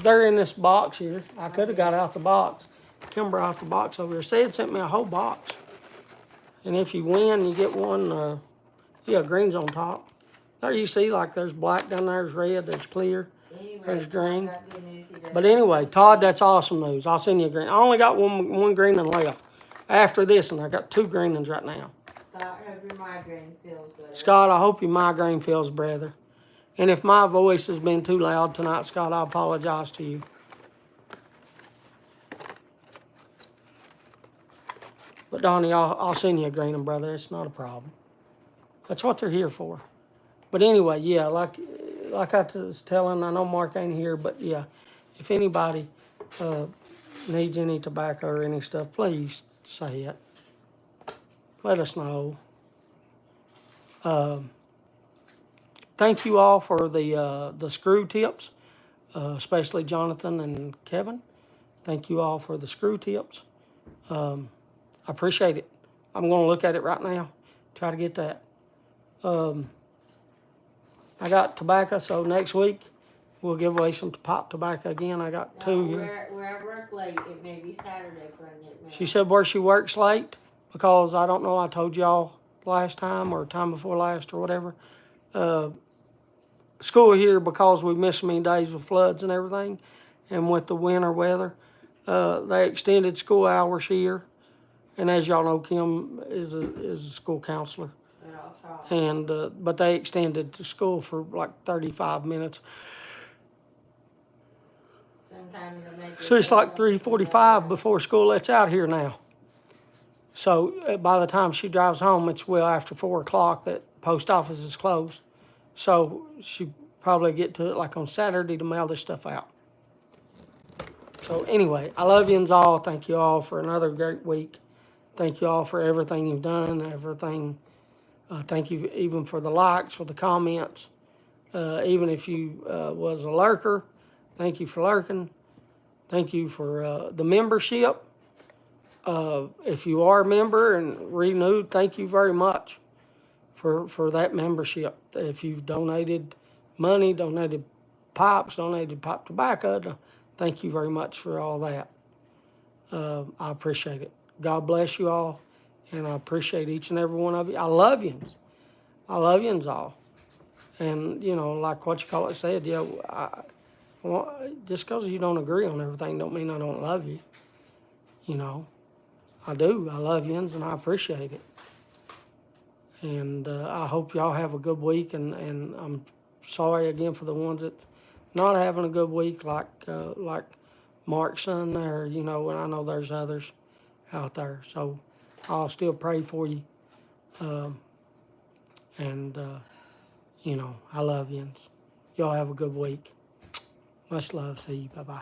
They're in this box here. I could have got out the box. Kim brought out the box over here. Said sent me a whole box. And if you win, you get one. Yeah, green's on top. There you see, like there's black down there, there's red, there's clear, Anyway, there's green. Todd got good news. He doesn't But have anyway, to Todd, speak. that's awesome news. I'll send you a green. I only got one green and left. After this, and I got 2 green ones right now. Scott, hope your migraine feels better. Scott, I hope your migraine feels better. And if my voice has been too loud tonight, Scott, I apologize to you. But Donnie, I'll send you a green one, brother. It's not a problem. That's what they're here for. But anyway, yeah, like I was telling, I know Mark ain't here, but yeah, if anybody needs any tobacco or any stuff, please say it. Let us know. Thank you all for the screw tips, especially Jonathan and Kevin. Thank you all for the screw tips. I appreciate it. I'm going to look at it right now, try to get that. I got tobacco, so next week we'll give away some pop tobacco again. I got 2 here. We're at work late. It may be Saturday for I get mail. She said where she works late, because I don't know, I told y'all last time or time before last or whatever. School here, because we missed so many days with floods and everything, and with the winter weather, they extended school hours here. And as y'all know, Kim is a school counselor. But I'll try. And but they extended the school for like 35 minutes. Sometimes I make So it's like 3:45 before school lets out here now. So by the time she drives home, it's well after 4 o'clock that post office is closed. So she probably get to it like on Saturday to mail this stuff out. So anyway, I love yous all. Thank you all for another great week. Thank you all for everything you've done, everything. Thank you even for the likes, for the comments. Even if you was a lurker, thank you for lurking. Thank you for the membership. If you are a member and renewed, thank you very much for that membership. If you've donated money, donated pipes, donated pipe tobacco, thank you very much for all that. I appreciate it. God bless you all, and I appreciate each and every one of you. I love yous. I love yous all. And, you know, like what you call it said, just because you don't agree on everything don't mean I don't love you. You know, I do. I love yous, and I appreciate it. And I hope y'all have a good week, and I'm sorry again for the ones that not having a good week, like Mark's son there, you know, and I know there's others out there. So I'll still pray for you. You know, I love you. Y'all have a good week. Much love. See you. Bye-bye.